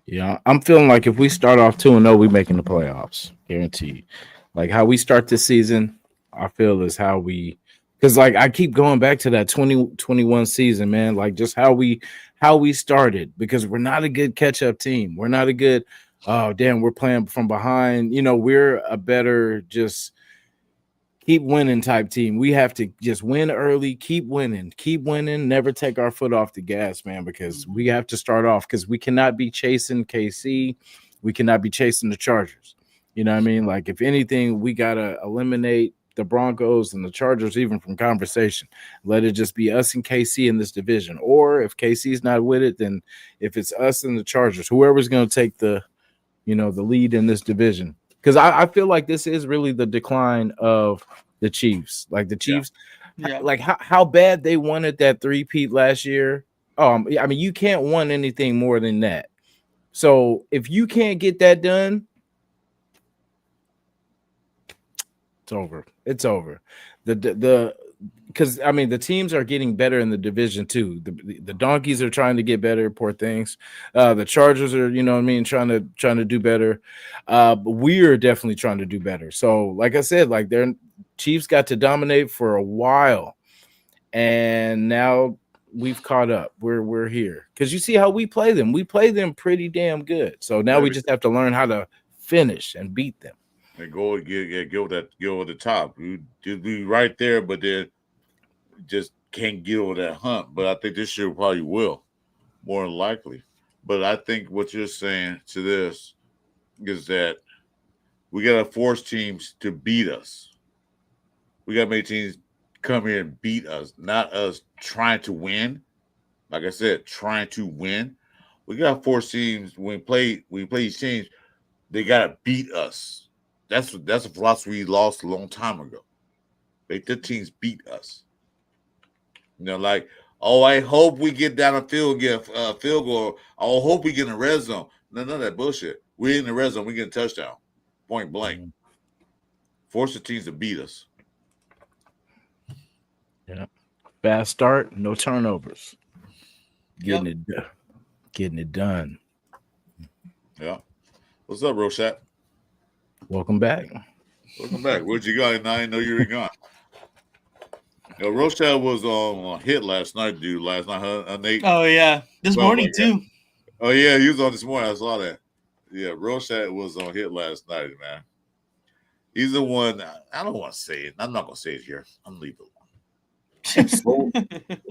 Yeah, I'm feeling like if we start off 2-0, we making the playoffs, guaranteed. Like how we start this season, I feel is how we, because like I keep going back to that 2021 season, man. Like just how we started, because we're not a good catch up team. We're not a good. Oh damn, we're playing from behind. We're a better just keep winning type team. We have to just win early, keep winning, never take our foot off the gas, man, because we have to start off because we cannot be chasing KC. We cannot be chasing the Chargers. You know what I mean? Like, if anything, we got to eliminate the Broncos and the Chargers even from conversation. Let it just be us and KC in this division. Or if KC's not with it, then if it's us and the Chargers, whoever's going to take the lead in this division. Because I feel like this is really the decline of the Chiefs. Like the Chiefs, like how bad they wanted that three-peat last year. I mean, you can't want anything more than that. So if you can't get that done, it's over. It's over. Because I mean the teams are getting better in the division too. The Donkeys are trying to get better, poor things. The Chargers are, trying to do better. But we are definitely trying to do better. So, like I said, like their Chiefs got to dominate for a while, and now we've caught up. We're here because you see how we play them. We play them pretty damn good. So now we just have to learn how to finish and beat them. And go with the top. We be right there, but then just can't get over that hump. But I think this year probably will, more than likely. But I think what you're saying to this is that we got to force teams to beat us. We got to make teams come here and beat us, not us trying to win. Like I said, trying to win. We got to force teams when we play these teams, they got to beat us. That's a philosophy we lost a long time ago. Make the teams beat us. Like, I hope we get down the field and get a field goal. I hope we get in the red zone. None of that bullshit. We're in the red zone. We get a touchdown. Point blank. Mm-hmm. Force the teams to beat us. Yeah. Fast start, no turnovers. Getting it done. Yeah. What's up, Roshat? Welcome back. Where'd you go? I didn't know you were gone. Rochelle was on hit last night, dude. Last night, huh, Nate? Oh yeah, this morning too. Oh yeah, he was on this morning. I saw that. Yeah, Rochelle was on hit last night, man. He's the one. I don't want to say it. I'm not gonna say it here. I'm gonna leave it alone. So,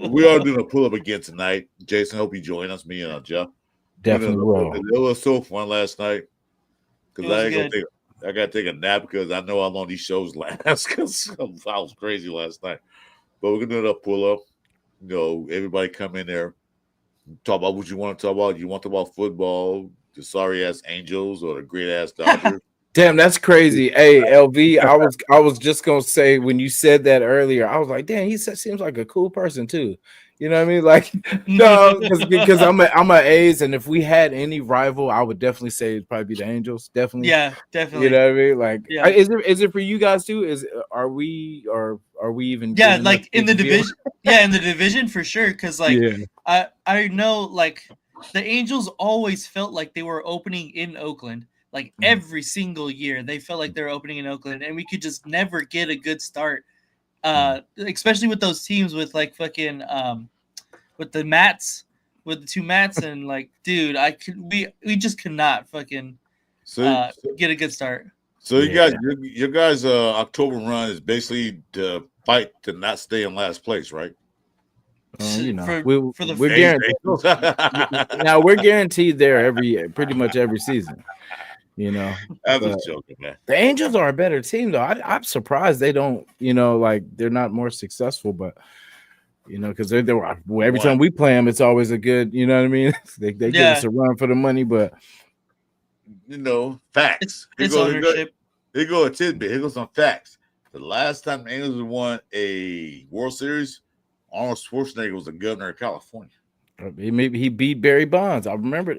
we are doing a pull up again tonight. Jason, hope you join us. Me and Jeff. Definitely will. It was so fun last night because I got to take a nap because I know how long these shows last because I was crazy last night. But we're going to do a pull-up. Everybody come in there. Talk about what you want to talk about. You want to talk about football, the sorry ass Angels or the great ass Dodgers. Damn, that's crazy. Hey, LV, I was just gonna say when you said that earlier, I was like, damn, seems like a cool person too. You know what I mean? Like, no, because I'm a A's, and if we had any rival, I would definitely say it'd probably be the Angels. Definitely. Yeah, You definitely. know what I mean? Like, Yeah. is it for you guys too? Are we even Yeah, good enough like to in the be able- division. Yeah, in the division for sure. Because like Yeah. I know like the Angels always felt like they were opening in Oakland. Like every single year, they felt like they were opening in Oakland, and we could just never get a good start. Especially with those teams with like fucking with the Mats, with the two Mats, and like, dude, we just could not fucking So, get a good start. so you guys, your guys' October run is basically to fight to not stay in last place, right? You know, for the we're guaranteed. Now we're guaranteed there pretty much every season. You know, I'm just joking, man. The Angels are a better team, though. I'm surprised they don't, like they're not more successful, but because every time we play them, it's always a good, you know what I mean? they give us a run for the money, but facts. It's ownership. Here go a tidbit. Here goes some facts. The last time the Angels won a World Series, Arnold Schwarzenegger was the governor of California. Maybe he beat Barry Bonds. I remember,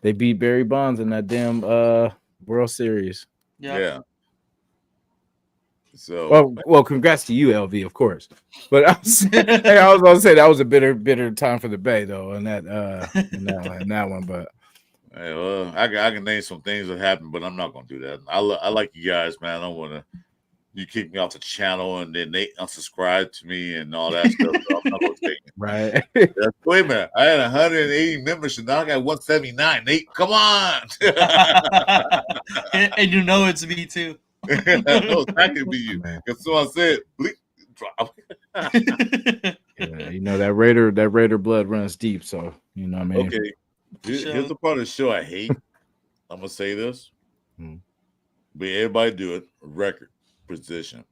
they beat Barry Bonds in that damn World Series. Yeah. So well, congrats to you, LV, of course. But I was gonna say that was a bitter time for the Bay, though, in that one. But hey, well, I can name some things that happened, but I'm not gonna do that. I like you guys, man. I don't want to. You kick me off the channel and then they unsubscribe to me and all that stuff. So I'm not gonna take it. Right. Wait a minute. I had 180 membership. Now I got 179. Nate, come on. And it's me too. No, that could be you. Because someone said, bleep, drop. Yeah, that Raider blood runs deep. So you know what I mean. Okay. Here's the part of the show I hate. I'm gonna say this. But everybody do it. Record. Position,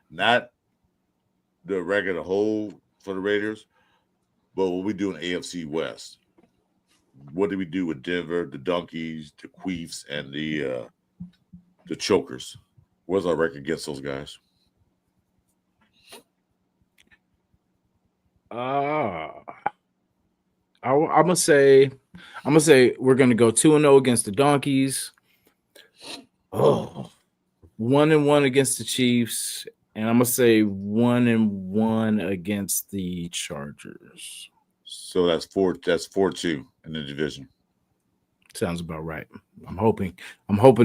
not the record of whole for the Raiders, but what we do in AFC West. What did we do with Denver, the Donkeys, the Queefs, and the Chokers? Where's our record against those guys? I'm gonna say we're gonna go 2-0 against the Donkeys. 1-1 against the Chiefs, and I'm gonna say 1-1 against the Chargers. So that's 4-2 in the division. Sounds about right. I'm hoping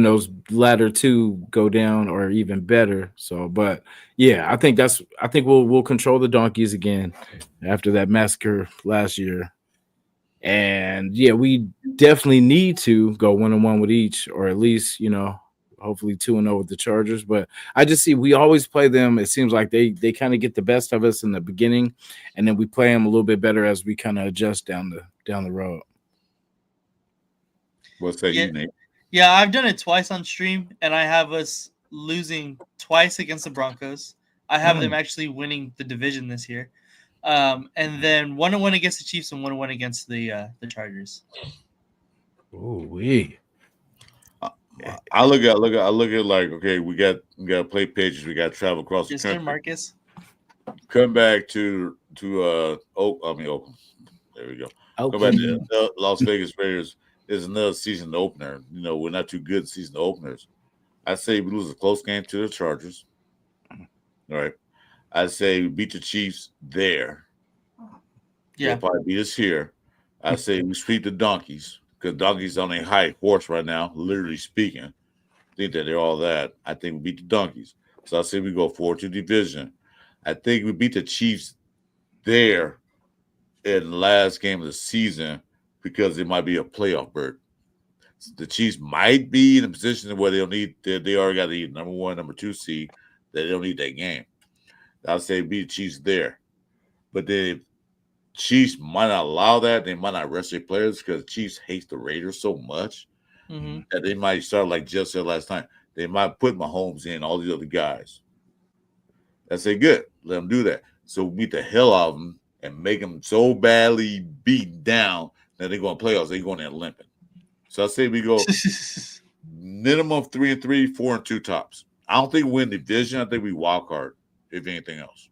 those latter two go down or even better. So, but yeah, I think we'll control the Donkeys again after that massacre last year. And yeah, we definitely need to go 1-1 with each, or at least, hopefully 2-0 with the Chargers. But I just see we always play them. It seems like they kind of get the best of us in the beginning, and then we play them a little bit better as we kind of adjust down the road. What's that, you, Nate? Yeah, I've done it twice on stream, and I have us losing twice against the Broncos. I have them actually winning the division this year, and then 1-1 against the Chiefs and 1-1 against the Chargers. Oh, we. I look at like, okay, we got to play Patriots, we got to travel across the country. Marcus. Come back to Oakland. There we go. Come back to Las Vegas Raiders. Is another season opener. We're not too good season openers. I say we lose a close game to the Chargers. All right. I say we beat the Chiefs there. Yeah. They'll probably beat us here. I say we sweep the Donkeys. Because Donkey's on a high horse right now, literally speaking. I think that they're all that. I think we beat the Donkeys. So I say we go 4-2 division. I think we beat the Chiefs there in the last game of the season because it might be a playoff berth. The Chiefs might be in a position where they already got the number 1, number 2 seed. They don't need that game. I'll say beat the Chiefs there. But then Chiefs might not allow that. They might not rest their players because Chiefs hates the Raiders so much that they might start like Jeff said last time. They might put Mahomes in, all the other guys. I say good. Let them do that. So we beat the hell out of them and make them so badly beaten down that they're going to playoffs. They're going there limping. So I say we go minimum 3-3, 4-2 tops. I don't think we win the division. I think we wild card, if anything else.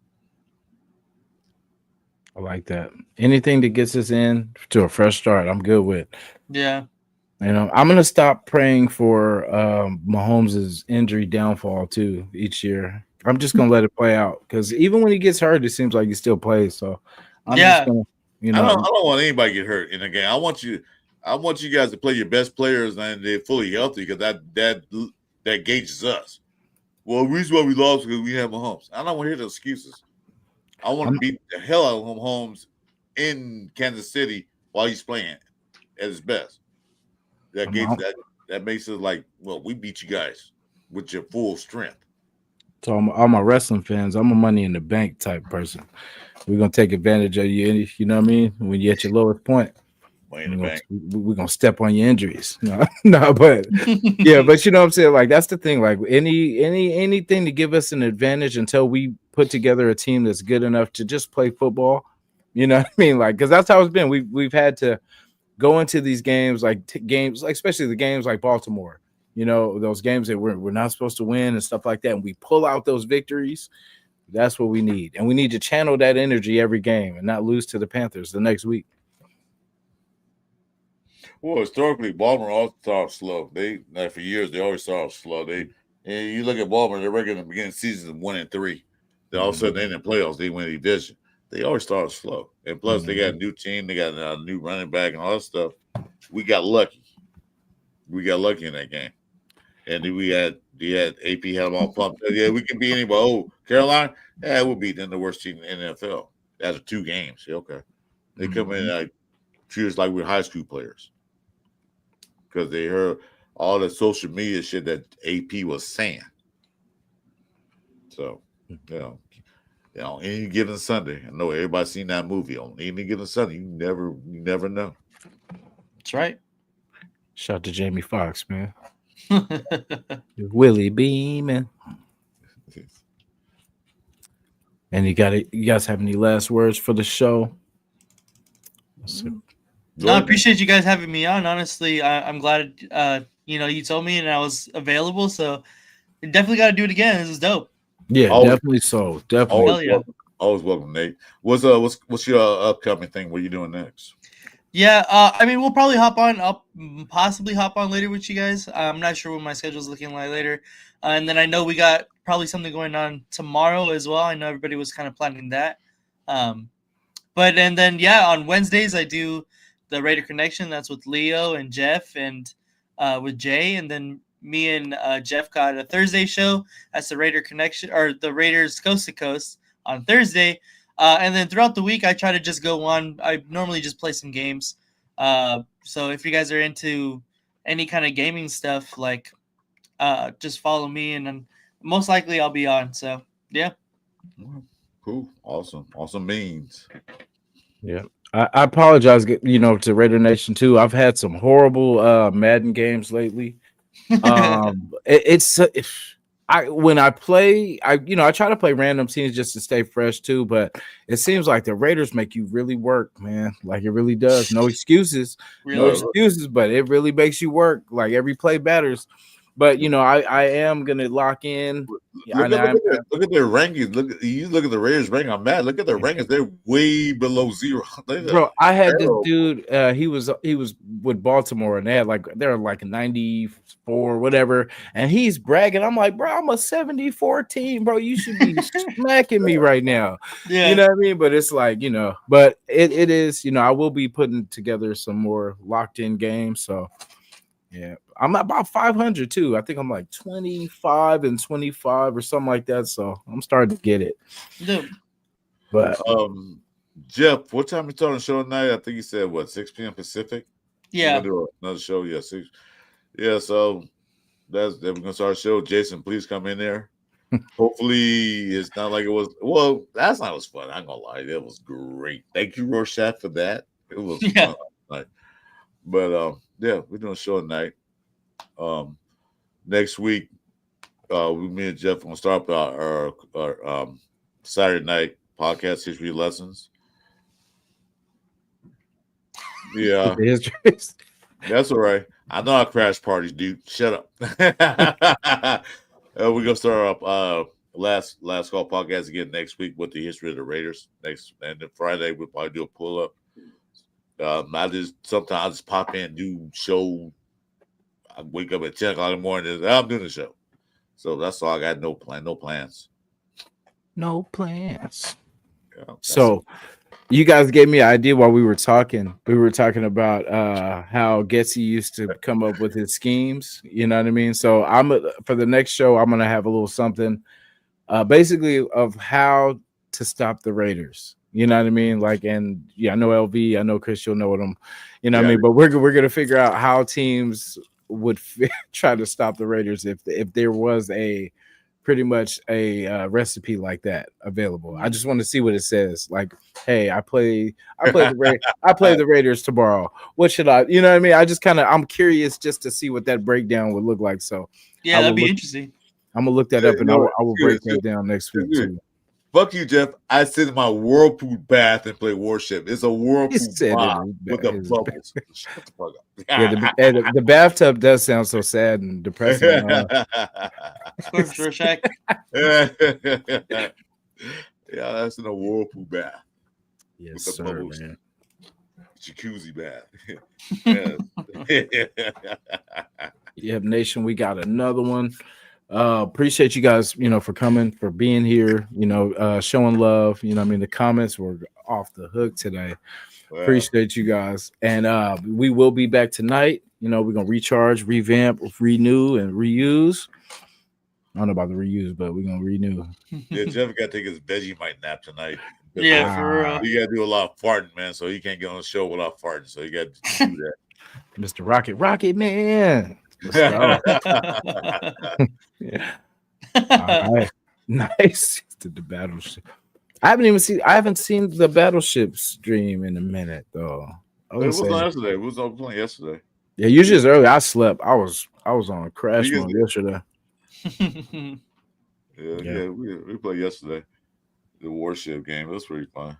I like that. Anything that gets us in to a fresh start, I'm good with. Yeah. I'm gonna stop praying for Mahomes' injury downfall too each year. I'm just gonna let it play out because even when he gets hurt, it seems like he still plays. So I'm just gonna, I don't want anybody to get hurt in the game. I want you guys to play your best players and they're fully healthy because that gauges us. Well, the reason why we lost because we have Mahomes. I don't want to hear the excuses. I want to beat the hell out of Mahomes in Kansas City while he's playing at his best. That makes it like, well, we beat you guys with your full strength. So all my wrestling fans, I'm a money in the bank type person. We're gonna take advantage of you. You know what I mean? When you're at your lowest point, we're gonna step on your injuries. No, but yeah, but you know what I'm saying? Like that's the thing. Like anything to give us an advantage until we put together a team that's good enough to just play football. You know what I mean? Like because that's how it's been. We've had to go into these games like especially the games like Baltimore. You know, those games that we're not supposed to win and stuff like that. And we pull out those victories. That's what we need. And we need to channel that energy every game and not lose to the Panthers the next week. Well, historically, Baltimore always started slow. For years they always started slow. You look at Baltimore, they're regular in the beginning of the season 1-3. Then all of a sudden, in the playoffs, they win the division. They always start slow. And plus, they got a new team, they got a new running back and all that stuff. We got lucky. We got lucky in that game. And then we had AP had them all pumped. Yeah, we can beat anybody. Oh, Carolina? Yeah, we'll beat them the worst team in the NFL. After 2 games. Okay. They come in like treat us like we're high school players. Because they heard all the social media shit that AP was saying. So, any given Sunday, I know everybody's seen that movie. On any given Sunday, you never know. That's right. Shout out to Jamie Foxx, man. Willie Beeman. And you guys have any last words for the show? No, I appreciate you guys having me on. Honestly, I'm glad you told me and I was available. So you definitely got to do it again. This is dope. Yeah, definitely so. Definitely. Always welcome, Nate. What's your upcoming thing? What are you doing next? Yeah, I mean, we'll probably possibly hop on later with you guys. I'm not sure what my schedule's looking like later. And then I know we got probably something going on tomorrow as well. I know everybody was kind of planning that. On Wednesdays I do the Raider Connection. That's with Leo and Jeff and with Jay. And then me and Jeff got a Thursday show. That's the Raider Connection or the Raiders Coast to Coast on Thursday. And then throughout the week, I try to just go on. I normally just play some games. So if you guys are into any kind of gaming stuff, like just follow me, and then most likely I'll be on. So yeah. Cool. Awesome means. Yeah. I apologize, to Raider Nation too. I've had some horrible Madden games lately. When I play, I try to play random teams just to stay fresh too, but it seems like the Raiders make you really work, man. Like it really does. No excuses, but it really makes you work. Like every play matters. But I am gonna lock in. Look at their rankings. Look at the Raiders ranking. I'm mad. Look at their rankings. They're way below 0. Bro, I had this dude. He was with Baltimore, and they're like 94, whatever. And he's bragging. I'm like, bro, I'm a 74 team, bro. You should be smacking me right now. Yeah. You know what I mean? But it's like, but it is, I will be putting together some more locked in games. So yeah, I'm about 500 too. I think I'm like 25-25 or something like that. So I'm starting to get it. Yeah. But Jeff, what time you starting the show tonight? I think you said 6 p.m. Pacific. Yeah. We're gonna do another show. Yeah, 6. Yeah. So we're gonna start a show. Jason, please come in there. Hopefully, it's not like it was. Well, that's not as fun. I'm gonna lie, it was great. Thank you, Rorschach, for that. It was fun. But yeah, we're doing a show tonight. Next week, me and Jeff gonna start our Saturday night podcast history lessons. Yeah, the histories. that's all right. I know how crash parties, dude. Shut up. We're gonna start up last call podcast again next week with the history of the Raiders. Next, and then Friday we'll probably do a pull up. I just sometimes I just pop in and do show. I wake up at 10 o'clock in the morning and I'm doing the show. So that's all I got. No plans. No plans. Yeah, so you guys gave me an idea while we were talking. We were talking about how Getsy used to come up with his schemes. You know what I mean? So for the next show, I'm gonna have a little something basically of how to stop the Raiders. You know what I mean? Like, and yeah, I know LV, I know Chris, you'll know them. You know what I mean? But we're gonna figure out how teams would try to stop the Raiders if there was a pretty much a recipe like that available. I just want to see what it says. Like, hey, I play the Raiders tomorrow. What should I? You know what I mean? I'm curious just to see what that breakdown would look like. So yeah, that'd be interesting. I'm gonna look that up and I will break that down next week too. Fuck you, Jeff. I sit in my whirlpool bath and play Warship. It's a whirlpool bath with the bubbles. Shut the fuck up. Yeah, the bathtub does sound so sad and depressing. Shaq. Yeah, that's in a whirlpool bath. Yes, sir, bubbles. Man. Jacuzzi bath. Yep, Nation, we got another one. Appreciate you guys, for coming, for being here, showing love. I mean, the comments were off the hook today. Wow. Appreciate you guys. And we will be back tonight. We're gonna recharge, revamp, renew, and reuse. I don't know about the reuse, but we're gonna renew. Yeah, Jeff got to take his Vegemite nap tonight. Yeah, for real. You gotta do a lot of farting, man. So he can't get on the show without farting. So you got to do that. Mr. Rocket Man. Yeah. All right. Nice. The battleship. I haven't seen the battleship stream in a minute though. It was on yesterday. It was on playing yesterday. Yeah, usually it's early. I slept. I was on crash mode yesterday. Yeah. We played yesterday. The Warship game. It was pretty fun.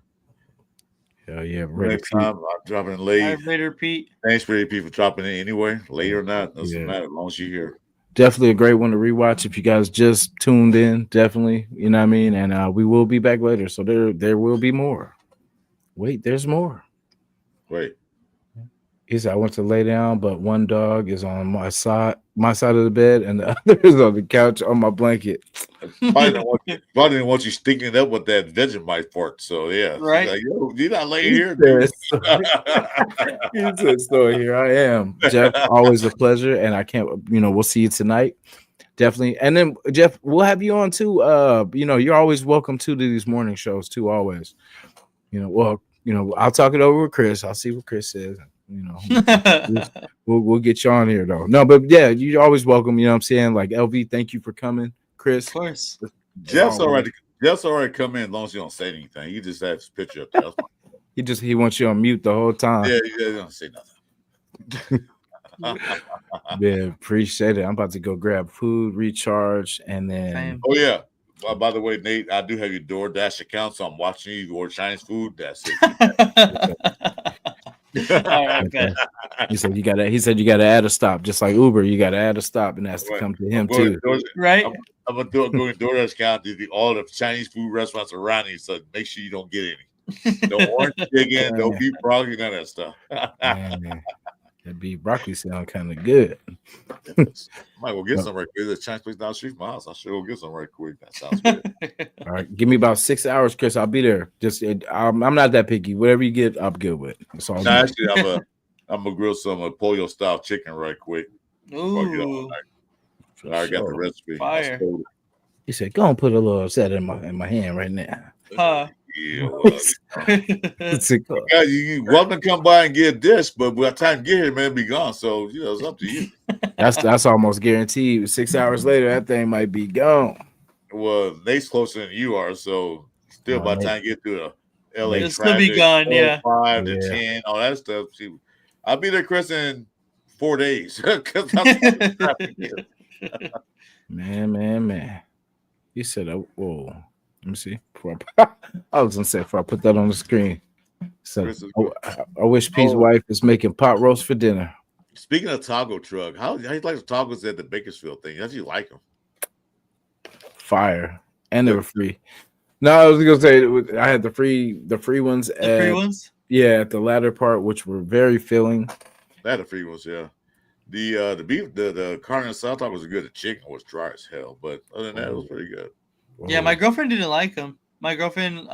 Hell yeah. Next time I'm dropping late. Hi, Raider Pete. Thanks, Raider Pete, for dropping in anyway. Late or not, doesn't matter as long as you're here. Definitely a great one to rewatch if you guys just tuned in. Definitely, you know what I mean? And we will be back later. So there will be more. Wait, there's more. Wait. He said I went to lay down, but one dog is on my side of the bed, and the other is on the couch on my blanket. Probably didn't want you stinking up with that Vegemite fart. So yeah, right. Like, yo, you not laying here? He said, "So here I am, Jeff. Always a pleasure, and I can't. We'll see you tonight, definitely. And then Jeff, we'll have you on too. You're always welcome to these morning shows too. Always. I'll talk it over with Chris. I'll see what Chris says. We'll get you on here though. No, but yeah, you're always welcome. You know what I'm saying? Like LV, thank you for coming, Chris. Of course. Jeff's all right. Jeff's all right to come in as long as you don't say anything. He just has his picture up there. That's fine. He wants you on mute the whole time. Yeah, he don't say nothing. Yeah, appreciate it. I'm about to go grab food, recharge, and then. Oh yeah. Well, by the way, Nate, I do have your DoorDash account, so I'm watching you order Chinese food. That's it. Okay. He said you gotta add a stop, just like Uber. You gotta add a stop, and that's to come to him too. Right? I'm gonna go to DoorDash account to all the Chinese food restaurants around you, so make sure you don't get any. No orange chicken, no beef broccoli, none of that stuff. That beef broccoli sound kind of good. Might go get some right quick. There's a Chinese place down the street from my house. I should go get some right quick. That sounds good. All right, give me about 6 hours, Chris. I'll be there. I'm not that picky. Whatever you get, I'm good with. That's all. Actually, I'm gonna grill some pollo style chicken right quick. Ooh. I got the recipe. Fire. He said, "Go and put a little set in my hand right now." Yeah, you welcome to come by and get a dish, but by the time you get here, man, be gone. So it's up to you. That's almost guaranteed. 6 hours later, that thing might be gone. Well, Nate's closer than you are, so still by the time you get to the LA, it'll still be gone. 5 to 10, all that stuff. See, I'll be there, Chris, in 4 days. Man. He said, "Whoa." Let me see. I was gonna say before I put that on the screen. So I wish P's wife is making pot roast for dinner. Speaking of taco truck, how you like the tacos at the Bakersfield thing? How do you like them? Fire, and they were free. No, I was gonna say I had the free ones. The free ones. Yeah, at the latter part, which were very filling. They had the free ones, yeah. The beef, the carne asada was good. The chicken was dry as hell, but other than that, it was pretty good. Yeah, my girlfriend didn't like them. My girlfriend,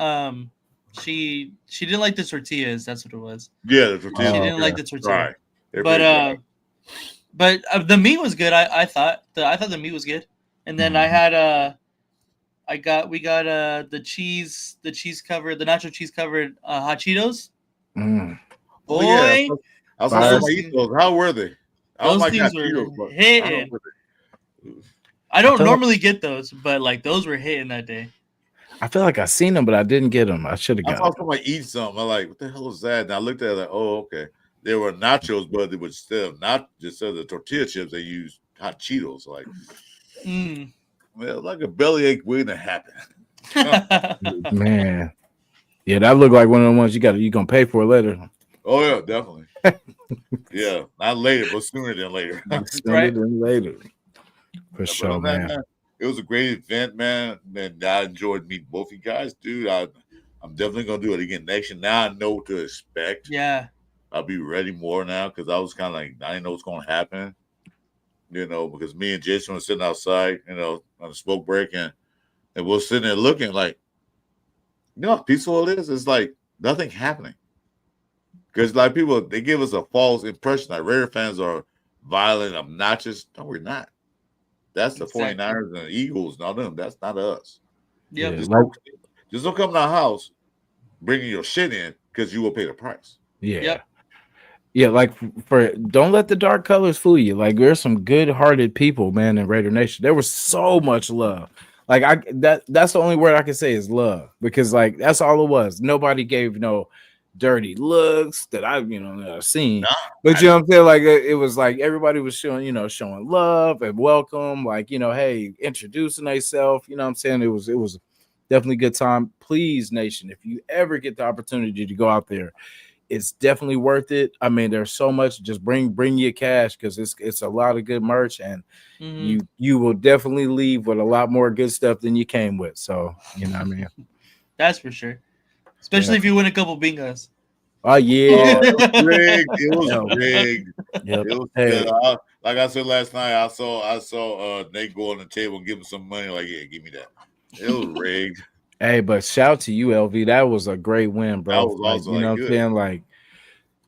she didn't like the tortillas. That's what it was. Yeah, the tortillas. She didn't like the tortilla. Right. But the meat was good. I thought the meat was good. And then I had we got the nacho cheese covered hot Cheetos. Mm. Boy, I was going to eat those. How were they? Those things were hitting. I don't normally get those, but like those were hitting that day. I feel like I seen them, but I didn't get them. I should have got them. I saw somebody eat some. I'm like, what the hell is that? And I looked at it like, oh, okay. They were nachos, but they would still not just the tortilla chips. They used hot Cheetos. Like, well, like a bellyache waiting to happen. Man, yeah, that looked like one of the ones you're gonna pay for later. Oh yeah, definitely. Yeah, not later, but sooner than later. Sooner than later, for sure, man. It was a great event, man. And I enjoyed meeting both of you guys, dude. I'm definitely gonna do it again next year. Now I know what to expect. Yeah, I'll be ready more now because I was kind of like I didn't know what's gonna happen. You know, because me and Jason were sitting outside, you know, on the smoke break, and we're sitting there looking like, you know how peaceful it is? It's like nothing happening. Because like people, they give us a false impression that Raider fans are violent, obnoxious. No, we're not. That's the 49ers and the Eagles, not them. That's not us. Yeah. Just don't come to our house bringing your shit in because you will pay the price. Yeah. Yep. Yeah, like don't let the dark colors fool you. Like there's some good-hearted people, man, in Raider Nation. There was so much love. Like that's the only word I can say is love, because like that's all it was. Nobody gave no dirty looks that I've seen. Nah, but you know what I'm saying? Like it was like everybody was showing love and welcome, like hey, introducing themselves. You know what I'm saying? It was definitely a good time. Please, Nation, if you ever get the opportunity to go out there, it's definitely worth it. I mean, there's so much. Just bring your cash, because it's a lot of good merch, and you will definitely leave with a lot more good stuff than you came with. So you know what I mean? That's for sure. Especially if you win a couple bingos. Oh yeah, it was rigged. It was rigged. Yep. It was like I said last night. I saw Nate go on the table and give him some money. Like, yeah, give me that. It was rigged. Hey, but shout to you, LV. That was a great win, bro. That was also what I'm saying? Like,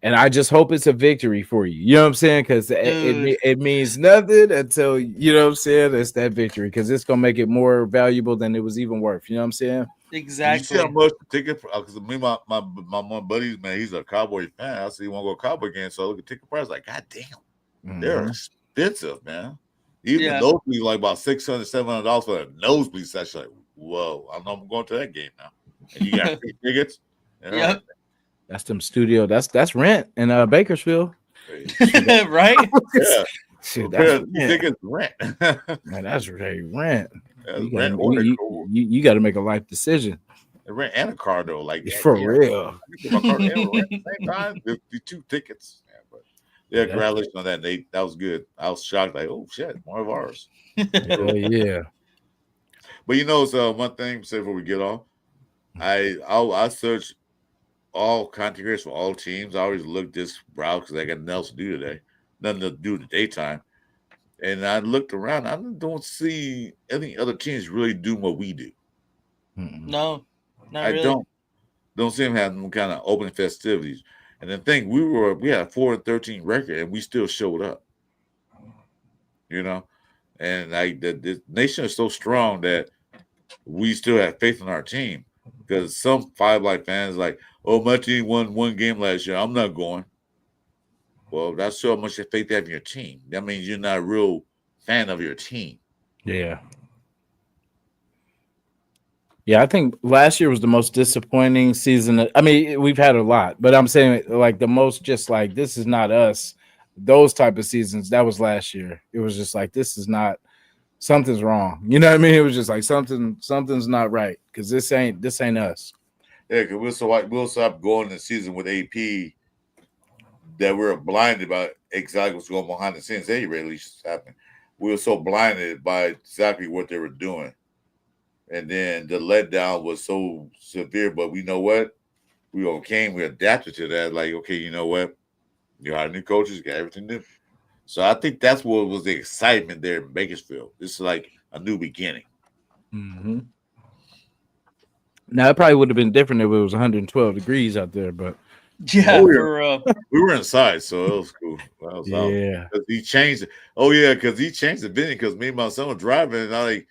and I just hope it's a victory for you. You know what I'm saying? Because it means nothing until you know what I'm saying. It's that victory, because it's gonna make it more valuable than it was even worth. You know what I'm saying? Exactly. You see how much the ticket? Because me, my buddies, man, he's a Cowboy fan. I see he want to go Cowboy game, so I look at ticket price like, God damn, they're expensive, man. Even nosebleed, like about $600, $700 for a nosebleed session. Like, whoa, I know I'm going to that game now. And you got free tickets. Yep. That's them studio. That's rent in Bakersfield. Right? Yeah. Shit, that's tickets rent. Man, that's rent. Cool. You got to make a life decision. A rent and a car though, like for real. My car and rent at the same time. The 2 tickets. Yeah, congratulations on that, Nate. That was good. I was shocked, like, oh shit, one of ours. Yeah. But so one thing before we get off, I searched all content creators for all teams. I always look this route because I got nothing else to do today, nothing to do in the daytime. And I looked around. I don't see any other teams really doing what we do. No, not really. I don't see them having kind of open festivities. And the thing, we had a 4-13 record, and we still showed up. And like the nation is so strong that we still have faith in our team. Because some Five Light fans like, oh, my team won 1 game last year, I'm not going. Well, that's how much faith you have in your team. That means you're not a real fan of your team. Yeah. Yeah, I think last year was the most disappointing season. I mean, we've had a lot, but I'm saying like the most just like, this is not us. Those type of seasons, that was last year. It was just like, this is not, something's wrong. You know what I mean? It was just like something's not right, because this ain't us. Yeah, because we'll stop going the season with AP that we're blinded by exactly what's going behind the scenes. Hey, really, happening. We were so blinded by exactly what they were doing, and then the letdown was so severe. But we know what? We overcame. We adapted to that. Like, okay, you know what? You hired new coaches, got everything new. So I think that's what was the excitement there in Bakersfield. It's like a new beginning. Mm-hmm. Now it probably would have been different if it was 112 degrees out there, but Yeah, we were inside, so it was cool. Yeah, because he changed it. Oh yeah, because he changed the venue. Because me and my son were driving, and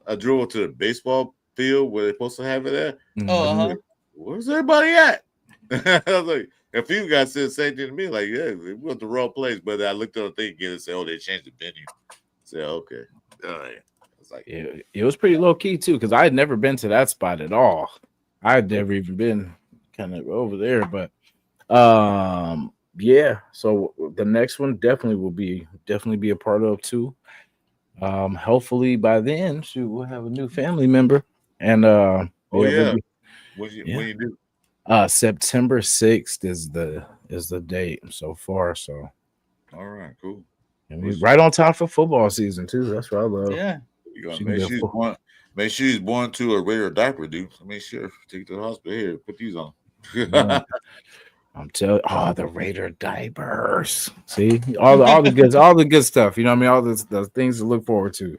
I drove to the baseball field where they're supposed to have it at. Oh, Where's everybody at? I was like, a few guys said the same thing to me, like, yeah, we went to the wrong place. But I looked at the thing again and said, oh, they changed the venue. I said, okay, all right. It's like, it was pretty low key too, because I had never been to that spot at all. I had never even been kind of over there, but yeah. So the next one definitely be a part of too. Hopefully by then, we'll have a new family member, and oh yeah, when you do. September 6th is the date so far. So all right, cool. And we right on time for football season too. That's what I love. Yeah. Make sure he's born to a regular diaper, dude. Make sure take it to the hospital here. Put these on. I'm telling the Raider diapers. See, all the good stuff. You know what I mean? All the things to look forward to.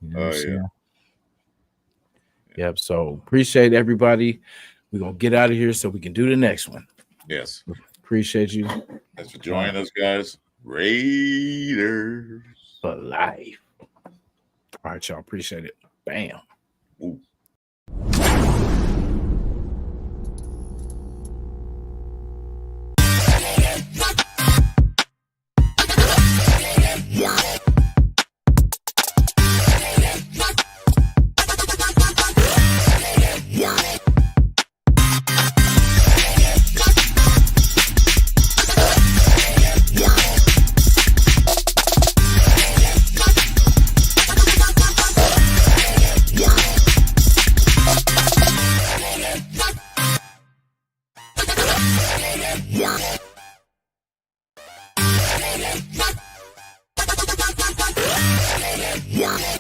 You know yeah. Yep. So appreciate everybody. We're gonna get out of here so we can do the next one. Yes. Appreciate you. Thanks for joining us, guys. Raiders for life. All right, y'all. Appreciate it. Bam. Ooh. Yeah.